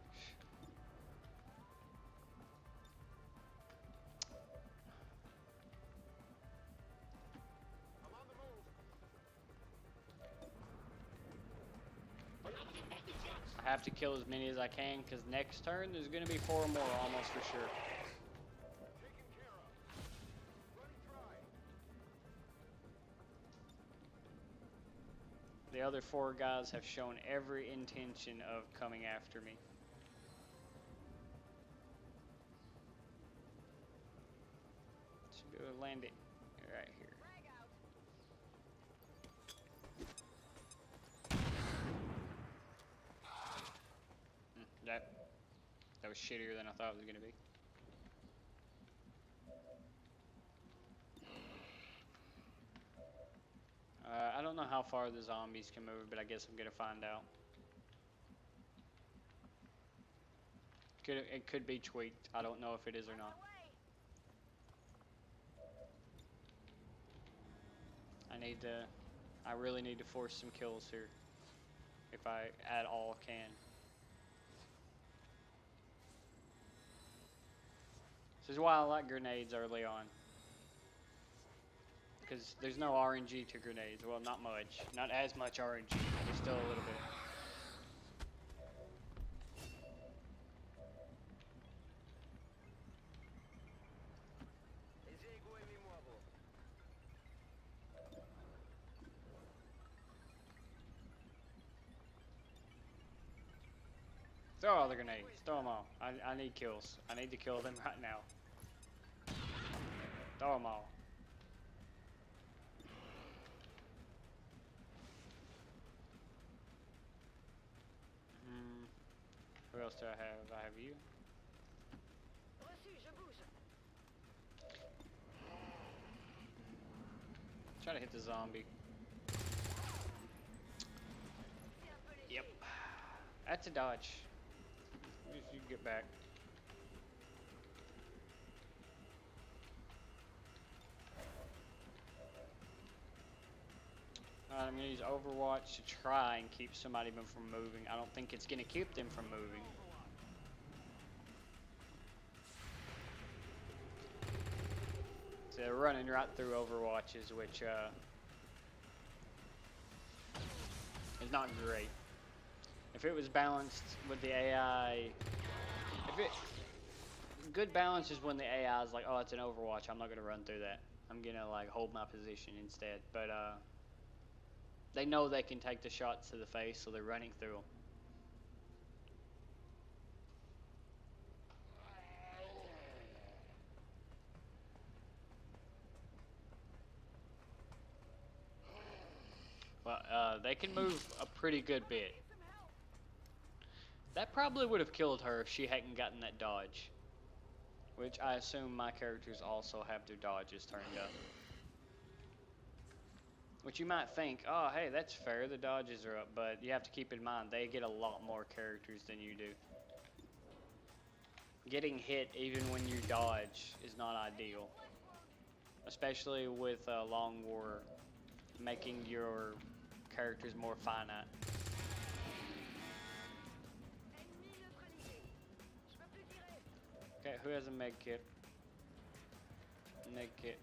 Speaker 1: I have to kill as many as I can because next turn there's going to be 4 more almost for sure. The other 4 guys have shown every intention of coming after me. Should be able to land it right here. That was shittier than I thought it was going to be. I don't know how far the zombies can move, but I guess I'm going to find out. It could be tweaked. I don't know if it is or not. I really need to force some kills here. If I at all can. This is why I like grenades early on. Because there's no RNG to grenades. Well, not much. Not as much RNG. There's still a little bit. Throw all the grenades. Throw them all. I need kills. I need to kill them right now. Throw them all. Who else do I have? I have you. Try to hit the zombie. Yep. That's a dodge. You get back. I'm going to use Overwatch to try and keep somebody from moving. I don't think it's going to keep them from moving. So they're running right through Overwatches, which is not great. If it was balanced with the AI, good balance is when the AI is like, oh, it's an Overwatch, I'm not going to run through that. I'm going to like hold my position instead. But they know they can take the shots to the face, so they're running through them. But they can move a pretty good bit. That probably would have killed her if she hadn't gotten that dodge. Which I assume my characters also have their dodges turned up. Which you might think, oh hey, that's fair, the dodges are up, but you have to keep in mind, they get a lot more characters than you do. Getting hit even when you dodge is not ideal. Especially with Long War making your characters more finite. Okay, who has a med kit? Med kit.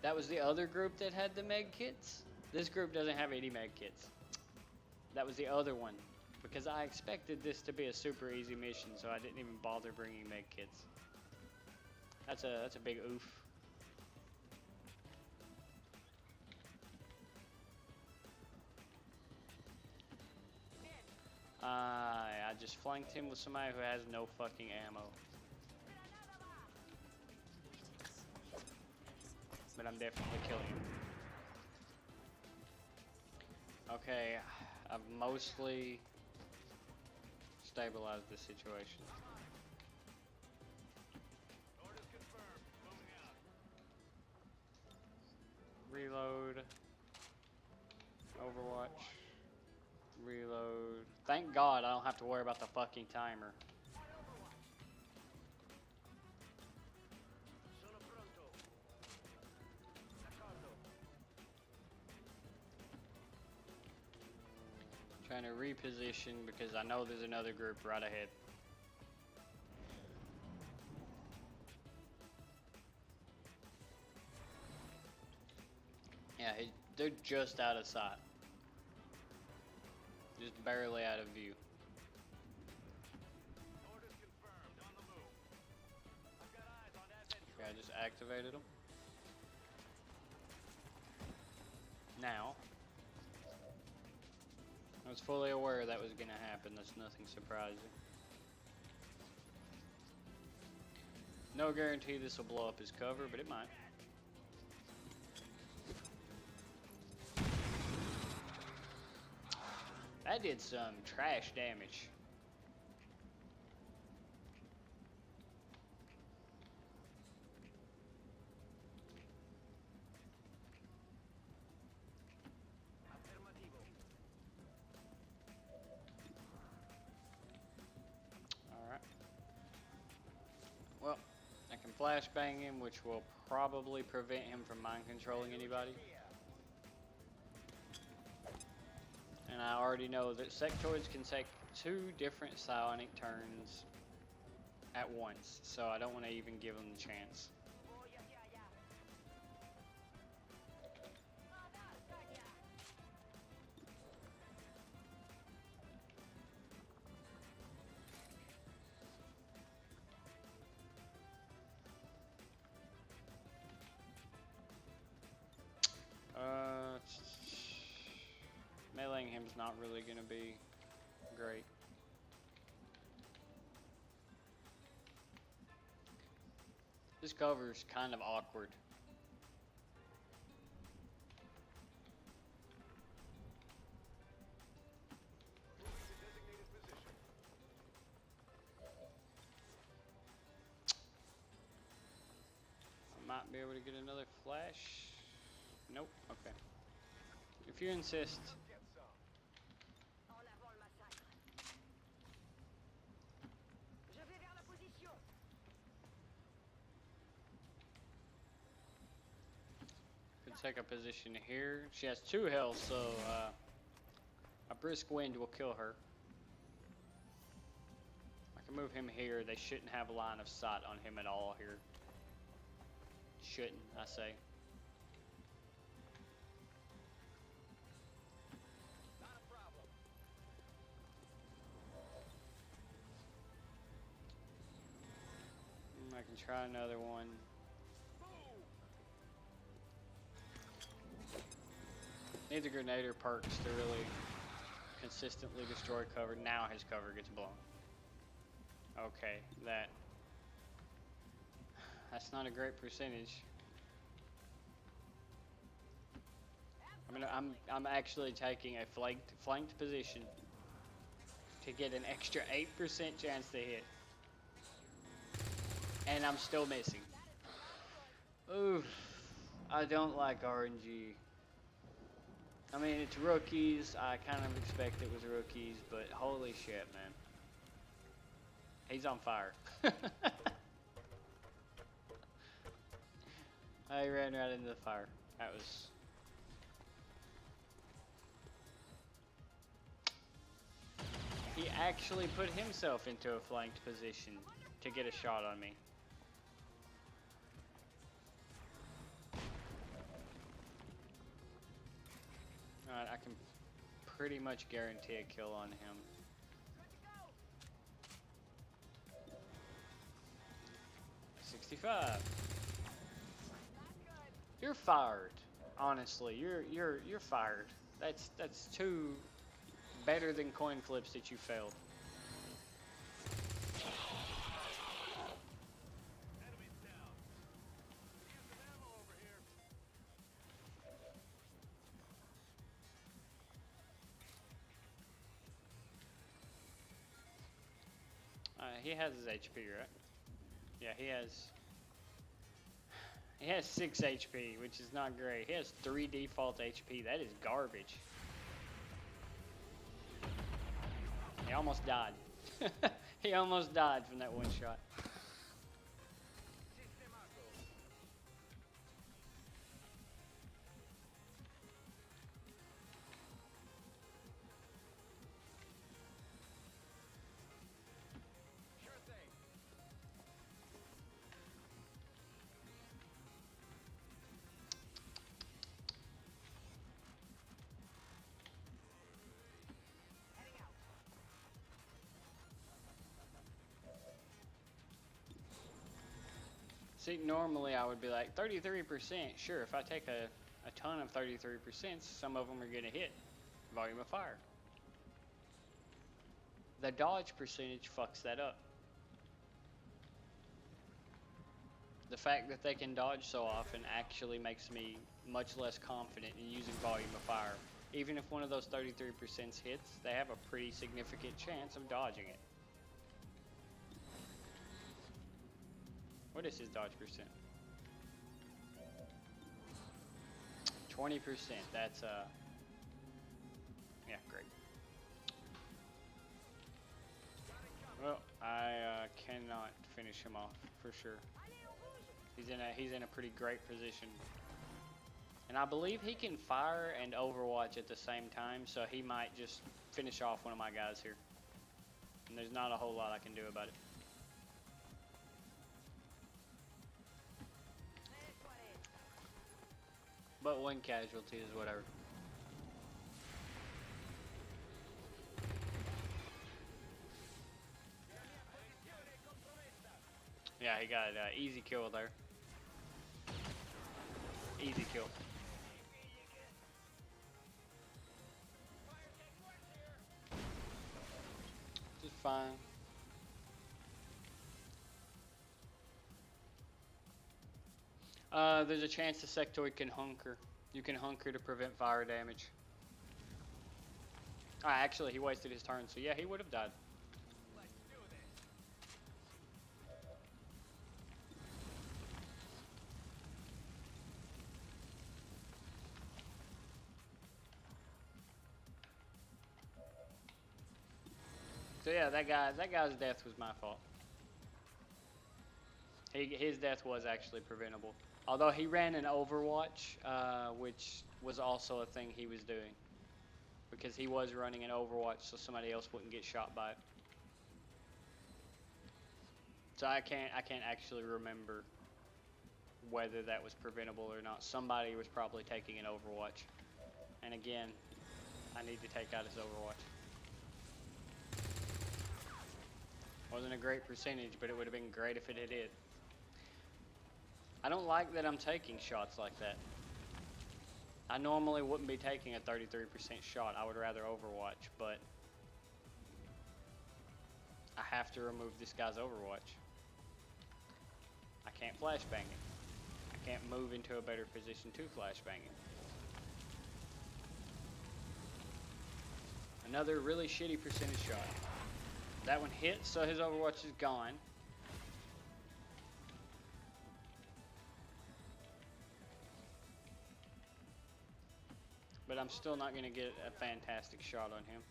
Speaker 1: That was the other group that had the med kits? This group doesn't have any med kits. That was the other one. Because I expected this to be a super easy mission, so I didn't even bother bringing med kits. That's a big oof. I just flanked him with somebody who has no fucking ammo. But I'm definitely killing him. Okay, I've mostly stabilized the situation. Reload. Overwatch. Reload. Thank God I don't have to worry about the fucking timer. Trying to reposition because I know there's another group right ahead. Yeah, they're just out of sight. Just barely out of view. Okay, I just activated them. Now, I was fully aware that was going to happen. That's nothing surprising. No guarantee this will blow up his cover, but it might. That did some trash damage. Alright. Well, I can flashbang him, which will probably prevent him from mind controlling anybody. And I already know that sectoids can take 2 different psionic turns at once, so I don't want to even give them the chance. Meleeing him's not really going to be great. This cover's kind of awkward. I might be able to get another flash. Nope, okay. If you insist. Could take a position here. She has 2 health, so a brisk wind will kill her. I can move him here. They shouldn't have a line of sight on him at all here. Shouldn't, I say. I can try another one. Need the Grenader perks to really consistently destroy cover. Now his cover gets blown. Okay, that's not a great percentage. I'm actually taking a flanked position to get an extra 8% chance to hit. And I'm still missing. Oof. I don't like RNG. I mean, it's rookies. I kind of expect it was rookies, but holy shit, man. He's on fire. I ran right into the fire. That was actually put himself into a flanked position to get a shot on me. Alright, I can pretty much guarantee a kill on him. 65. You're fired. Honestly, you're fired. That's two better than coin flips that you failed.
Speaker 3: Enemies down. Using ammo over here.
Speaker 1: He has his HP, right? Yeah, he has 6 HP, which is not great. He has 3 default HP. That is garbage. He almost died. He almost died from that one shot.
Speaker 3: Sure thing.
Speaker 1: See, normally I would be like 33%. Sure, if I take a ton of 33%, some of them are going to hit. Volume of fire. The dodge percentage fucks that up. The fact that they can dodge so often actually makes me much less confident in using volume of fire. Even if one of those 33% hits, they have a pretty significant chance of dodging it. What is his dodge percent? 20%. That's yeah, great. Well, I cannot finish him off for sure. He's in a pretty great position. And I believe he can fire and overwatch at the same time, so he might just finish off one of my guys here. And there's not a whole lot I can do about it. But one casualty is whatever. Yeah, he got easy kill there. Easy kill. Just fine. There's a chance the sectoid can hunker. You can hunker to prevent fire damage. Actually, he wasted his turn, so yeah, he would have died.
Speaker 3: Let's do this.
Speaker 1: So yeah, that guy's death was my fault. His death was actually preventable. Although he ran an Overwatch, which was also a thing he was doing. Because he was running an Overwatch so somebody else wouldn't get shot by it. So I can't actually remember whether that was preventable or not. Somebody was probably taking an Overwatch. And again, I need to take out his Overwatch. Wasn't a great percentage, but it would have been great if it had hit. I don't like that I'm taking shots like that. I normally wouldn't be taking a 33% shot. I would rather Overwatch, but I have to remove this guy's Overwatch. I can't flashbang it. I can't move into a better position to flashbang it. Another really shitty percentage shot. That one hit, so his Overwatch is gone. But I'm still not going to get a fantastic shot on him.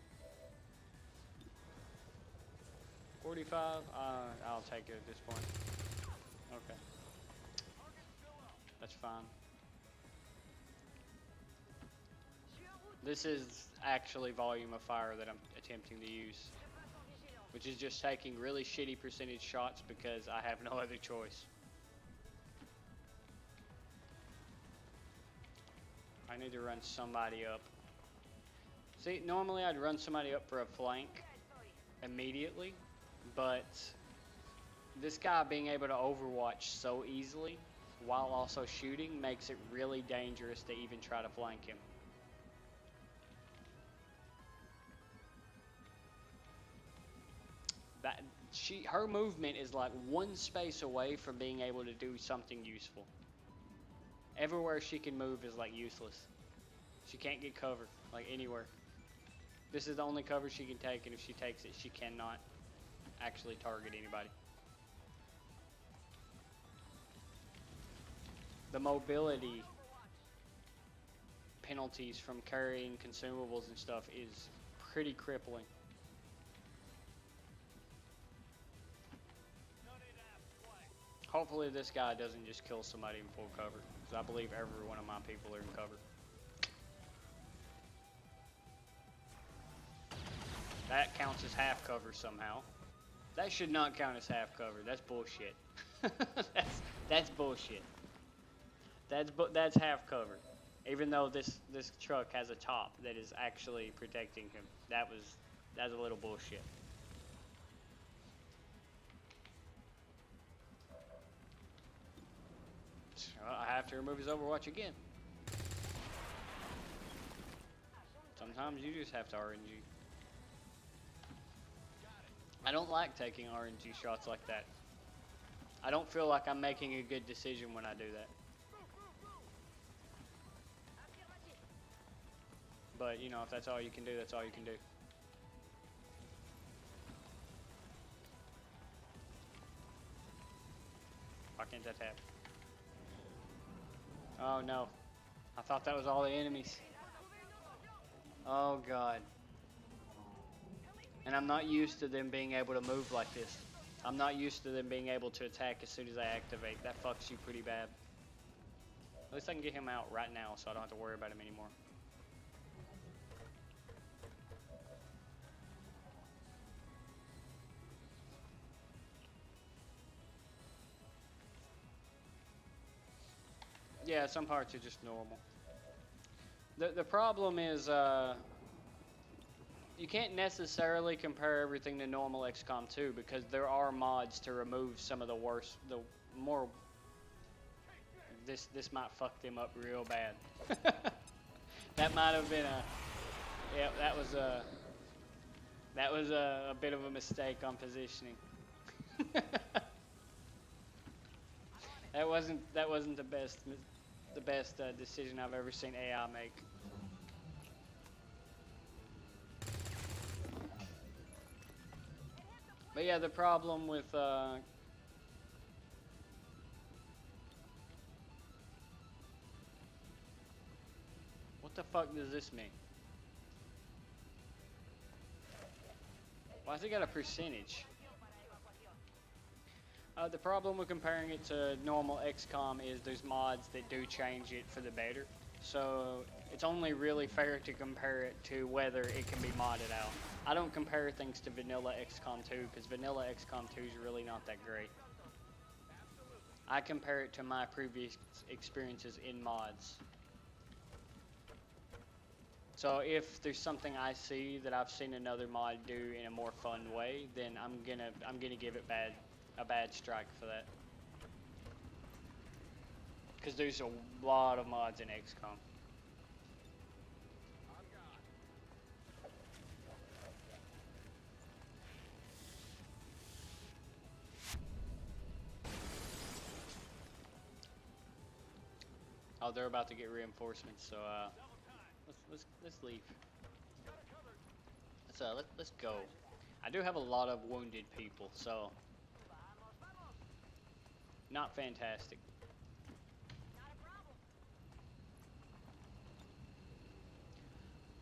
Speaker 1: 45? I'll take it at this point. Okay. That's fine. This is actually volume of fire that I'm attempting to use. which is just taking really shitty percentage shots because I have no other choice. I need to run somebody up. See, normally I'd run somebody up for a flank immediately, but this guy being able to overwatch so easily while also shooting makes it really dangerous to even try to flank him. Her movement is like one space away from being able to do something useful. Everywhere she can move is like useless. She can't get cover, like anywhere. This is the only cover she can take, and if she takes it, she cannot actually target anybody. The mobility penalties from carrying consumables and stuff is pretty crippling. Hopefully this guy doesn't just kill somebody in full cover, because I believe every one of my people are in cover. That counts as half cover somehow. That should not count as half cover. That's bullshit. that's bullshit. That's half cover. Even though this truck has a top that is actually protecting him. That's a little bullshit. I have to remove his Overwatch again. Sometimes you just have to RNG. I don't like taking RNG shots like that. I don't feel like I'm making a good decision when I do that. But, you know, if that's all you can do, that's all you can do. Why can't that happen? Oh no. I thought that was all the enemies. Oh god. And I'm not used to them being able to move like this. I'm not used to them being able to attack as soon as I activate. That fucks you pretty bad. At least I can get him out right now so I don't have to worry about him anymore. Yeah, some parts are just normal. The problem is you can't necessarily compare everything to normal XCOM 2 because there are mods to remove some of the worst, the more. This might fuck them up real bad. That might have been a. Yeah, that was a bit of a mistake on positioning. That wasn't the best decision I've ever seen AI make. But yeah, the problem with what the fuck does this mean? Why's it got a percentage? The problem with comparing it to normal XCOM is there's mods that do change it for the better. So it's only really fair to compare it to whether it can be modded out. I don't compare things to vanilla XCOM 2 because vanilla XCOM 2 is really not that great. I compare it to my previous experiences in mods. So if there's something I see that I've seen another mod do in a more fun way, then I'm gonna give it a bad strike for that. Because there's a lot of mods in XCOM. Oh, they're about to get reinforcements, so let's leave. Let's go. I do have a lot of wounded people, so not fantastic.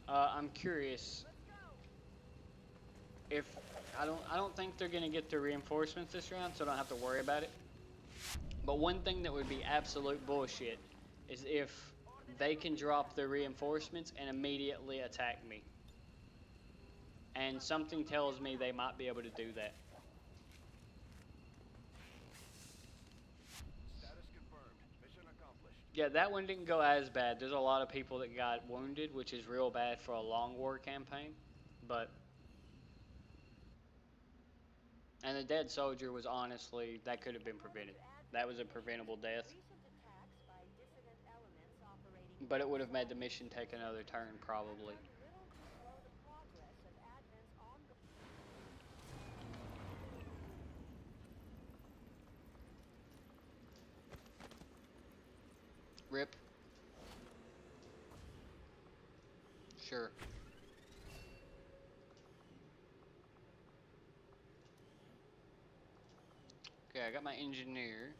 Speaker 1: I'm curious if I don't think they're gonna get the reinforcements this round, so I don't have to worry about it. But one thing that would be absolute bullshit is if they can drop the reinforcements and immediately attack me. And something tells me they might be able to do that.
Speaker 3: Status confirmed. Mission accomplished.
Speaker 1: Yeah, that one didn't go as bad. There's a lot of people that got wounded, which is real bad for a long war campaign. But and the dead soldier was honestly that could have been prevented. That was a preventable death. But it would have made the mission take another turn probably. Rip. Sure. Okay, I got my engineer.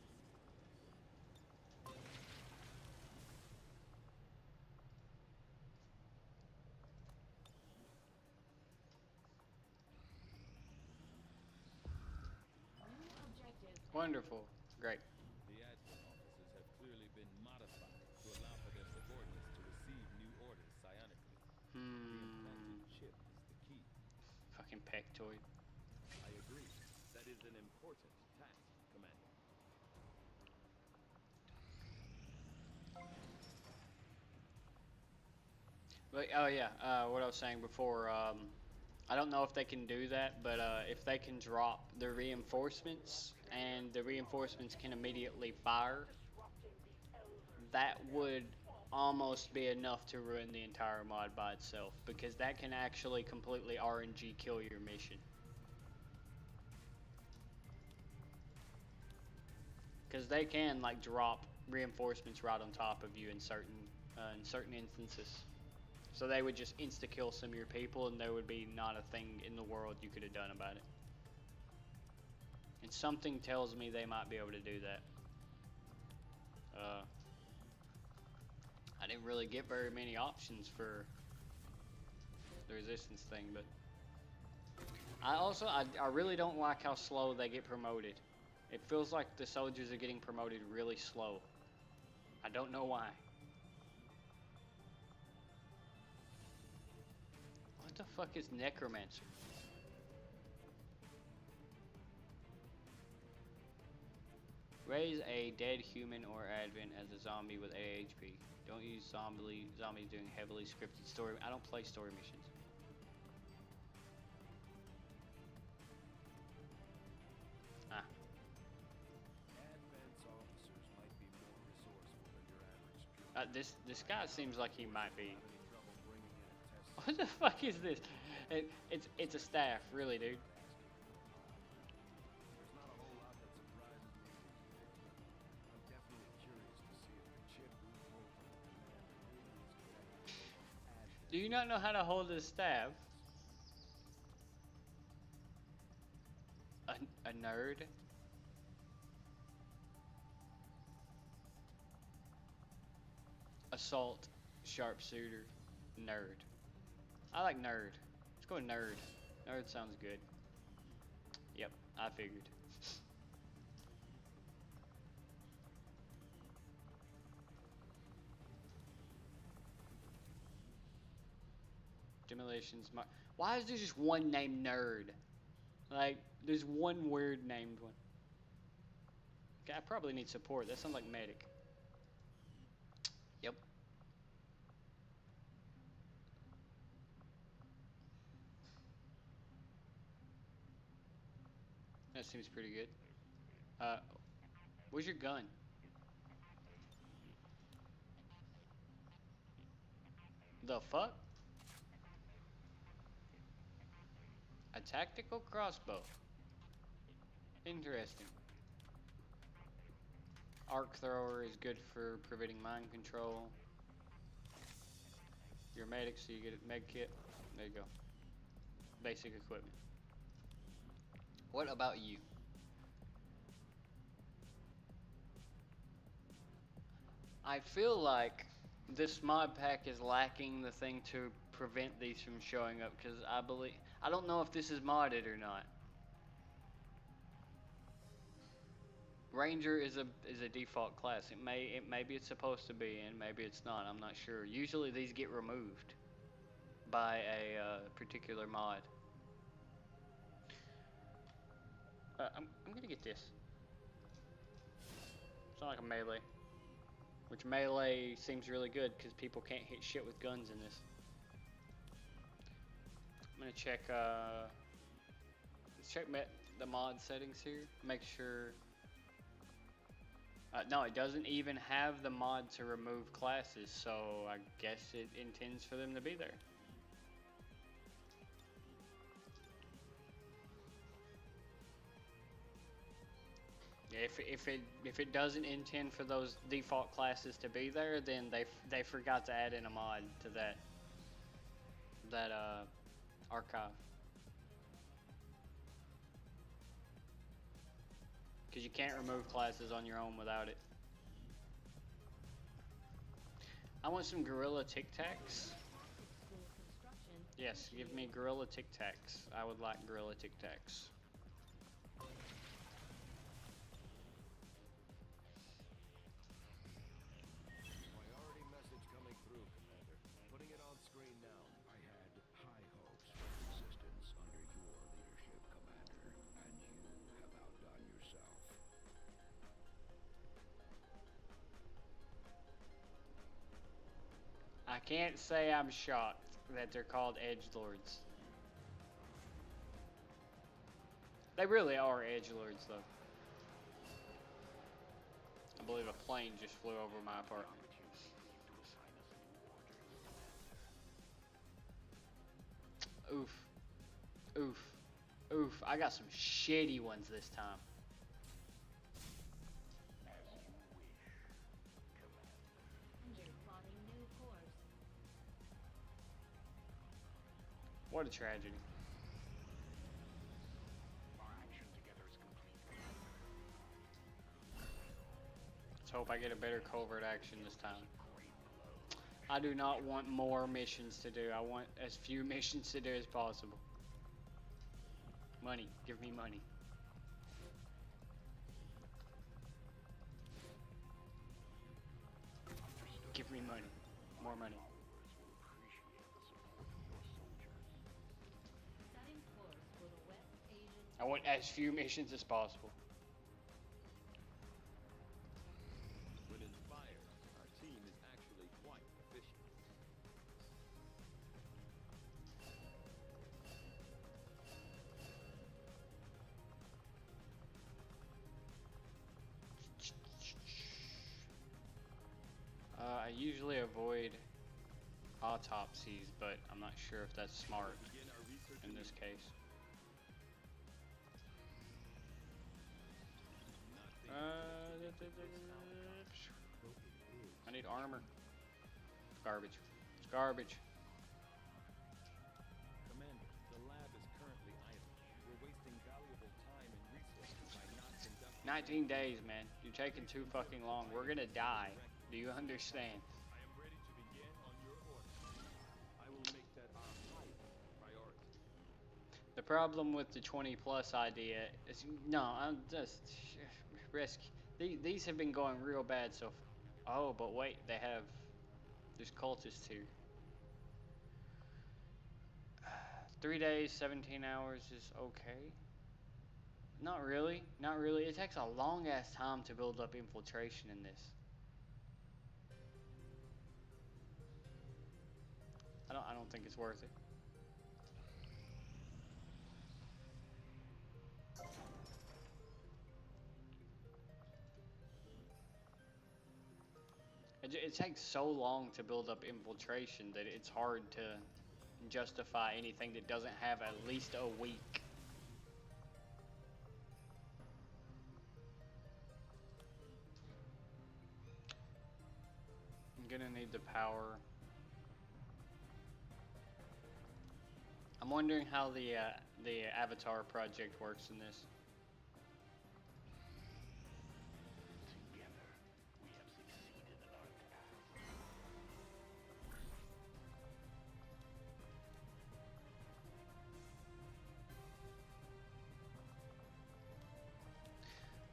Speaker 1: Wonderful. Great.
Speaker 7: The admin offices have clearly been modified to allow for their subordinates to receive new orders psionically. The implanted chip is the key.
Speaker 1: Fucking pectoid.
Speaker 7: I agree. That is an important task, Commander.
Speaker 1: But, oh yeah, what I was saying before, I don't know if they can do that, but if they can drop the reinforcements and the reinforcements can immediately fire, that would almost be enough to ruin the entire mod by itself, because that can actually completely RNG kill your mission. Because they can like drop reinforcements right on top of you in certain instances. So they would just insta kill some of your people, and there would be not a thing in the world you could have done about it. And something tells me they might be able to do that. I didn't really get very many options for the resistance thing, but I really don't like how slow they get promoted. It feels like the soldiers are getting promoted really slow. I don't know why. What the fuck is necromancer? Raise a dead human or advent as a zombie with AHP. Don't use zombies doing heavily scripted story. I don't play story missions. Ah.
Speaker 7: Advance officers might be more resourceful than your average drill.
Speaker 1: This guy seems like he might be.
Speaker 7: Have any trouble bringing in a test?
Speaker 1: What the fuck is this? It's a staff, really, dude.
Speaker 7: There's not a whole lot that surprises me in these pictures. I'm definitely curious to see if the chip we pulled from the commander really is connected to advent.
Speaker 1: Do you not know how to hold a staff? A nerd? Assault, sharpshooter, nerd. I like nerd. Let's go with nerd. Nerd sounds good. Yep, I figured. Demolitions. Why is there just one named nerd? Like, there's one weird named one. Okay, I probably need support. That sounds like medic. Yep. That seems pretty good. Where's your gun? The fuck? A tactical crossbow. Interesting. Arc thrower is good for preventing mind control. You're a medic, so you get a med kit. There you go. Basic equipment. What about you? I feel like this mod pack is lacking the thing to prevent these from showing up, because I don't know if this is modded or not. Ranger is a default class. Maybe it's supposed to be, and maybe it's not. I'm not sure. Usually these get removed by a particular mod. I'm gonna get this. It's not like a melee. Which melee seems really good because people can't hit shit with guns in this. I'm gonna check, let's check the mod settings here. Make sure. No, it doesn't even have the mod to remove classes, so I guess it intends for them to be there. Yeah, if it doesn't intend for those default classes to be there, then they forgot to add in a mod to that archive. Because you can't remove classes on your own without it. I want some Gorilla Tic Tacs.
Speaker 5: School construction.
Speaker 1: Yes, give me Gorilla Tic Tacs. I would like Gorilla Tic Tacs.
Speaker 7: Priority message coming through, Commander. Putting it on screen now.
Speaker 3: I had high hopes for resistance under your leadership, Commander, and you have outdone yourself.
Speaker 1: I can't say I'm shocked that they're called edgelords. They really are edgelords, though. I believe a plane just flew over my apartment. Oof. Oof. Oof. I got some shitty ones this time.
Speaker 5: Engine plotting new course.
Speaker 1: What a tragedy.
Speaker 3: Our action together is complete.
Speaker 1: Let's hope I get a better covert action this time. I do not want more missions to do. I want as few missions to do as possible. Money. Give me money. Give me money. More money.
Speaker 5: Setting course for the West Asian.
Speaker 1: I want as few missions as possible.
Speaker 7: When inspired, our team is actually quite efficient.
Speaker 1: I usually avoid autopsies, but I'm not sure if that's smart
Speaker 7: Begin our research
Speaker 1: in this case. I need armor. It's garbage. It's garbage.
Speaker 7: Commander, the lab is currently idle. We're wasting valuable time and resources by not conducting.
Speaker 1: 19 days, man. You're taking too fucking long. We're gonna die. Do you understand?
Speaker 7: I am ready to begin on your orders. I will make that our highest priority.
Speaker 1: The problem with the 20 plus idea is no, I'm just risk. These have been going real bad so. Oh, but wait, there's cultists here. 3 days, 17 hours is okay. Not really, not really. It takes a long ass time to build up infiltration in this. I don't think it's worth it. It takes so long to build up infiltration that it's hard to justify anything that doesn't have at least a week. I'm gonna need the power. I'm wondering how the Avatar project works in this.
Speaker 3: Together, we have succeeded in our task.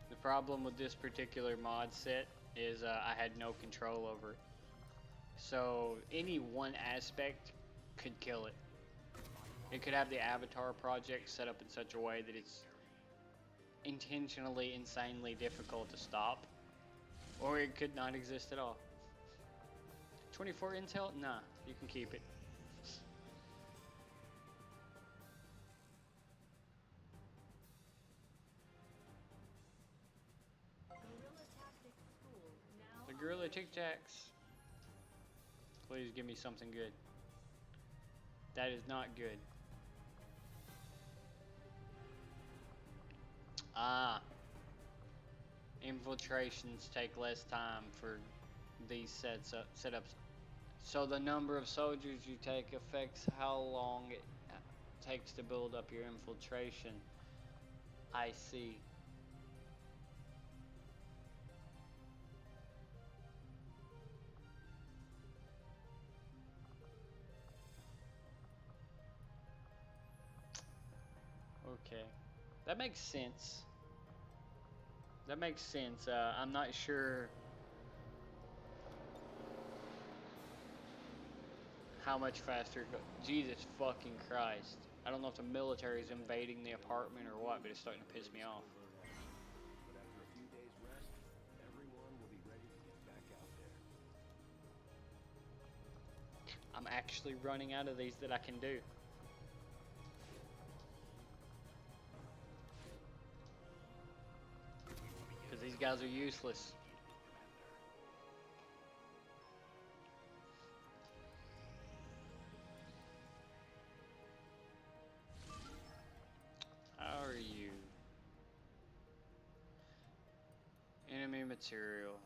Speaker 1: The problem with this particular mod set is I had no control over it. So any one aspect could kill it. It could have the Avatar project set up in such a way that it's intentionally insanely difficult to stop, or it could not exist at all. 24 intel? Nah, you can keep it.
Speaker 5: Guerrilla Tactics School now
Speaker 1: The Gorilla Tic Tacs. Please give me something good. That is not good. Ah. Infiltrations take less time for these setups. So the number of soldiers you take affects how long it takes to build up your infiltration. I see. Okay. That makes sense. That makes sense. I'm not sure how much faster. Jesus fucking Christ. I don't know if the military is invading the apartment or what, but it's starting to piss me off.
Speaker 7: But after a few days rest, everyone will be ready to get back out there.
Speaker 1: I'm actually running out of these that I can do. Because these guys are useless. How are you? Enemy material.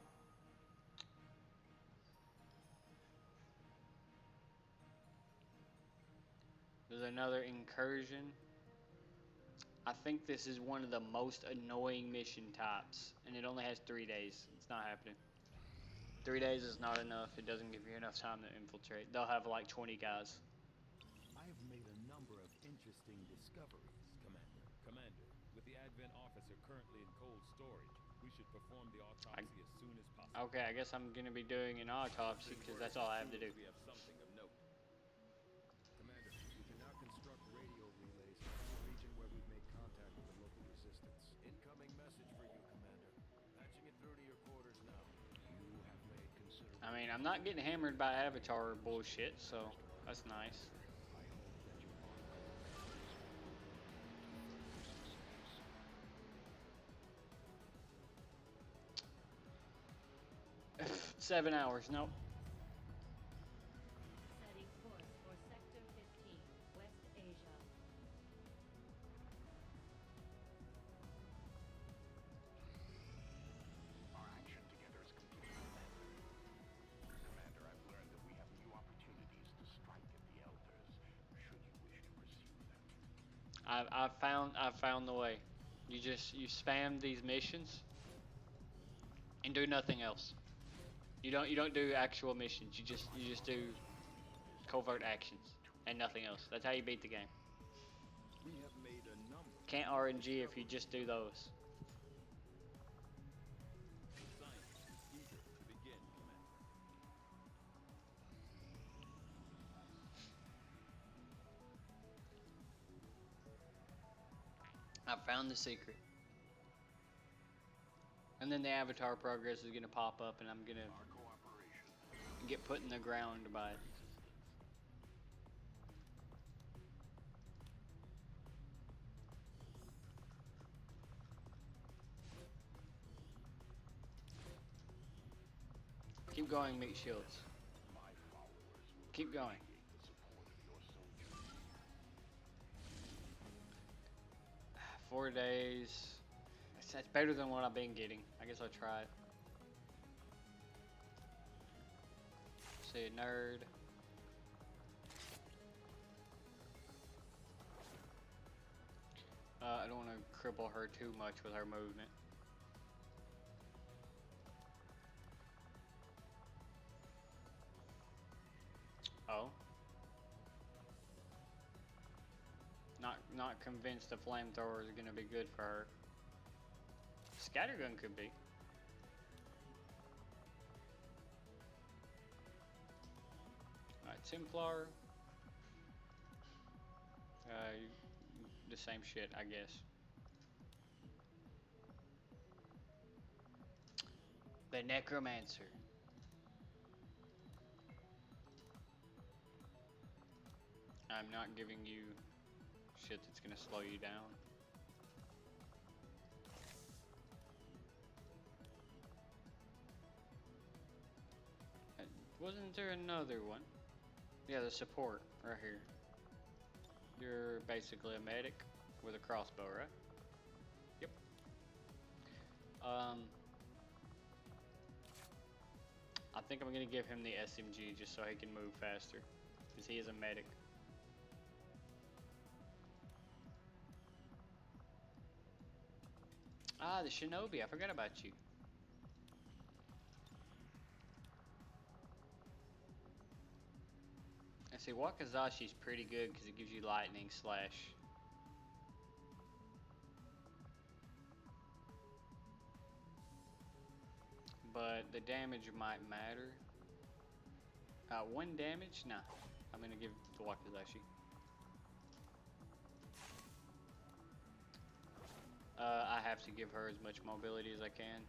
Speaker 1: There's another incursion. I think this is one of the most annoying mission types, and it only has 3 days. It's not happening. 3 days is not enough. It doesn't give you enough time to infiltrate. They'll have like 20 guys.
Speaker 7: I have made a number of interesting discoveries, Commander, with the Advent officer currently in cold storage, we should perform the autopsy as soon as possible.
Speaker 1: Okay, I guess I'm gonna be doing an autopsy because that's all I have to do.
Speaker 7: We have something of note. Commander, we can now construct radio relays in the region where we've made contact with the local resistance. Incoming message for you, Commander. Patching it through to your quarters now. You have made considerable...
Speaker 1: I mean, I'm not getting hammered by Avatar bullshit, so that's nice.
Speaker 3: I hope that your ongoing
Speaker 1: 7 hours, nope.
Speaker 5: setting course for Sector 15, West Asia.
Speaker 3: Our action together is complete, Commander. Commander, I've learned that we have new opportunities to strike at the Elders, should you wish to pursue them.
Speaker 1: I've found the way. You spam these missions and do nothing else. You don't do actual missions. You just do covert actions and nothing else. That's how you beat the game.
Speaker 7: We have made a number...
Speaker 1: Can't RNG if you just do those.
Speaker 7: Science is eager to begin, Commander.
Speaker 1: I found the secret. And then the avatar progress is gonna pop up and I'm gonna
Speaker 3: Our cooperation
Speaker 1: get put in the ground by it. Keep going, Meat Shields.
Speaker 3: my followers will
Speaker 1: Keep going.
Speaker 3: appreciate the support of your soldiers.
Speaker 1: 4 days. That's better than what I've been getting. I guess I'll try it. Say a nerd. I don't want to cripple her too much with her movement. Oh. Not convinced the flamethrower is gonna be good for her. Scattergun could be. Alright, Templar. The same shit, I guess. The necromancer. I'm not giving you shit that's gonna slow you down. Wasn't there another one? Yeah, the support right here. You're basically a medic with a crossbow, right? Yep. I think I'm gonna give him the SMG just so he can move faster, because he is a medic. Ah, the shinobi, I forgot about you. I see, Wakazashi's pretty good because it gives you lightning slash. But the damage might matter. 1 damage? Nah. I'm gonna give it to Wakazashi. I have to give her as much mobility as I can.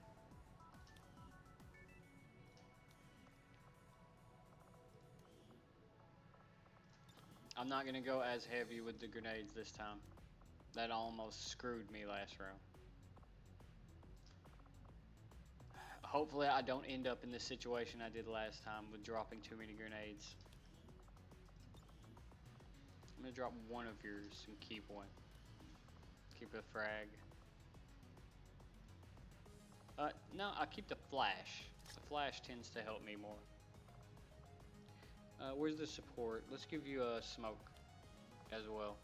Speaker 1: I'm not gonna go as heavy with the grenades this time. That almost screwed me last round. Hopefully I don't end up in the situation I did last time with dropping too many grenades. I'm gonna drop one of yours and keep one. Keep a frag. No, I'll keep the flash. The flash tends to help me more. Where's the support? Let's give you a smoke as well.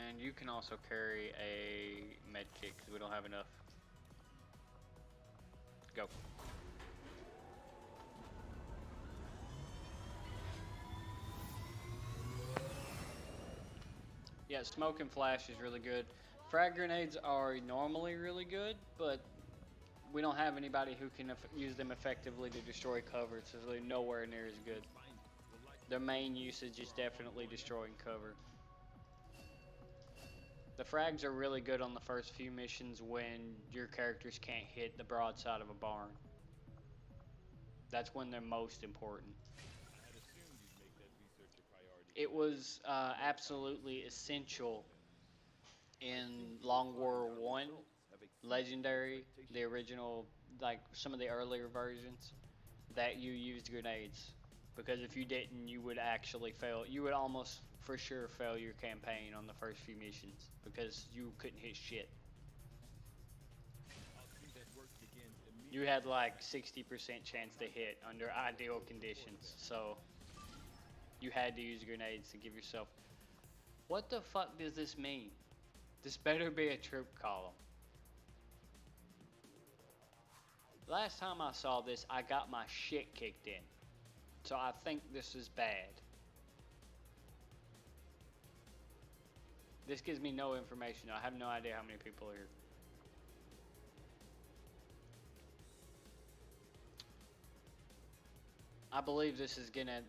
Speaker 1: And you can also carry a med kit because we don't have enough. Go. Yeah, smoke and flash is really good. Frag grenades are normally really good, but we don't have anybody who can use them effectively to destroy cover. It's really nowhere near as good. Their main usage is definitely destroying cover. The frags are really good on the first few missions when your characters can't hit the broadside of a barn. That's when they're most important. It was absolutely essential in Long War 1, Legendary, the original, like some of the earlier versions, that you used grenades. Because if you didn't, you would actually fail. You would almost for sure fail your campaign on the first few missions because you couldn't hit shit. You had like 60% chance to hit under ideal conditions, so you had to use grenades to give yourself. What the fuck does this mean? This better be a troop column. Last time I saw this, I got my shit kicked in. So I think this is bad. This gives me no information. I have no idea how many people are here. I believe this is gonna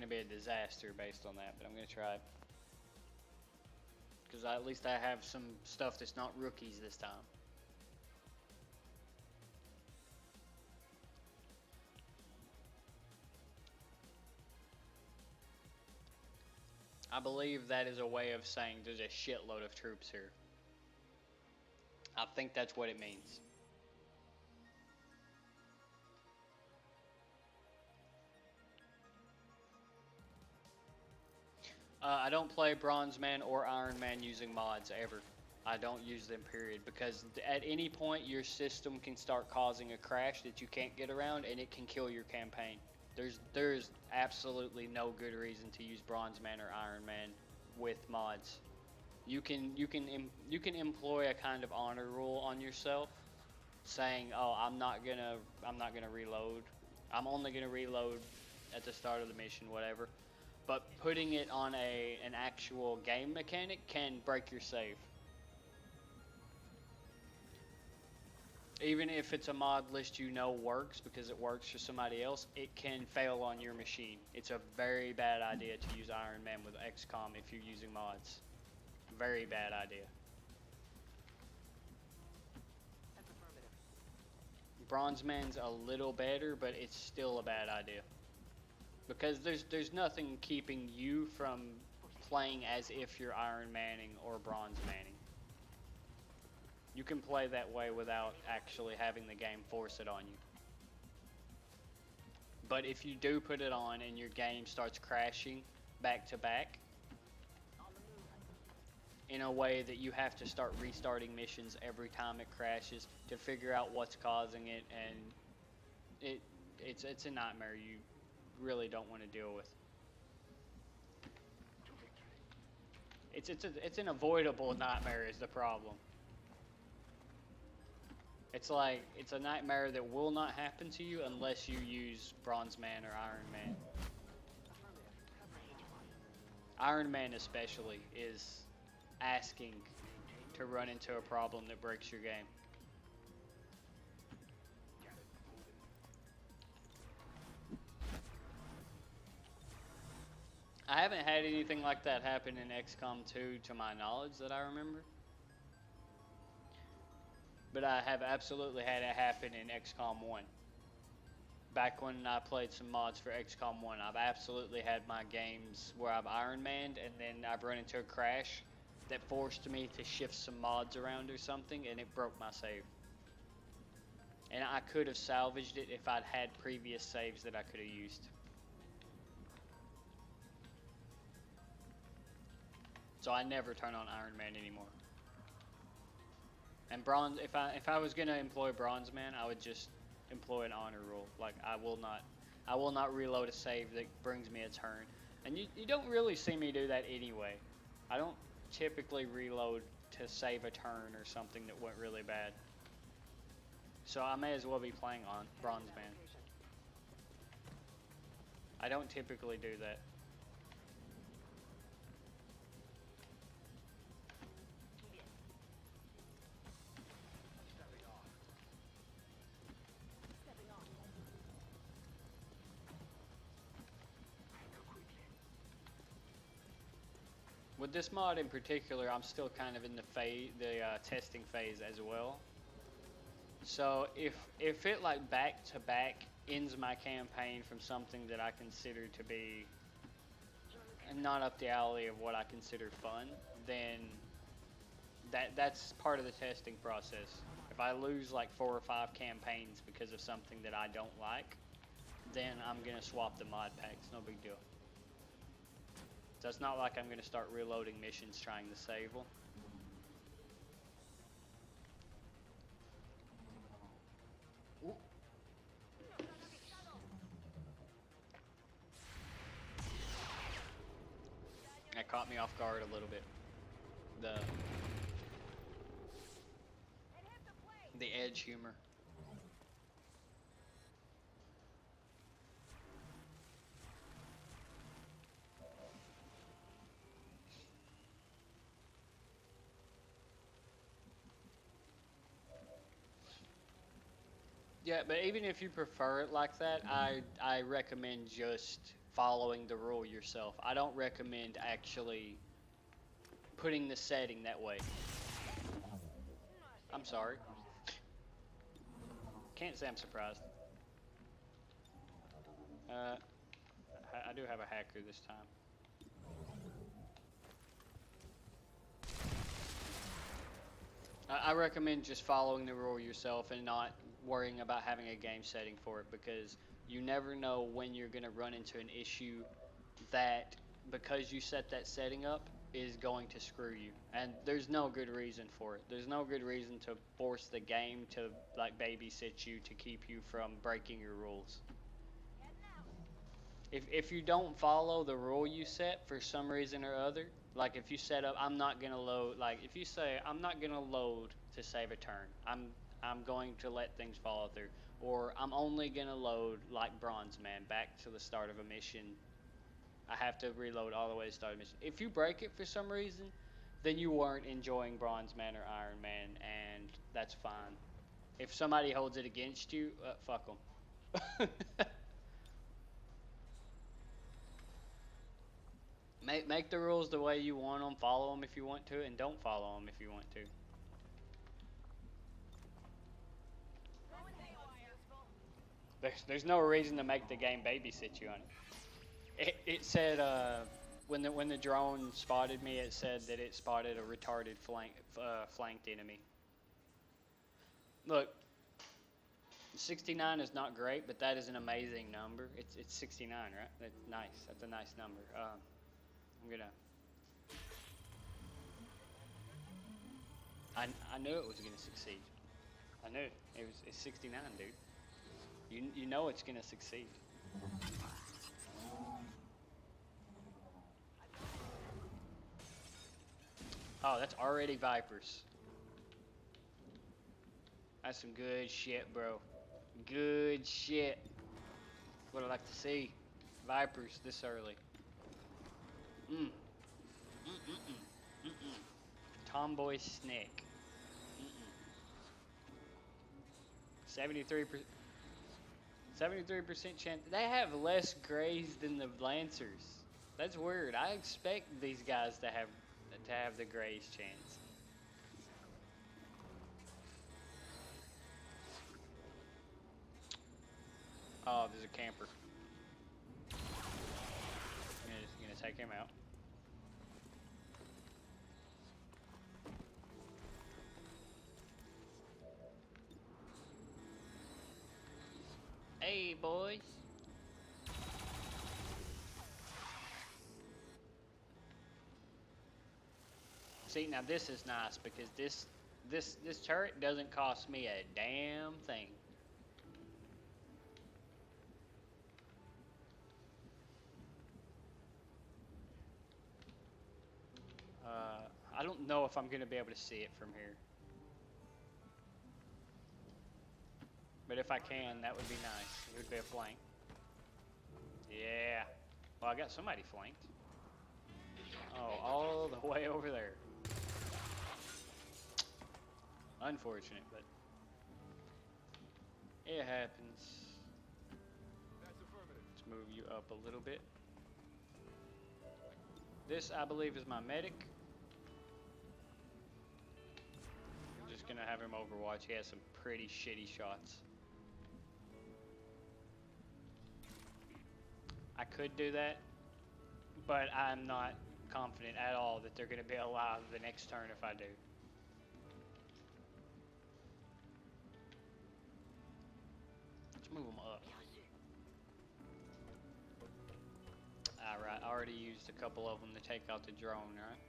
Speaker 1: be a disaster based on that, but I'm gonna try it. Because at least I have some stuff that's not rookies this time. I believe that is a way of saying there's a shitload of troops here. I think that's what it means. I don't play Bronze Man or Iron Man using mods ever. I don't use them, period, because at any point your system can start causing a crash that you can't get around, and it can kill your campaign. There's absolutely no good reason to use Bronze Man or Iron Man with mods. You can employ a kind of honor rule on yourself, saying, "Oh, I'm not gonna reload. I'm only gonna reload at the start of the mission, whatever." But putting it on an actual game mechanic can break your save. Even if it's a mod list you know works because it works for somebody else, it can fail on your machine. It's a very bad idea to use Iron Man with Edgecom if you're using mods. Very bad idea. Bronze Man's a little better, but it's still a bad idea. Because there's nothing keeping you from playing as if you're Iron Manning or Bronze Manning. You can play that way without actually having the game force it on you. But if you do put it on and your game starts crashing back to back in a way that you have to start restarting missions every time it crashes to figure out what's causing it, and it's a nightmare you really don't want to deal with. It's an avoidable nightmare is the problem. It's like, it's a nightmare that will not happen to you unless you use Bronze Man or Iron Man. Iron Man especially is asking to run into a problem that breaks your game. I haven't had anything like that happen in XCOM 2 to my knowledge that I remember. But I have absolutely had it happen in XCOM 1. Back when I played some mods for XCOM 1, I've absolutely had my games where I've Iron Manned and then I've run into a crash that forced me to shift some mods around or something, and it broke my save. And I could have salvaged it if I'd had previous saves that I could have used. So I never turn on Iron Man anymore. And bronze, if I was gonna employ Bronze Man, I would just employ an honor rule. Like I will not reload a save that brings me a turn. And you don't really see me do that anyway. I don't typically reload to save a turn or something that went really bad. So I may as well be playing on Bronze Man. I don't typically do that. With this mod in particular, I'm still kind of in the testing phase as well. So if it like back to back ends my campaign from something that I consider to be not up the alley of what I consider fun, then that's part of the testing process. If I lose like 4 or 5 campaigns because of something that I don't like, then I'm gonna swap the mod packs. No big deal. So it's not like I'm going to start reloading missions trying to save them. That caught me off guard a little bit. The edge humor. Yeah, but even if you prefer it like that, I recommend just following the rule yourself. I don't recommend actually putting the setting that way. I'm sorry. Can't say I'm surprised. I do have a hacker this time. I recommend just following the rule yourself and not worrying about having a game setting for it, because you never know when you're going to run into an issue that, because you set that setting up, is going to screw you. And there's no good reason for it. There's no good reason to force the game to like babysit you to keep you from breaking your rules. If you don't follow the rule you set for some reason or other, like if you set up, I'm not gonna load, like if you say I'm not gonna load to save a turn, I'm going to let things follow through, or I'm only gonna load like Bronze Man back to the start of a mission. I have to reload all the way to the start of the mission. If you break it for some reason, then you weren't enjoying Bronze Man or Iron Man, and that's fine. If somebody holds it against you, fuck them. Make the rules the way you want them, follow them if you want to, and don't follow them if you want to. There's no reason to make the game babysit you on it. It said when the drone spotted me, it said that it spotted a retarded flanked enemy. Look, 69 is not great, but that is an amazing number. It's 69, right? That's nice. That's a nice number. I'm gonna. I knew it was gonna succeed. I knew it's 69, dude. You know it's gonna succeed. Oh, that's already Vipers. That's some good shit, bro. Good shit. What I like to see. Vipers this early. Tomboy snake. 73%. 73% chance. They have less grays than the Lancers. That's weird. I expect these guys to have the grays chance. Oh, there's a camper. I'm gonna take him out. Hey, boys. See, now this is nice because this turret doesn't cost me a damn thing. I don't know if I'm gonna be able to see it from here. But if I can, that would be nice. It would be a flank. Yeah. Well, I got somebody flanked. Oh, all the way over there. Unfortunate, but it happens. Let's move you up a little bit. This, I believe, is my medic. I'm just gonna have him overwatch. He has some pretty shitty shots. I could do that, but I'm not confident at all that they're gonna be alive the next turn if I do. Let's move them up. Alright, I already used a couple of them to take out the drone, right?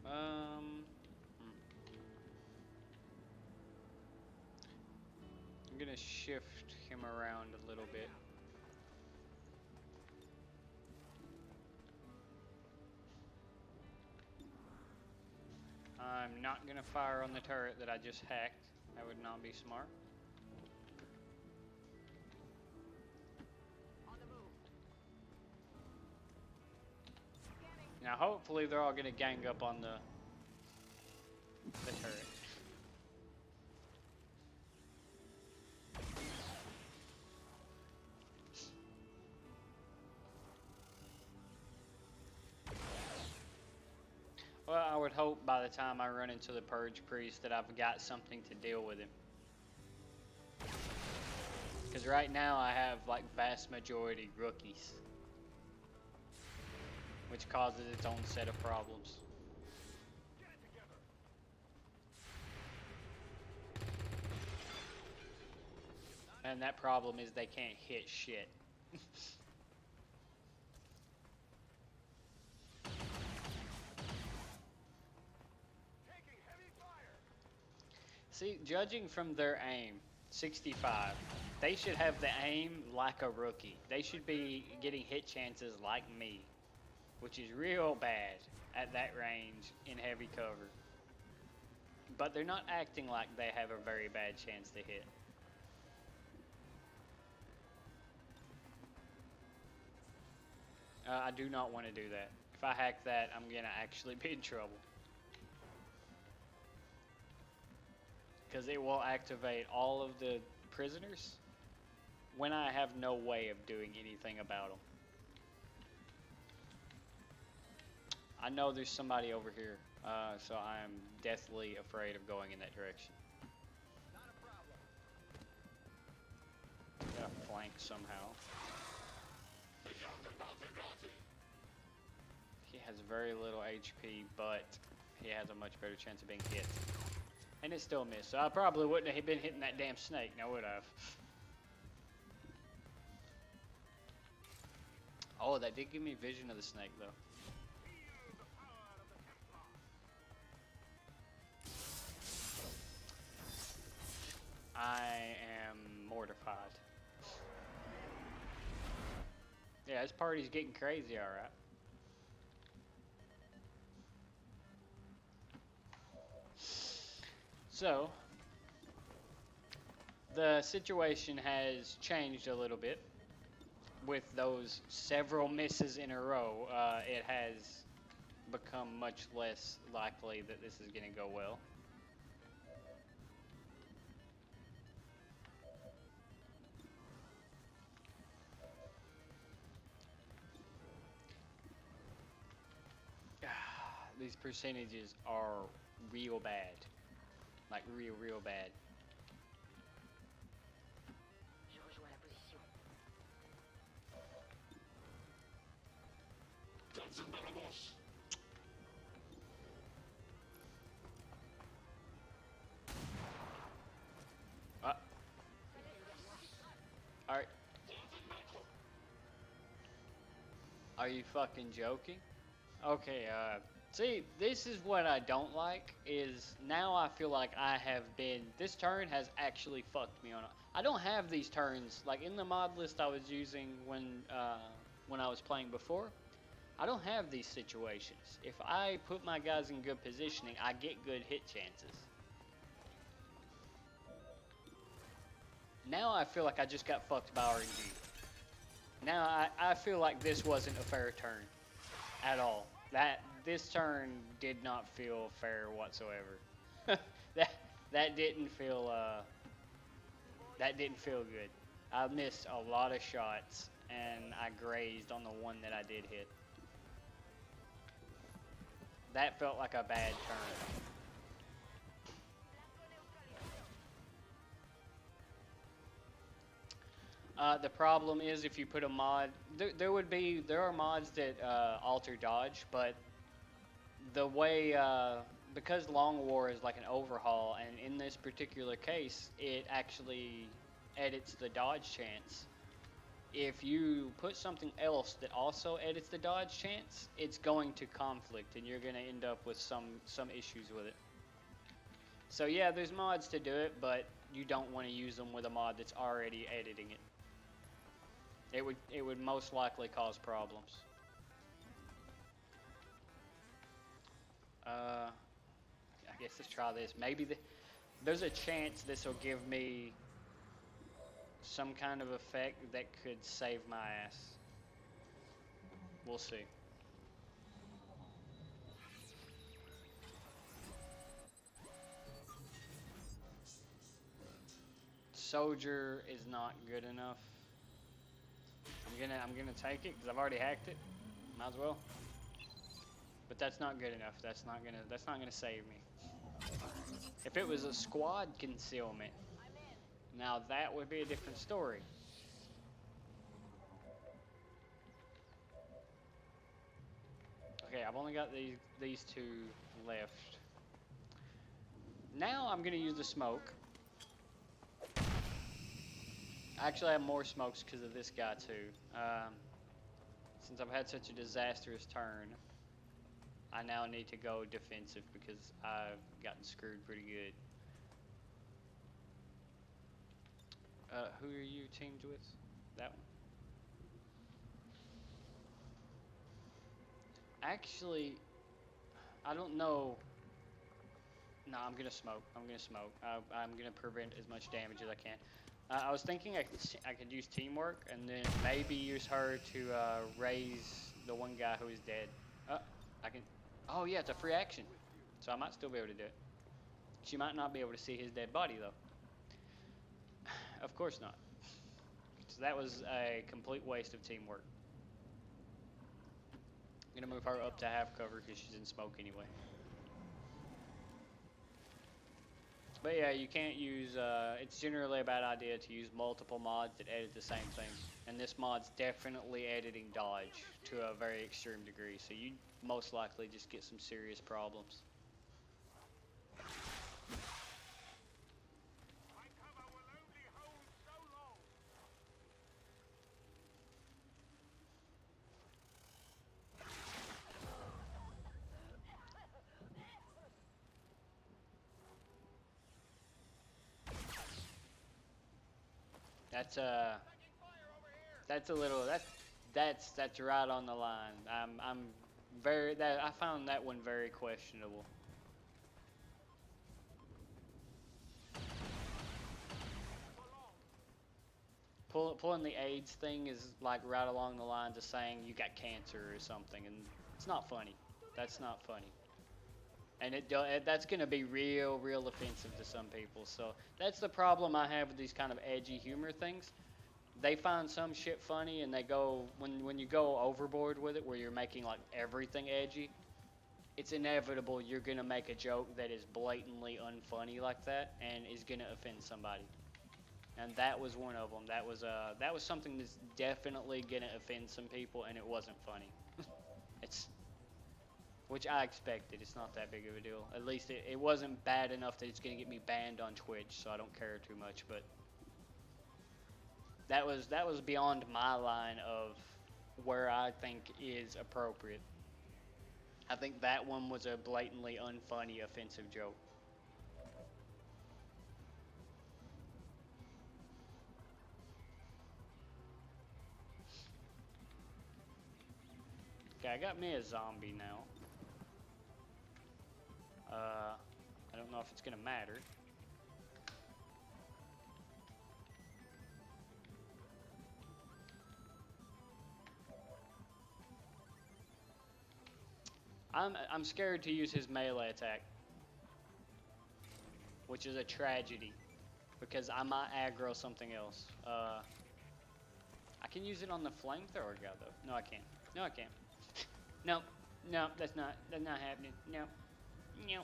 Speaker 1: I'm gonna shift him around a little bit. I'm not gonna fire on the turret that I just hacked. That would not be smart. Now hopefully they're all gonna gang up on the turret. Well, I would hope by the time I run into the Purge Priest that I've got something to deal with him. Because right now I have like vast majority rookies. Which causes its own set of problems. And that problem is they can't hit shit. See, judging from their aim, 65, they should have the aim like a rookie. They should be getting hit chances like me, which is real bad at that range in heavy cover. But they're not acting like they have a very bad chance to hit. I do not want to do that. If I hack that, I'm going to actually be in trouble. Because it will activate all of the prisoners when I have no way of doing anything about them. I know there's somebody over here, so I am deathly afraid of going in that direction.
Speaker 2: Not a problem.
Speaker 1: somehow. He has very little HP, but he has a much better chance of being hit. And it still missed, so I probably wouldn't have been hitting that damn snake, now would I have? Oh, that did give me vision of the snake, though. I am mortified. Yeah, this party's getting crazy, alright. So, the situation has changed a little bit. With those several misses in a row, it has become much less likely that this is going to go well. These percentages are real bad. Like real bad.
Speaker 2: Je rejoins la position.
Speaker 1: Alright. Are you fucking joking? Okay, see, this is what I don't like, is now I feel like I have been, this turn has actually fucked me on. I don't have these turns, like in the mod list I was using when I was playing before, I don't have these situations. If I put my guys in good positioning, I get good hit chances. Now I feel like I just got fucked by RNG. Now I feel like this wasn't a fair turn at all. This turn did not feel fair whatsoever. that didn't feel good. I missed a lot of shots and I grazed on the one that I did hit. That felt like a bad turn. The problem is if you put a mod, there are mods that alter dodge, but the way, because Long War is like an overhaul, and in this particular case, it actually edits the dodge chance. If you put something else that also edits the dodge chance, it's going to conflict, and you're going to end up with some issues with it. So yeah, there's mods to do it, but you don't want to use them with a mod that's already editing it. It would most likely cause problems. I guess let's try this. Maybe there's a chance this will give me some kind of effect that could save my ass. We'll see. Soldier is not good enough. I'm gonna take it because I've already hacked it. Might as well. But that's not good enough. That's not gonna save me. If it was a squad concealment, now that would be a different story. Okay, I've only got these two left. Now I'm gonna use the smoke. Actually, I have more smokes because of this guy too. Since I've had such a disastrous turn, I now need to go defensive because I've gotten screwed pretty good. Who are you teamed with? That one? Actually, I don't know. No, I'm gonna smoke. I'm gonna smoke. I'm gonna prevent as much damage as I can. I was thinking I could use teamwork and then maybe use her to raise the one guy who is dead. I can. Oh yeah, it's a free action, so I might still be able to do it. She might not be able to see his dead body though. Of course not. So that was a complete waste of teamwork. I'm gonna move her up to half cover because she's in smoke anyway. But yeah, you can't use, it's generally a bad idea to use multiple mods that edit the same thing. And this mod's definitely editing dodge to a very extreme degree, so you most likely just get some serious problems.
Speaker 3: My cover will only hold so long.
Speaker 1: That's,
Speaker 3: Taking fire over here.
Speaker 1: that's a little, that's right on the line. I'm very, I found that one very questionable. Pulling the AIDS thing is like right along the lines of saying you got cancer or something, and it's not funny. That's not funny. And that's gonna be real offensive to some people. So that's the problem I have with these kind of edgy humor things. They find some shit funny, and they go when you go overboard with it, where you're making like everything edgy. It's inevitable you're gonna make a joke that is blatantly unfunny like that, and is gonna offend somebody. And that was one of them. That was something that's definitely gonna offend some people, and it wasn't funny. It's which I expected. It's not that big of a deal. At least it wasn't bad enough that it's gonna get me banned on Twitch, so I don't care too much. But that was beyond my line of where I think is appropriate. I think that one was a blatantly unfunny, offensive joke. Okay, I got me a zombie now. I don't know if it's gonna matter. I'm scared to use his melee attack, which is a tragedy, because I might aggro something else. I can use it on the flamethrower guy though. No, I can't. No, I can't. No, no, that's not happening. No, no.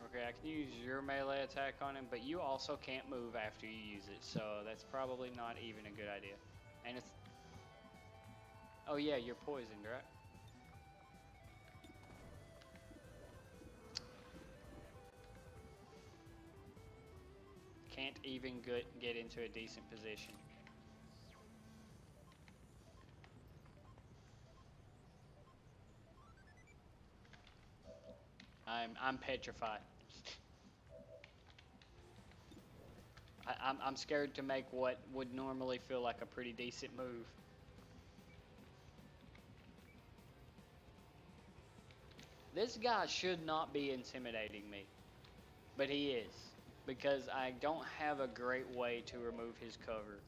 Speaker 1: Okay, I can use your melee attack on him, but you also can't move after you use it, so that's probably not even a good idea. And it's... Oh yeah, you're poisoned, right? Can't even get into a decent position. I'm petrified. I'm scared to make what would normally feel like a pretty decent move. This guy should not be intimidating me, but he is, because I don't have a great way to remove his cover.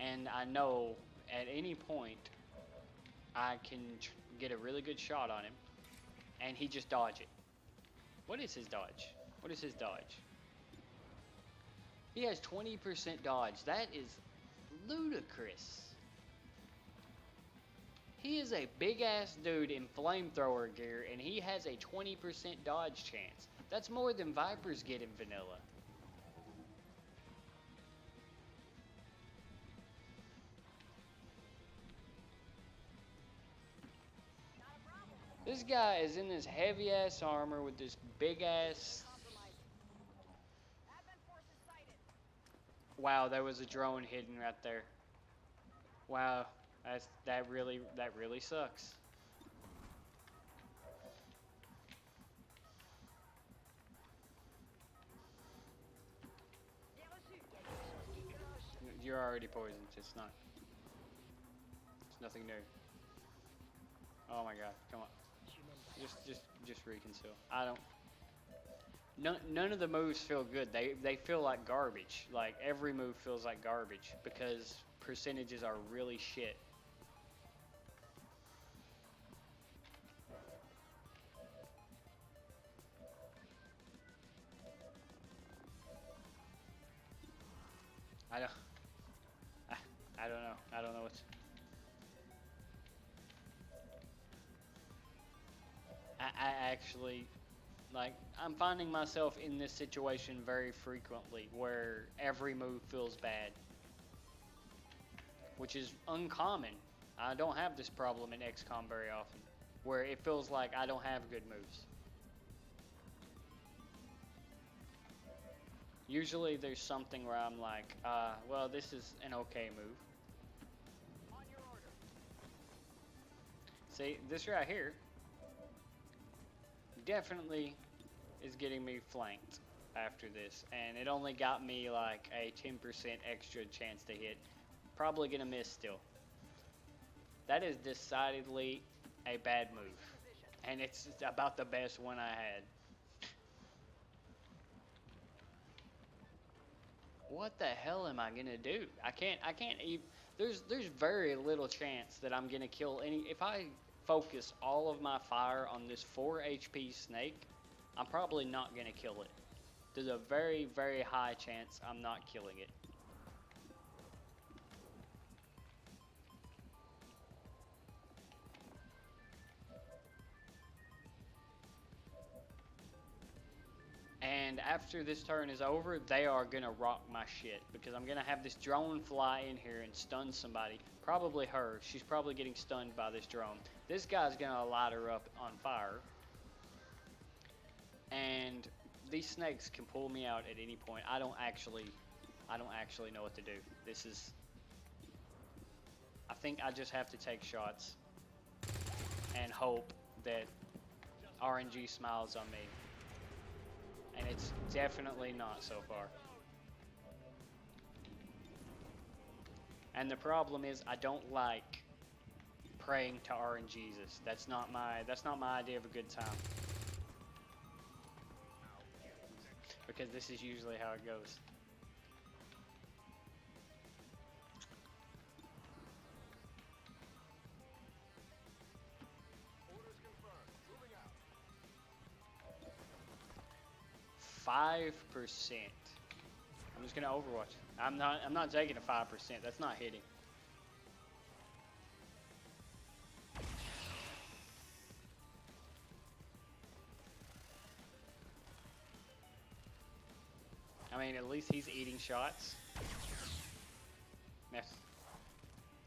Speaker 1: And I know at any point I can get a really good shot on him, and he just dodge it. What is his dodge? What is his dodge? He has 20% dodge. That is ludicrous. He is a big ass dude in flamethrower gear, and he has a 20% dodge chance. That's more than Vipers get in vanilla. This guy is in this heavy ass armor with this big ass... Wow, there was a drone hidden right there. Wow, that really sucks. You're already poisoned. It's nothing new. Oh my god, come on. Just reconcile. I don't... None of the moves feel good. They feel like garbage. Like, every move feels like garbage, because percentages are really shit. I don't. I, I don't know. I don't know what's. I actually like. I'm finding myself in this situation very frequently, where every move feels bad, which is uncommon. I don't have this problem in XCOM very often, where it feels like I don't have good moves. Usually there's something where I'm like, well, this is an okay move. See, this right here definitely is getting me flanked after this, and it only got me like a 10% extra chance to hit. Probably gonna miss still. That is decidedly a bad move, and it's about the best one I had. What the hell am I gonna do? I can't even. There's very little chance that I'm gonna kill any. If I focus all of my fire on this 4 HP snake, I'm probably not gonna kill it. There's a very high chance I'm not killing it. And after this turn is over, they are gonna rock my shit because I'm gonna have this drone fly in here and stun somebody. Probably her. She's probably getting stunned by this drone. This guy's gonna light her up on fire. And these snakes can pull me out at any point. I don't actually know what to do. This is. I think I just have to take shots and hope that RNG smiles on me. And it's definitely not so far. And the problem is I don't like praying to RNGesus. That's not my idea of a good time. Because this is usually how it goes.
Speaker 3: Orders confirmed. Moving out.
Speaker 1: 5%. I'm just gonna Overwatch. I'm not taking a 5%. That's not hitting. I mean, at least he's eating shots. Yes.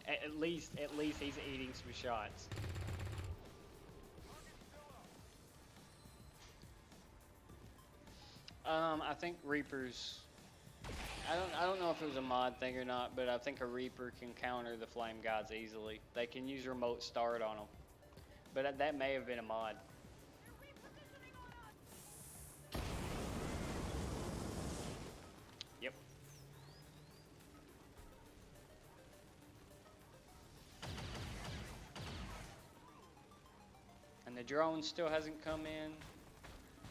Speaker 1: At least he's eating some shots. I think Reapers. I don't know if it was a mod thing or not, but I think a Reaper can counter the Flame Gods easily. They can use remote start on them, but that may have been a mod. Yep. And the drone still hasn't come in.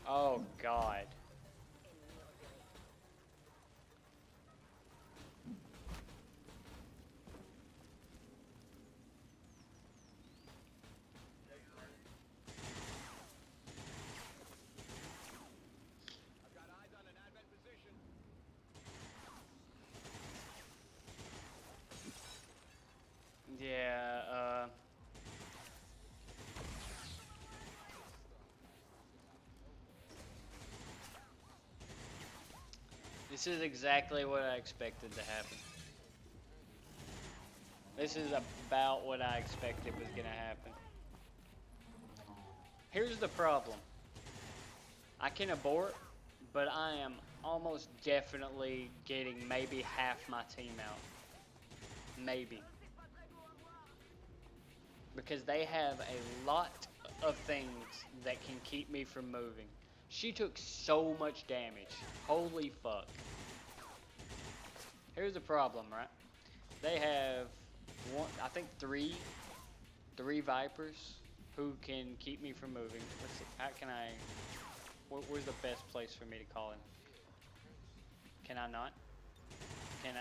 Speaker 1: Oh God.
Speaker 3: I've got eyes on an advent position.
Speaker 1: Yeah, this is exactly what I expected to happen. This is about what I expected was gonna happen. Here's the problem. I can abort, but I am almost definitely getting maybe half my team out. Maybe. Because they have a lot of things that can keep me from moving. She took so much damage. Holy fuck. Here's the problem, right? They have I think three Vipers who can keep me from moving. Let's see, how can I, where's the best place for me to call him? Can I not? Can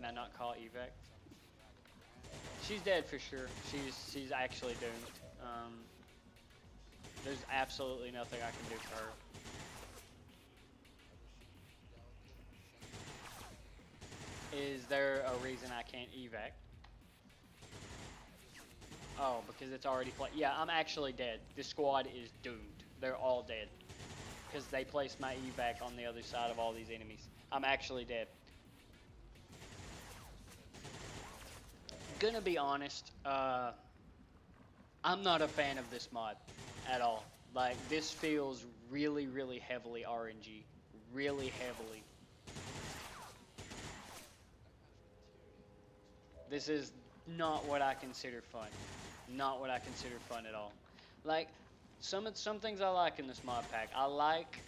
Speaker 1: I not call evac? She's dead for sure. She's actually doomed. There's absolutely nothing I can do for her. there a reason I can't evac? Oh, because it's already played. Yeah, I'm actually dead. This squad is doomed. They're all dead. Because they placed my evac on the other side of all these enemies. I'm actually dead. Gonna be honest, I'm not a fan of this mod at all. Like, this feels really, really heavily RNG. Really heavily. This is not what I consider fun. Not what I consider fun at all. Like, some things I like in this mod pack. I like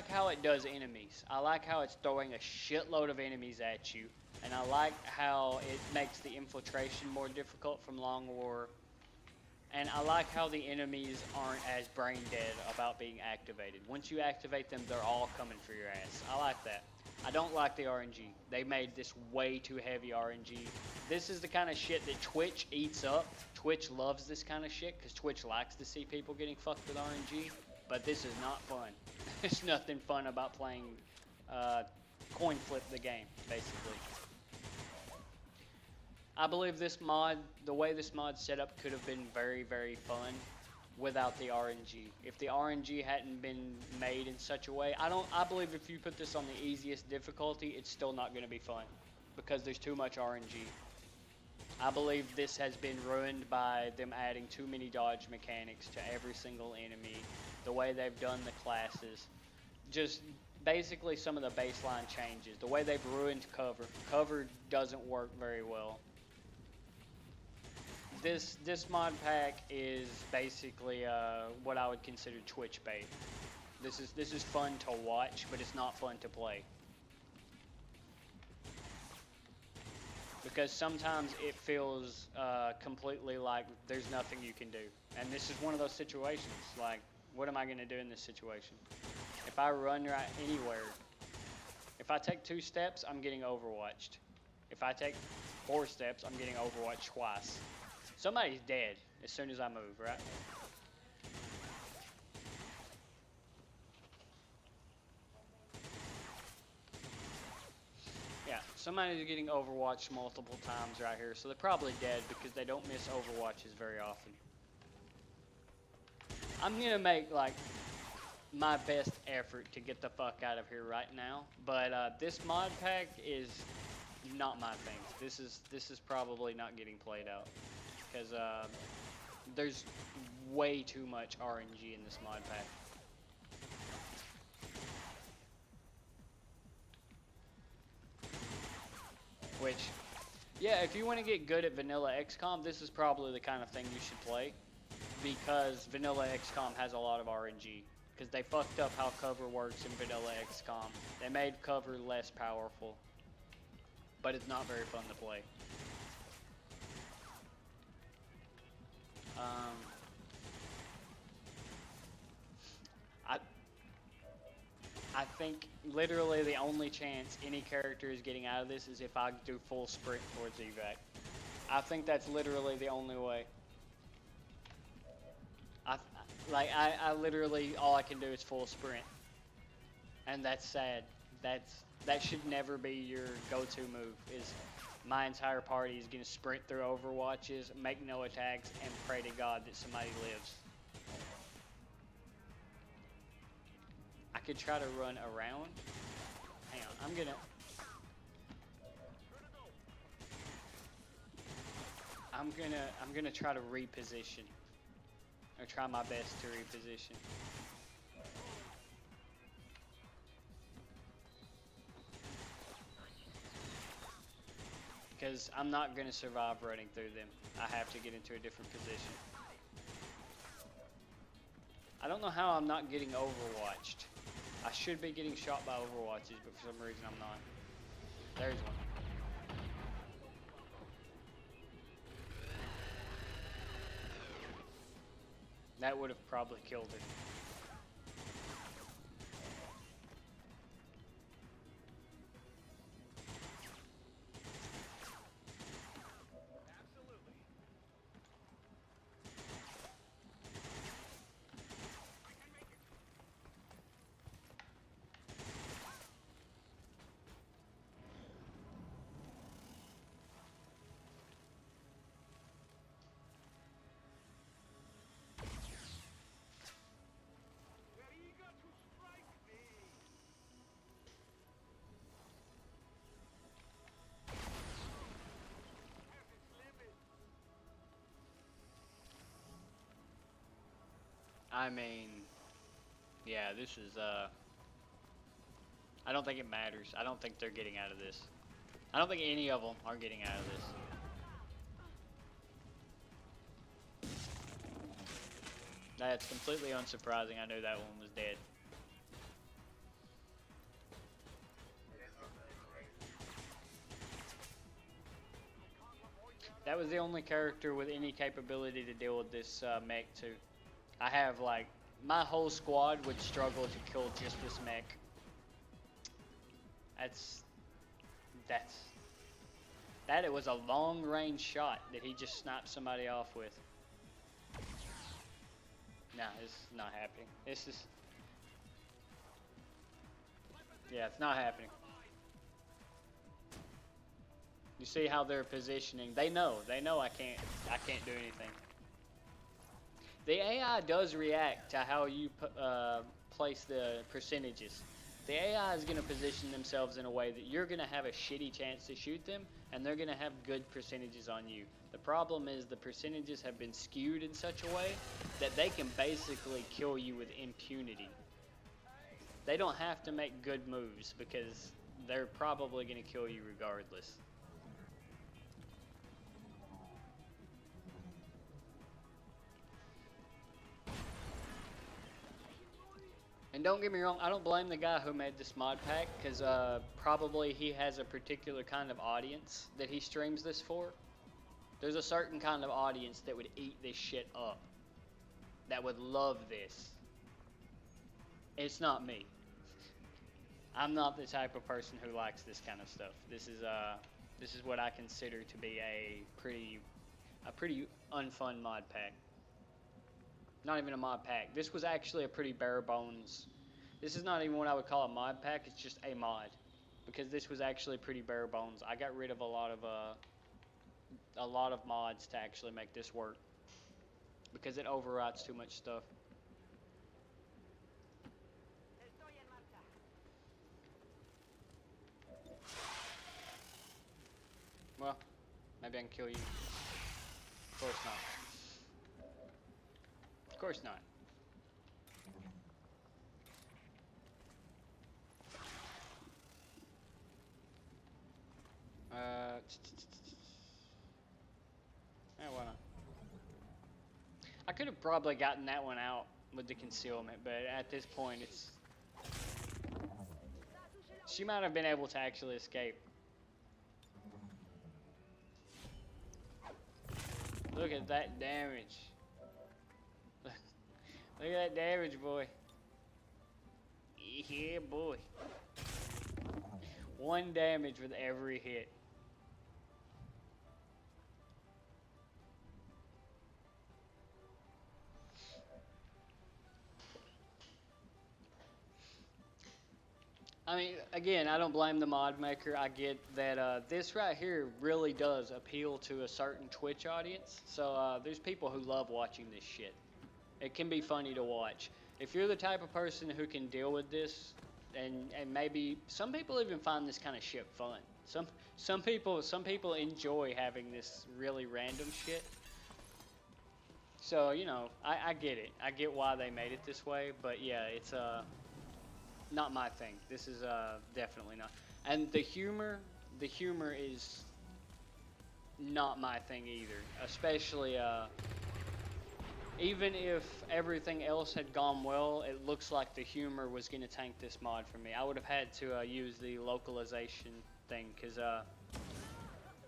Speaker 1: how it does enemies. I like how it's throwing a shitload of enemies at you. And I like how it makes the infiltration more difficult from Long War. And I like how the enemies aren't as brain dead about being activated. Once you activate them, they're all coming for your ass. I like that. I don't like the RNG. They made this way too heavy RNG. This is the kind of shit that Twitch eats up. Twitch loves this kind of shit because Twitch likes to see people getting fucked with RNG. But this is not fun. There's nothing fun about playing coin flip the game, basically. I believe this mod, the way this mod's set up, could have been very, very fun without the RNG. If the RNG hadn't been made in such a way, I believe if you put this on the easiest difficulty, it's still not going to be fun because there's too much RNG. I believe this has been ruined by them adding too many dodge mechanics to every single enemy, the way they've done the classes, just basically some of the baseline changes, the way they've ruined cover. Cover doesn't work very well. This mod pack is basically what I would consider Twitch bait. This is fun to watch, but it's not fun to play. Because sometimes it feels completely like there's nothing you can do. And this is one of those situations. Like, what am I going to do in this situation? If I run right anywhere, if I take 2 steps, I'm getting overwatched. If I take 4 steps, I'm getting overwatched twice. Somebody's dead as soon as I move, right? Yeah, somebody's getting overwatched multiple times right here, so they're probably dead because they don't miss overwatches very often. I'm gonna make, like, my best effort to get the fuck out of here right now, but this mod pack is not my thing. This is probably not getting played out. Because there's way too much RNG in this mod pack. Which, yeah, if you want to get good at vanilla XCOM, this is probably the kind of thing you should play. Because vanilla XCOM has a lot of RNG. Because they fucked up how cover works in vanilla XCOM. They made cover less powerful. But it's not very fun to play. I think literally the only chance any character is getting out of this is if I do full sprint towards evac. I think that's literally the only way. I literally, all I can do is full sprint. And that's sad. That should never be your go-to move, is my entire party is going to sprint through overwatches, make no attacks, and pray to God that somebody lives. I could try to run around. Hang on, I'm gonna try to reposition. Or try my best to reposition. Because I'm not gonna survive running through them. I have to get into a different position. I don't know how I'm not getting overwatched. I should be getting shot by overwatches, but for some reason I'm not. There's one. That would have probably killed it. I mean, yeah, this is, I don't think it matters. I don't think they're getting out of this. I don't think any of them are getting out of this. That's completely unsurprising. I knew that one was dead. That was the only character with any capability to deal with this mech too. I have like, my whole squad would struggle to kill just this mech. That it was a long range shot that he just sniped somebody off with. Nah, this is not happening. This is, yeah, it's not happening. You see how they're positioning. They know I can't do anything. The AI does react to how you place the percentages. The AI is going to position themselves in a way that you're going to have a shitty chance to shoot them, and they're going to have good percentages on you. The problem is the percentages have been skewed in such a way that they can basically kill you with impunity. They don't have to make good moves because they're probably going to kill you regardless. And don't get me wrong, I don't blame the guy who made this mod pack, because probably he has a particular kind of audience that he streams this for. There's a certain kind of audience that would eat this shit up, that would love this. It's not me. I'm not the type of person who likes this kind of stuff. This is what I consider to be a pretty unfun mod pack. Not even a mod pack. This was actually a pretty bare bones. This is not even what I would call a mod pack. It's just a mod, because this was actually pretty bare bones. I got rid of a lot of mods to actually make this work, because it overwrites too much stuff. Well, maybe I can kill you. Of course not. Of course not. Why not? I could have probably gotten that one out with the concealment, but at this point, it's... She might have been able to actually escape. Look at that damage. Look at that damage, boy. Yeah, boy. 1 damage with every hit. I mean, again, I don't blame the mod maker. I get that this right here really does appeal to a certain Twitch audience. So there's people who love watching this shit. It can be funny to watch. If you're the type of person who can deal with this, and maybe some people even find this kind of shit fun. Some people enjoy having this really random shit. So, you know, I get it. I get why they made it this way, but yeah, it's not my thing. This is definitely not. And the humor is not my thing either. Especially even if everything else had gone well, it looks like the humor was going to tank this mod for me. I would have had to use the localization thing, because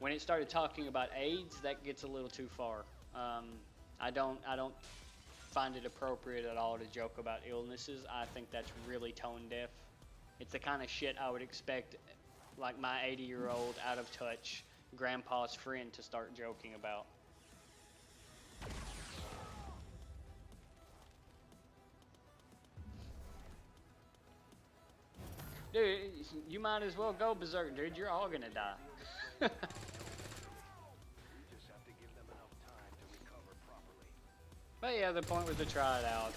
Speaker 1: when it started talking about AIDS, that gets a little too far. I don't find it appropriate at all to joke about illnesses. I think that's really tone deaf. It's the kind of shit I would expect, like, my 80-year-old out of touch grandpa's friend to start joking about. Dude, you might as well go berserk, dude. You're all gonna die.
Speaker 3: You just have to give them enough time to recover properly.
Speaker 1: But yeah, the point was to try it out.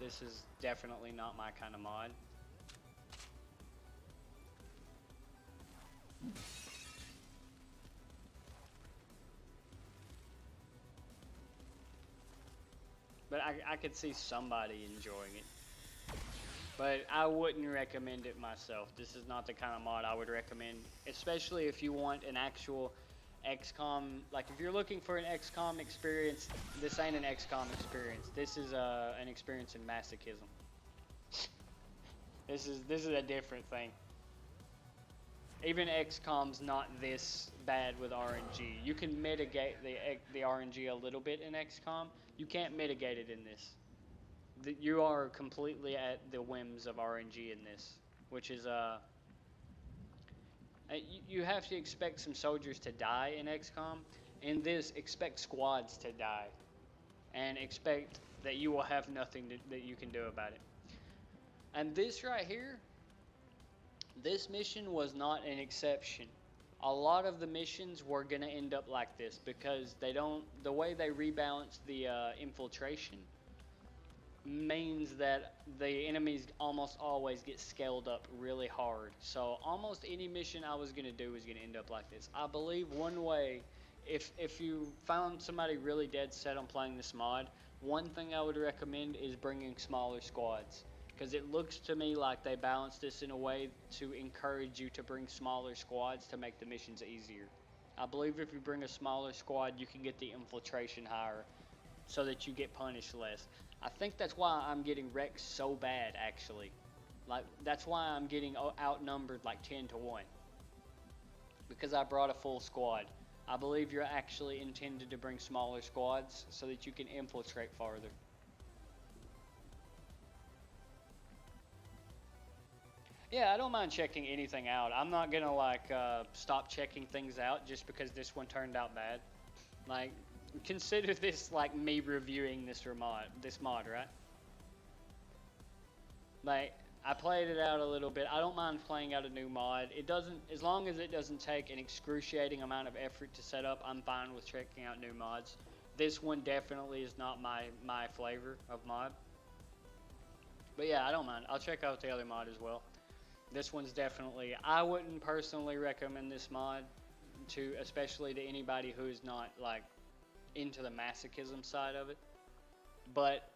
Speaker 1: This is definitely not my kind of mod. But I could see somebody enjoying it. But I wouldn't recommend it myself. This is not the kind of mod I would recommend, especially if you want an actual XCOM. Like if you're looking for an XCOM experience, this ain't an XCOM experience. This is an experience in masochism. This is a different thing. Even XCOM's not this bad with RNG. You can mitigate the RNG a little bit in XCOM. You can't mitigate it in this. You are completely at the whims of RNG in this, which is you have to expect some soldiers to die in XCOM. In this, expect squads to die, and expect that you will have nothing that you can do about it. And this right here, this mission was not an exception. A lot of the missions were gonna end up like this because the way they rebalance the infiltration means that the enemies almost always get scaled up really hard. So almost any mission I was gonna do was gonna end up like this. I believe one way, if you found somebody really dead set on playing this mod, one thing I would recommend is bringing smaller squads, because it looks to me like they balanced this in a way to encourage you to bring smaller squads to make the missions easier. I believe if you bring a smaller squad, you can get the infiltration higher, so that you get punished less. I think that's why I'm getting wrecked so bad, actually. Like, that's why I'm getting outnumbered like 10 to 1. Because I brought a full squad. I believe you're actually intended to bring smaller squads so that you can infiltrate farther. Yeah, I don't mind checking anything out. I'm not gonna like stop checking things out just because this one turned out bad. Like, consider this like me reviewing this mod, right? Like, I played it out a little bit. I don't mind playing out a new mod. It doesn't, as long as it doesn't take an excruciating amount of effort to set up, I'm fine with checking out new mods. This one definitely is not my flavor of mod. But yeah, I don't mind. I'll check out the other mod as well. This one's definitely, I wouldn't personally recommend this mod to, especially to anybody who's not like into the masochism side of it. But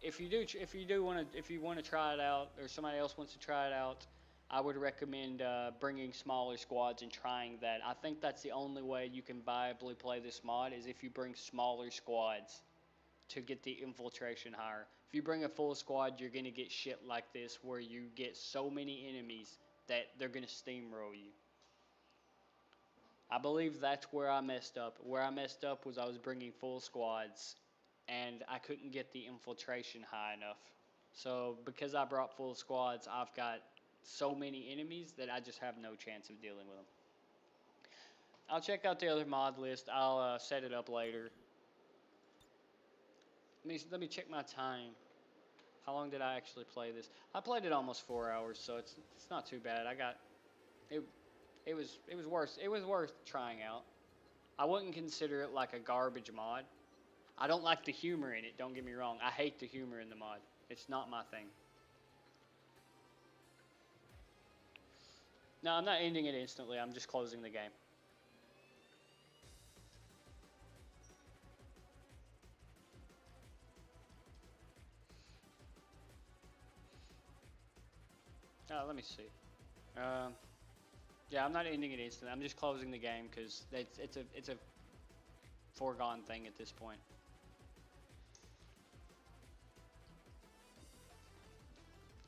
Speaker 1: if you want to try it out, or somebody else wants to try it out, I would recommend bringing smaller squads and trying that. I think that's the only way you can viably play this mod, is if you bring smaller squads to get the infiltration higher. If you bring a full squad, you're gonna get shit like this, where you get so many enemies that they're gonna steamroll you. I believe that's where I messed up. Where I messed up was I was bringing full squads, and I couldn't get the infiltration high enough. So because I brought full squads, I've got so many enemies that I just have no chance of dealing with them. I'll check out the other mod list. I'll set it up later. Let me check my time. How long did I actually play this? I played it almost 4 hours, so it's not too bad. It was worth trying out. I wouldn't consider it like a garbage mod. I don't like the humor in it, don't get me wrong. I hate the humor in the mod. It's not my thing. No, I'm not ending it instantly. I'm just closing the game. Let me see. Yeah, I'm not ending it instantly. I'm just closing the game because it's a foregone thing at this point.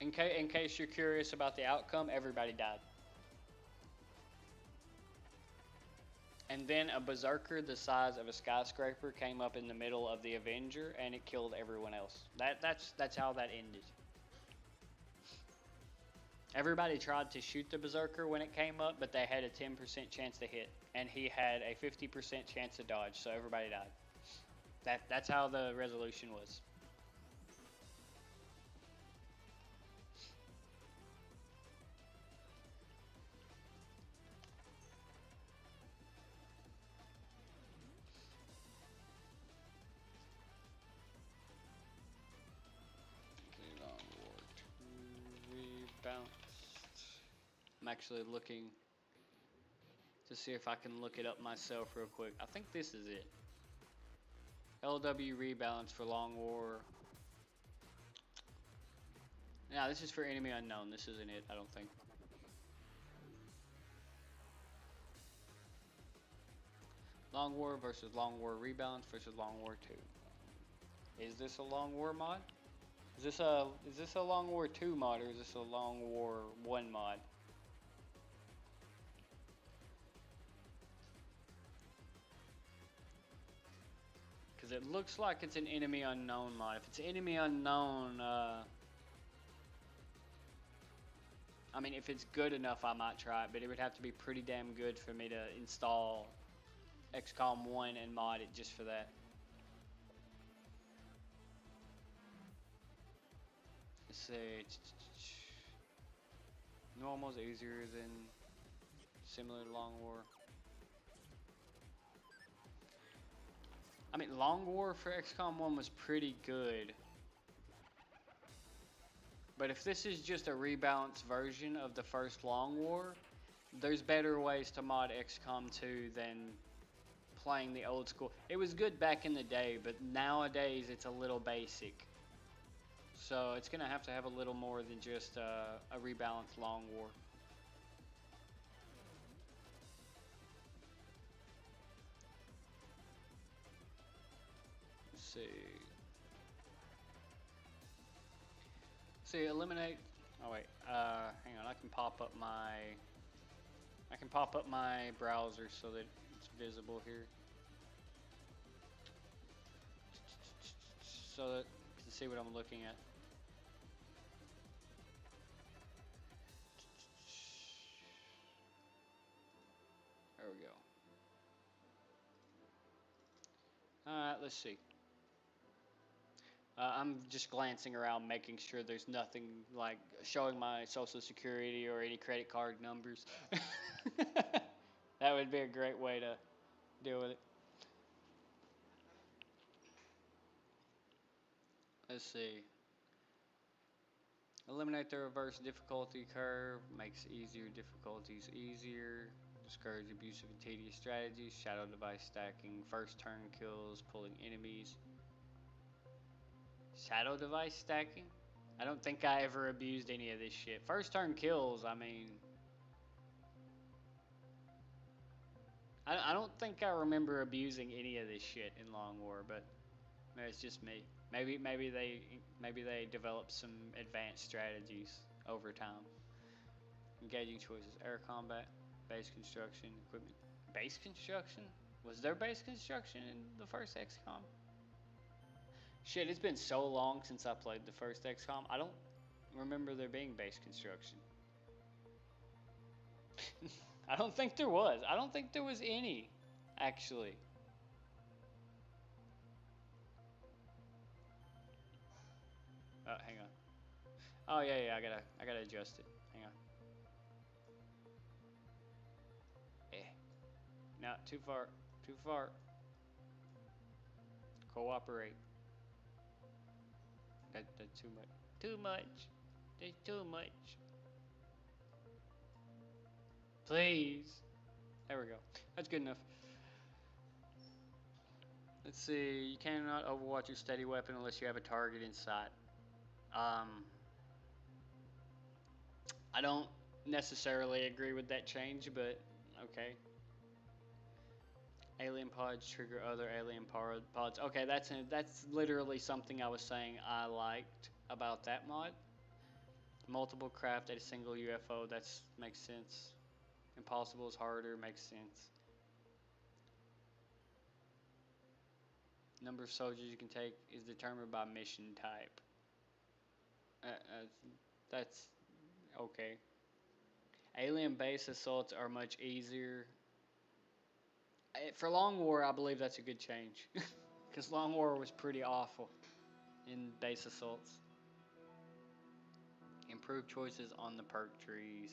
Speaker 1: In case you're curious about the outcome, everybody died. And then a berserker the size of a skyscraper came up in the middle of the Avenger, and it killed everyone else. That's how that ended. Everybody tried to shoot the berserker when it came up, but they had a 10% chance to hit, and he had a 50% chance to dodge, so everybody died. That's how the resolution was. I'm actually looking to see if I can look it up myself real quick. I think this is it. LW rebalance for Long War Now this is for enemy unknown. This isn't it, I don't think. Long War versus Long War Rebalance versus Long War 2. Is this a Long War mod? Is this a Long War 2 mod, or is this a Long War 1 mod? Because it looks like it's an enemy unknown mod. If it's enemy unknown, I mean, if it's good enough, I might try it, but it would have to be pretty damn good for me to install XCOM 1 and mod it just for that. Let's see. Normal's easier than similar to Long War. I mean, Long War for XCOM 1 was pretty good. But if this is just a rebalanced version of the first Long War, there's better ways to mod XCOM 2 than playing the old school. It was good back in the day, but nowadays it's a little basic. So it's going to have a little more than just a rebalanced Long War. Let's see. See, eliminate. Oh wait, hang on. I can pop up my browser so that it's visible here, so that you can see what I'm looking at. There we go. All right, let's see. I'm just glancing around, making sure there's nothing like showing my social security or any credit card numbers. That would be a great way to deal with it. Let's see. Eliminate the reverse difficulty curve, makes easier difficulties easier. Discourage abusive and tedious strategies, shadow device stacking, first turn kills, pulling enemies. Shadow device stacking? I don't think I ever abused any of this shit. First turn kills, I mean... I don't think I remember abusing any of this shit in Long War, but maybe it's just me. Maybe they developed some advanced strategies over time. Engaging choices, air combat, base construction, equipment. Base construction? Was there base construction in the first XCOM? Shit, it's been so long since I played the first XCOM. I don't remember there being base construction. I don't think there was. I don't think there was any, actually. Hang on. Oh yeah, I gotta adjust it. Hang on. No, too far. Too far. Cooperate. That's too much. Too much. There's too much. Please. There we go. That's good enough. Let's see. You cannot overwatch your steady weapon unless you have a target in sight. I don't necessarily agree with that change, but okay. Alien pods trigger other alien pods. Okay, that's literally something I was saying I liked about that mod. Multiple craft at a single UFO. That makes sense. Impossible is harder. Makes sense. Number of soldiers you can take is determined by mission type. That's okay. Alien base assaults are much easier. For Long War, I believe that's a good change. Because Long War was pretty awful in base assaults. Improved choices on the perk trees.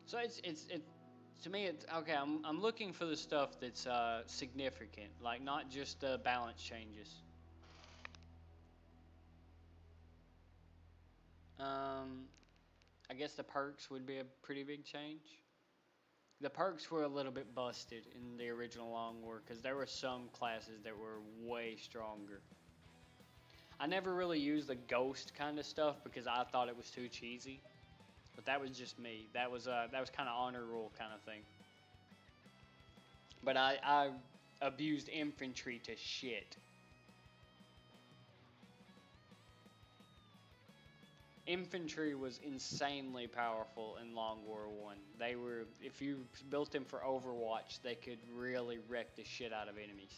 Speaker 1: So it's to me it's okay. I'm looking for the stuff that's significant, like not just the balance changes. I guess the perks would be a pretty big change. The perks were a little bit busted in the original Long War because there were some classes that were way stronger. I never really used the ghost kind of stuff because I thought it was too cheesy. But that was just me. That was kind of honor rule kind of thing. But I abused infantry to shit. Infantry was insanely powerful in Long War 1. They were, if you built them for Overwatch, they could really wreck the shit out of enemies.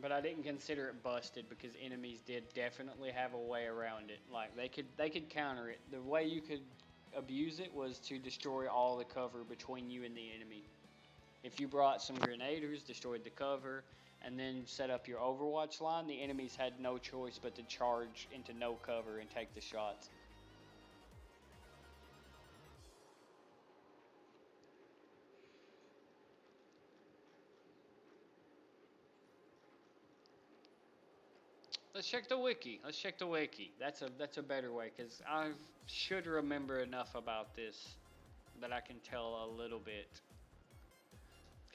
Speaker 1: But I didn't consider it busted because enemies did definitely have a way around it. Like they could counter it. The way you could abuse it was to destroy all the cover between you and the enemy. If you brought some grenaders, destroyed the cover, and then set up your Overwatch line, the enemies had no choice but to charge into no cover and take the shots. Let's check the wiki. Let's check the wiki. That's a better way because I should remember enough about this that I can tell a little bit.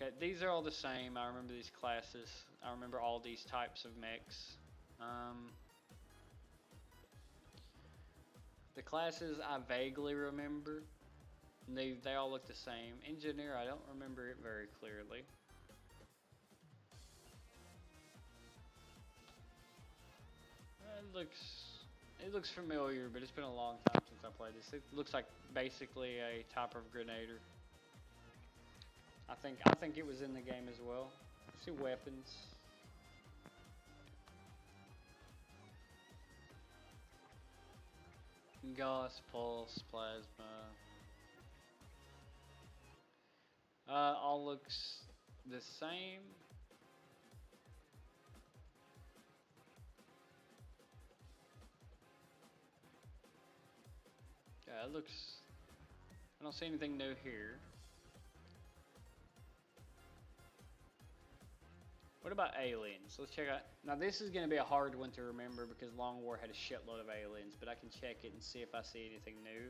Speaker 1: Okay, these are all the same. I remember these classes. I remember all these types of mechs. The classes I vaguely remember. They all look the same. Engineer, I don't remember it very clearly. It looks familiar, but it's been a long time since I played this. It looks like basically a type of grenader. I think it was in the game as well. Let's see weapons. Gauss, pulse, plasma. All looks the same. Yeah, it looks. I don't see anything new here. What about aliens? Let's check out. Now this is going to be a hard one to remember because Long War had a shitload of aliens, but I can check it and see if I see anything new.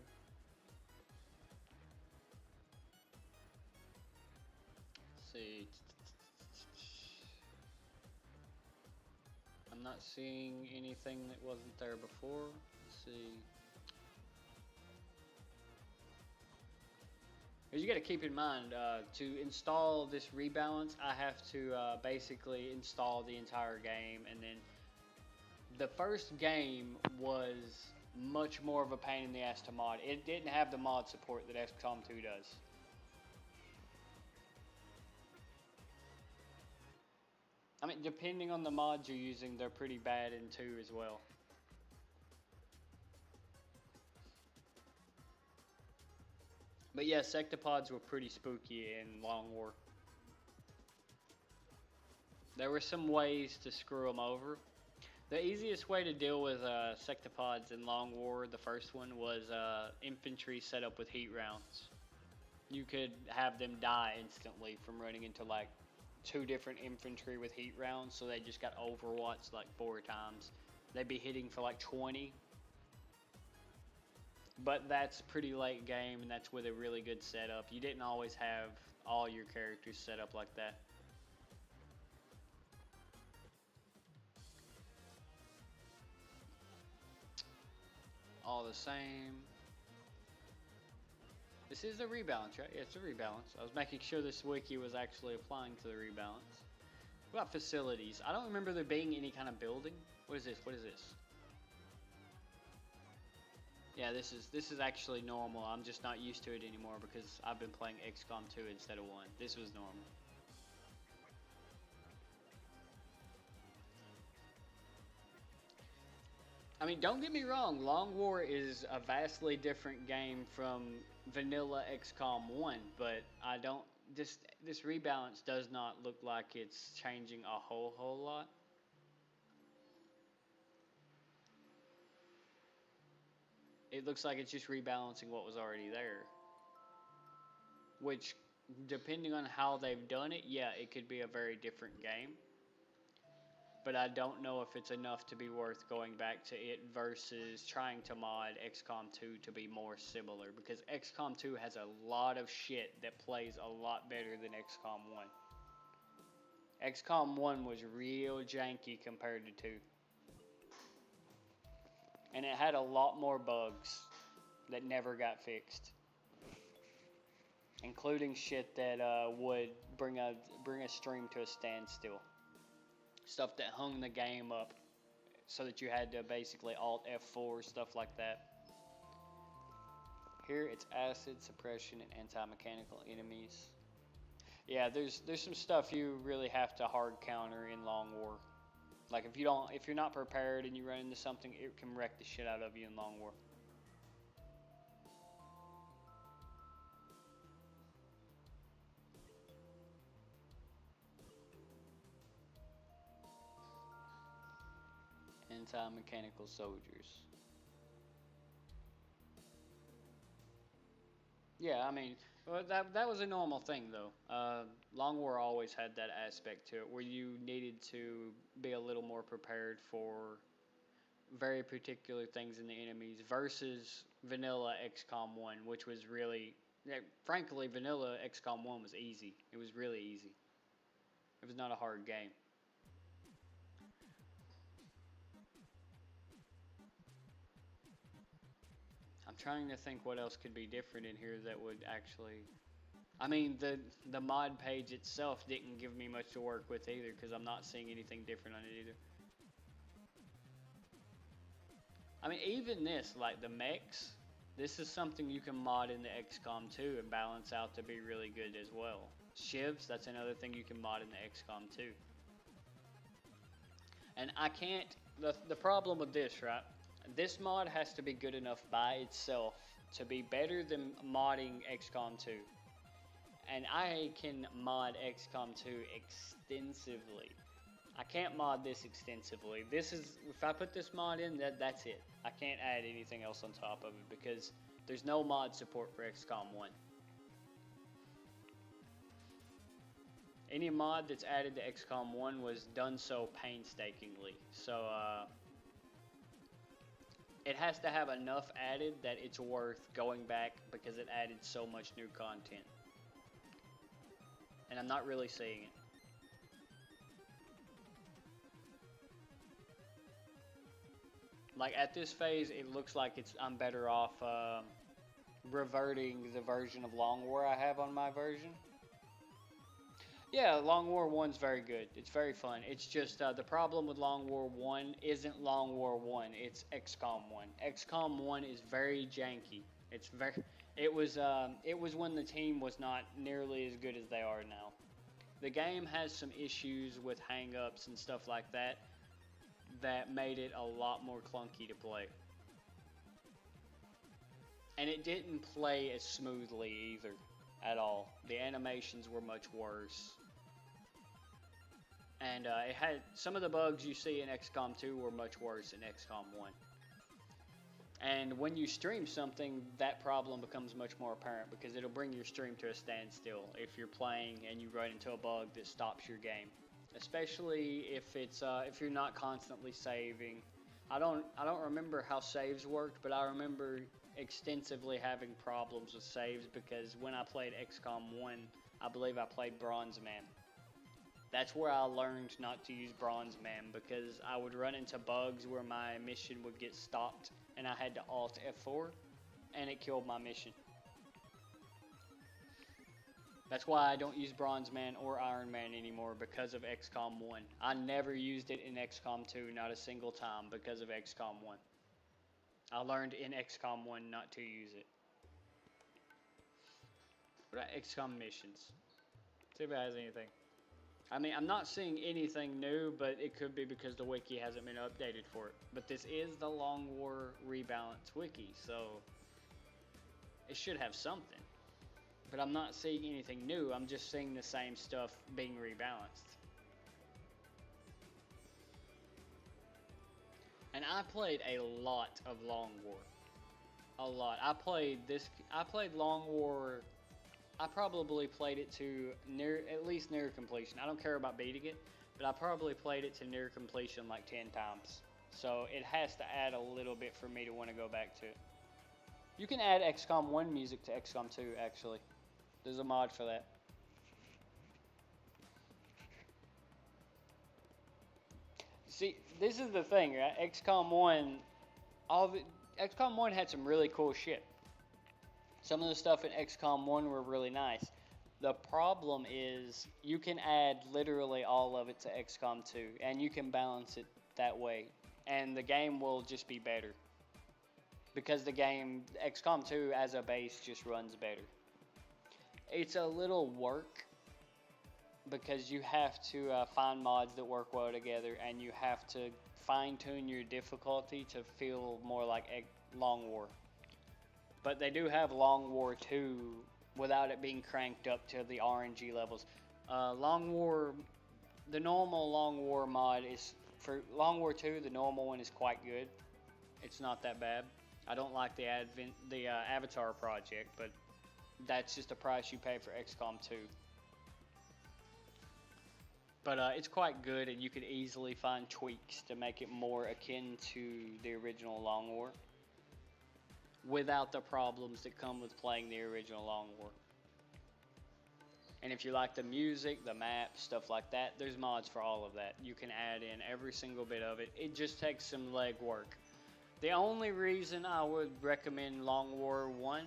Speaker 1: Let's see. I'm not seeing anything that wasn't there before. Let's see. You got to keep in mind, to install this rebalance, I have to basically install the entire game, and then the first game was much more of a pain in the ass to mod. It didn't have the mod support that XCOM 2 does. I mean, depending on the mods you're using, they're pretty bad in 2 as well. But yeah, sectopods were pretty spooky in Long War. There were some ways to screw them over. The easiest way to deal with sectopods in Long War, the first one, was infantry set up with heat rounds. You could have them die instantly from running into like 2 different infantry with heat rounds, so they just got overwatched like 4 times. They'd be hitting for like 20. But that's pretty late game, and that's with a really good setup. You didn't always have all your characters set up like that. All the same. This is the rebalance, right? Yeah, it's a rebalance. I was making sure this wiki was actually applying to the rebalance. What about facilities? I don't remember there being any kind of building. What is this? What is this? Yeah, this is actually normal. I'm just not used to it anymore because I've been playing XCOM 2 instead of 1. This was normal. I mean, don't get me wrong, Long War is a vastly different game from vanilla XCOM 1, but I don't this rebalance does not look like it's changing a whole lot. It looks like it's just rebalancing what was already there. Which, depending on how they've done it, yeah, it could be a very different game. but I don't know if it's enough to be worth going back to it versus trying to mod XCOM 2 to be more similar, because XCOM 2 has a lot of shit that plays a lot better than XCOM 1. XCOM 1 was real janky compared to 2. And it had a lot more bugs that never got fixed, including shit that would bring a stream to a standstill. Stuff that hung the game up so that you had to basically Alt F4, stuff like that. Here it's acid suppression and anti-mechanical enemies. Yeah, there's some stuff you really have to hard counter in Long War. Like if you're not prepared and you run into something, it can wreck the shit out of you in Long War. Anti-mechanical soldiers. Yeah, I mean, well, that was a normal thing though. Long War always had that aspect to it where you needed to be a little more prepared for very particular things in the enemies versus vanilla XCOM 1, which was really, yeah, frankly, vanilla XCOM 1 was easy. It was really easy. It was not a hard game. I'm trying to think what else could be different in here that would actually... I mean, the mod page itself didn't give me much to work with either, because I'm not seeing anything different on it either. I mean, even this, like the mechs, this is something you can mod in the XCOM 2 and balance out to be really good as well. Shivs, that's another thing you can mod in the XCOM 2. And I can't... The problem with this, right? This mod has to be good enough by itself to be better than modding XCOM 2. And I can mod XCOM 2 extensively. I can't mod this extensively. This is, if I put this mod in, that's it. I can't add anything else on top of it because there's no mod support for XCOM 1. Any mod that's added to XCOM 1 was done so painstakingly. So, it has to have enough added that it's worth going back because it added so much new content. And I'm not really seeing it. Like at this phase, it looks like I'm better off reverting the version of Long War I have on my version. Yeah, Long War 1's very good. It's very fun. It's just the problem with Long War 1 isn't Long War 1. It's XCOM 1. XCOM 1 is very janky. It was when the team was not nearly as good as they are now. The game has some issues with hang-ups and stuff like that that made it a lot more clunky to play. And it didn't play as smoothly either at all. The animations were much worse. And it had some of the bugs you see in XCOM 2 were much worse in XCOM 1. And when you stream something, that problem becomes much more apparent because it'll bring your stream to a standstill if you're playing and you run into a bug that stops your game. Especially if you're not constantly saving. I don't remember how saves worked, but I remember extensively having problems with saves because when I played XCOM 1, I believe I played Bronze Man. That's where I learned not to use Bronze Man because I would run into bugs where my mission would get stopped and I had to Alt F4 and it killed my mission. That's why I don't use Bronze Man or Iron Man anymore because of XCOM 1. I never used it in XCOM 2, not a single time because of XCOM 1. I learned in XCOM 1 not to use it. What about XCOM missions? See if it has anything. I mean, I'm not seeing anything new, but it could be because the wiki hasn't been updated for it. But this is the Long War Rebalance wiki, so it should have something. But I'm not seeing anything new, I'm just seeing the same stuff being rebalanced. And I played a lot of Long War. A lot. I played Long War. I probably played it to at least near completion. I don't care about beating it, but I probably played it to near completion like 10 times. So it has to add a little bit for me to want to go back to it. You can add XCOM 1 music to XCOM 2, actually. There's a mod for that. See, this is the thing, right? XCOM 1, XCOM 1 had some really cool shit. Some of the stuff in XCOM 1 were really nice. The problem is you can add literally all of it to XCOM 2, and you can balance it that way, and the game will just be better. Because the game, XCOM 2 as a base just runs better. It's a little work because you have to find mods that work well together, and you have to fine-tune your difficulty to feel more like Long War. But they do have Long War 2 without it being cranked up to the RNG levels. Long War, the normal Long War mod is, for Long War 2, the normal one is quite good. It's not that bad. I don't like the Avatar project, but that's just the price you pay for XCOM 2. But it's quite good, and you can easily find tweaks to make it more akin to the original Long War without the problems that come with playing the original Long War. And if you like the music, the map, stuff like that, there's mods for all of that. You can add in every single bit of it. It just takes some legwork. The only reason I would recommend Long War 1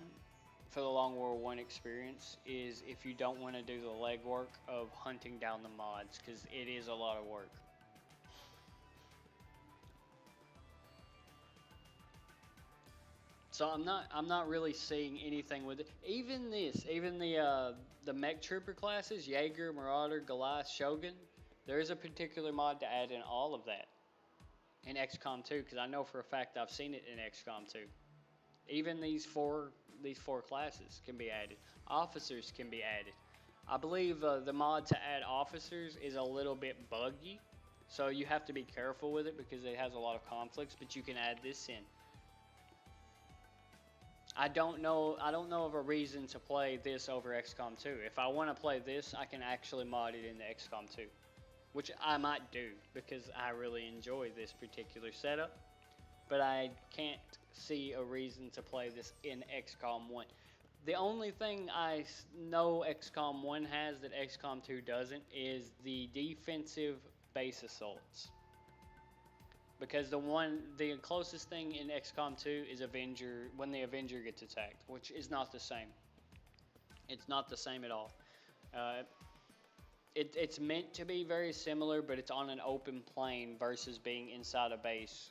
Speaker 1: for the Long War 1 experience is if you don't want to do the legwork of hunting down the mods, because it is a lot of work. So I'm not really seeing anything with it. Even the mech trooper classes, Jaeger, Marauder, Goliath, Shogun, there is a particular mod to add in all of that in XCOM 2, because I know for a fact I've seen it in XCOM 2. Even these four classes can be added. Officers can be added. I believe the mod to add officers is a little bit buggy, so you have to be careful with it because it has a lot of conflicts, but you can add this in. I don't know of a reason to play this over XCOM 2. If I want to play this, I can actually mod it into XCOM 2, which I might do because I really enjoy this particular setup, but I can't see a reason to play this in XCOM 1. The only thing I know XCOM 1 has that XCOM 2 doesn't is the defensive base assaults. Because the closest thing in XCOM 2 is when the Avenger gets attacked, which is not the same. It's not the same at all. It's meant to be very similar, but it's on an open plane versus being inside a base,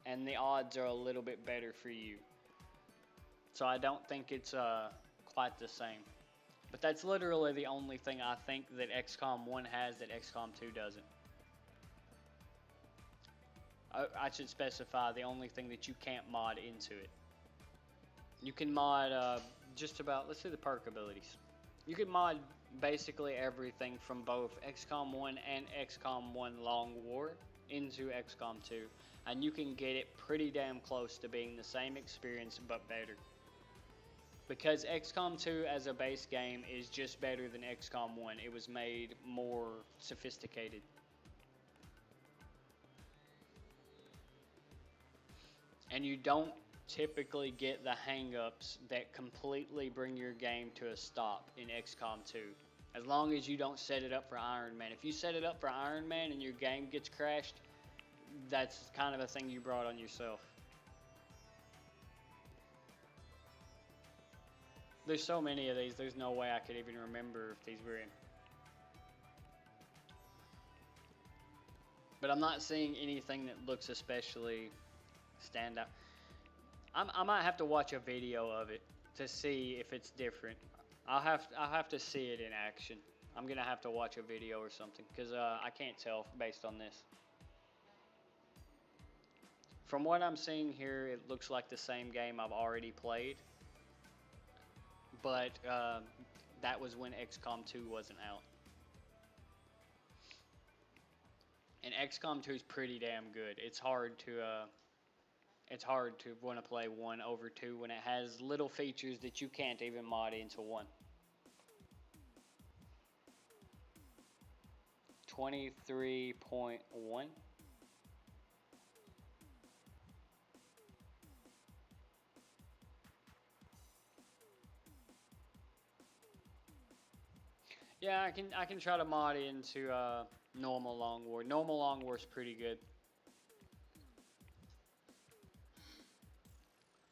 Speaker 1: and the odds are a little bit better for you. So I don't think it's quite the same. But that's literally the only thing I think that XCOM 1 has that XCOM 2 doesn't. I should specify the only thing that you can't mod into it. You can mod just about, let's see the perk abilities. You can mod basically everything from both XCOM 1 and XCOM 1 Long War into XCOM 2. And you can get it pretty damn close to being the same experience but better. Because XCOM 2 as a base game is just better than XCOM 1. It was made more sophisticated. And you don't typically get the hang-ups that completely bring your game to a stop in XCOM 2. As long as you don't set it up for Iron Man. If you set it up for Iron Man and your game gets crashed, that's kind of a thing you brought on yourself. There's so many of these, there's no way I could even remember if these were in. But I'm not seeing anything that looks especially stand out. I might have to watch a video of it to see if it's different. I'll have to see it in action. I'm gonna have to watch a video or something because I can't tell based on this. From what I'm seeing here, it looks like the same game I've already played, but that was when XCOM 2 wasn't out. And XCOM 2 is pretty damn good. It's hard to want to play 1 over 2 when it has little features that you can't even mod into 1. 23.1. Yeah, I can try to mod into normal long war. Normal long war is pretty good,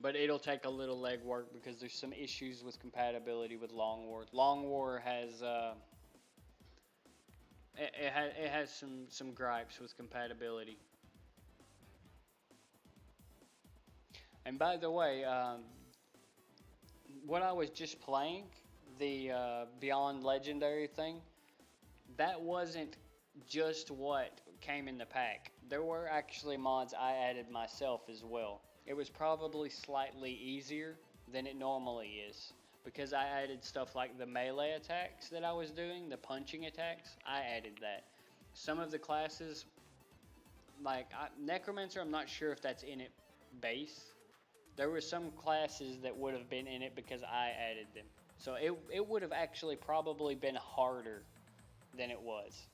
Speaker 1: but it'll take a little legwork because there's some issues with compatibility with long war. Long war has it has some gripes with compatibility. And by the way, what I was just playing, the Beyond Legendary thing, that wasn't just what came in the pack. There were actually mods I added myself as well. It was probably slightly easier than it normally is because I added stuff like the melee attacks that I was doing, the punching attacks. I added that. Some of the classes, like Necromancer, I'm not sure if that's in it base. There were some classes that would have been in it because I added them. So it would have actually probably been harder than it was.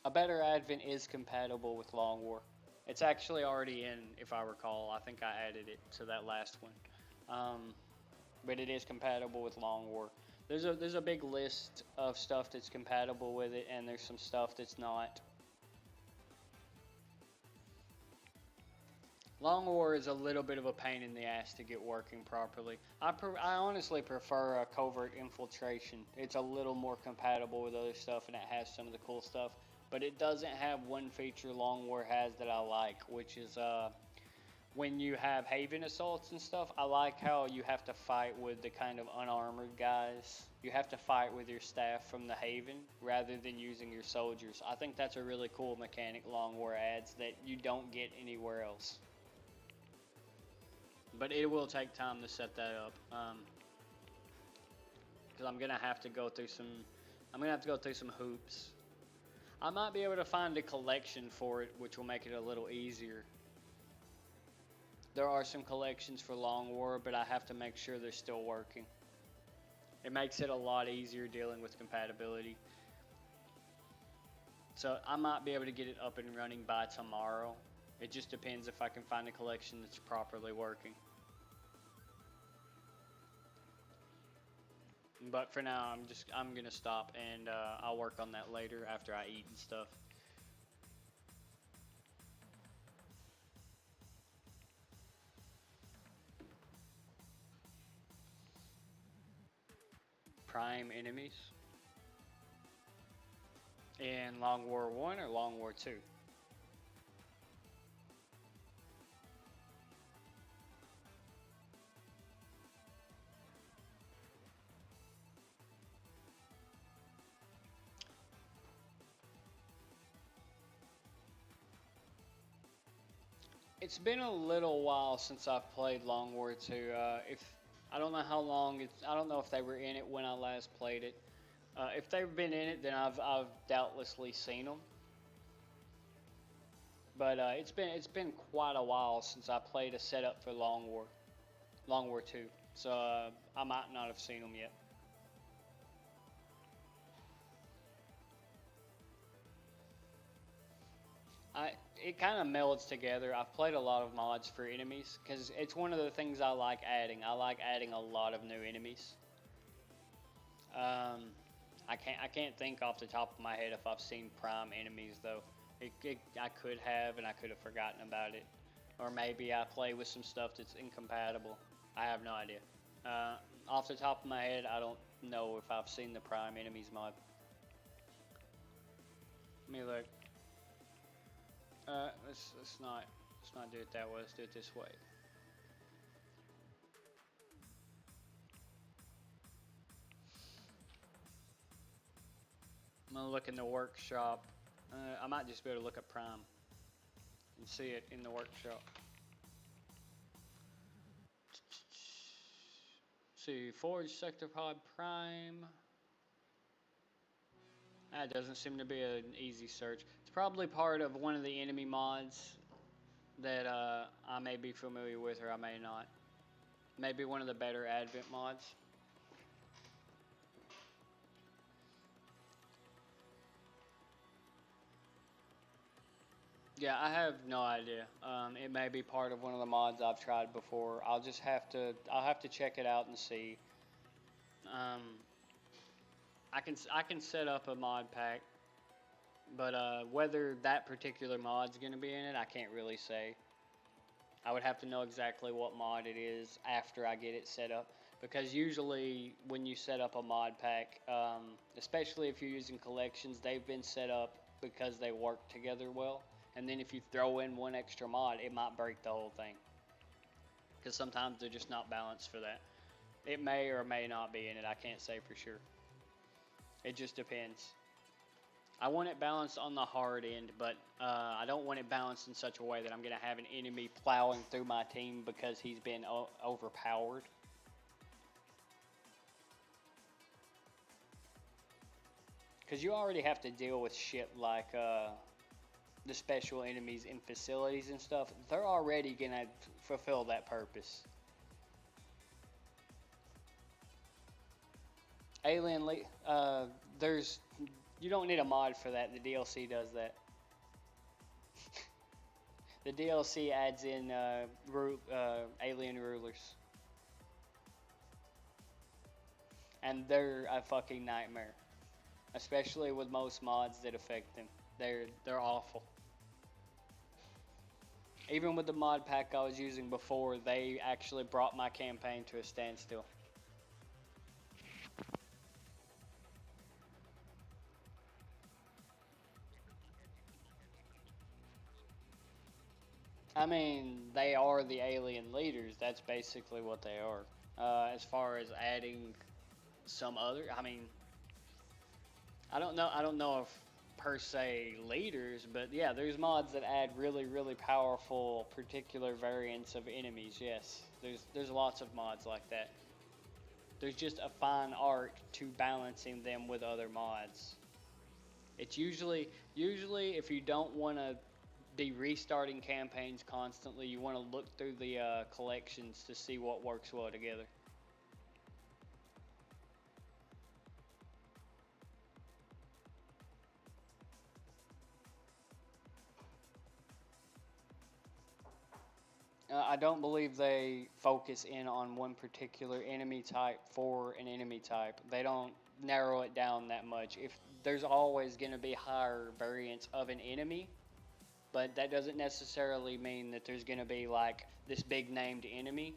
Speaker 1: A Better Advent is compatible with Long War. It's actually already in, if I recall. I think I added it to that last one. But it is compatible with Long War. There's a big list of stuff that's compatible with it, and there's some stuff that's not. Long War is a little bit of a pain in the ass to get working properly. I honestly prefer a Covert Infiltration. It's a little more compatible with other stuff, and it has some of the cool stuff. But it doesn't have one feature Long War has that I like, which is when you have Haven assaults and stuff. I like how you have to fight with the kind of unarmored guys. You have to fight with your staff from the Haven rather than using your soldiers. I think that's a really cool mechanic Long War adds that you don't get anywhere else. But it will take time to set that up, because I'm gonna have to go through some hoops. I might be able to find a collection for it, which will make it a little easier. There are some collections for Long War, but I have to make sure they're still working. It makes it a lot easier dealing with compatibility. So I might be able to get it up and running by tomorrow. It just depends if I can find a collection that's properly working. But for now, I'm gonna stop, and I'll work on that later after I eat and stuff. Prime enemies in Long War 1 or Long War 2? It's been a little while since I've played Long War 2. If I don't know how long it's, I don't know if they were in it when I last played it. If they've been in it, then I've doubtlessly seen them. But it's been quite a while since I played a setup for Long War 2. So I might not have seen them yet. It kind of melds together. I've played a lot of mods for enemies because it's one of the things I like adding. I like adding a lot of new enemies. I can't think off the top of my head if I've seen prime enemies though. I could have, and I could have forgotten about it, or maybe I play with some stuff that's incompatible. I have no idea. Off the top of my head, I don't know if I've seen the prime enemies mod. Let me look. Let's not do it that way. Let's do it this way. I'm gonna look in the workshop. I might just be able to look at Prime and see it in the workshop. See, Forge Sector Pod Prime. That doesn't seem to be an easy search. It's probably part of one of the enemy mods that I may be familiar with or I may not. Maybe one of the better Advent mods. Yeah, I have no idea. It may be part of one of the mods I've tried before. I'll have to check it out and see. Um, I can set up a mod pack, but whether that particular mod's gonna be in it, I can't really say. I would have to know exactly what mod it is after I get it set up. Because usually when you set up a mod pack, especially if you're using collections, they've been set up because they work together well. And then if you throw in one extra mod, it might break the whole thing. Because sometimes they're just not balanced for that. It may or may not be in it. I can't say for sure. It just depends. I want it balanced on the hard end, but I don't want it balanced in such a way that I'm going to have an enemy plowing through my team because he's been overpowered. Because you already have to deal with shit like the special enemies in facilities and stuff. They're already going to fulfill that purpose. There's you don't need a mod for that. The DLC does that. The DLC adds in alien rulers, and they're a fucking nightmare, especially with most mods that affect them. They're awful. Even with the mod pack I was using before, they actually brought my campaign to a standstill. I mean, they are the alien leaders. That's basically what they are. As far as adding some other, I mean, I don't know. I don't know if per se leaders, but yeah, there's mods that add really, really powerful particular variants of enemies. Yes, there's lots of mods like that. There's just a fine art to balancing them with other mods. It's usually if you don't want to be restarting campaigns constantly, you want to look through the collections to see what works well together. I don't believe they focus in on one particular enemy type for an enemy type. They don't narrow it down that much. If there's always going to be higher variants of an enemy, but that doesn't necessarily mean that there's going to be like this big named enemy.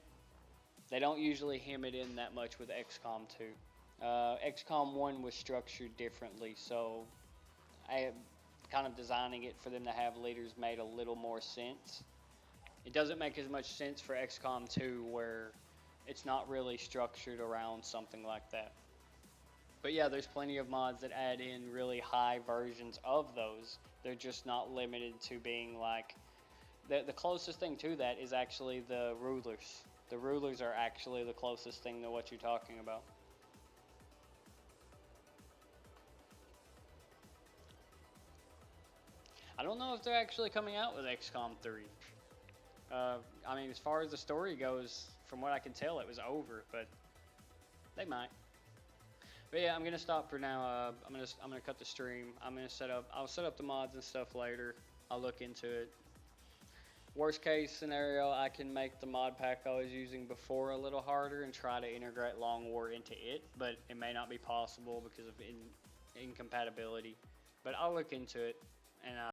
Speaker 1: They don't usually hem it in that much with XCOM 2. XCOM 1 was structured differently, so kind of designing it for them to have leaders made a little more sense. It doesn't make as much sense for XCOM 2 where it's not really structured around something like that. But yeah, there's plenty of mods that add in really high versions of those. They're just not limited to being like... The closest thing to that is actually the rulers. The rulers are actually the closest thing to what you're talking about. I don't know if they're actually coming out with XCOM 3. I mean, as far as the story goes, from what I can tell, it was over, but they might. But yeah, I'm gonna stop for now. I'm gonna cut the stream. I'll set up the mods and stuff later. I'll look into it. Worst case scenario, I can make the mod pack I was using before a little harder and try to integrate Long War into it, but it may not be possible because of incompatibility. But I'll look into it, and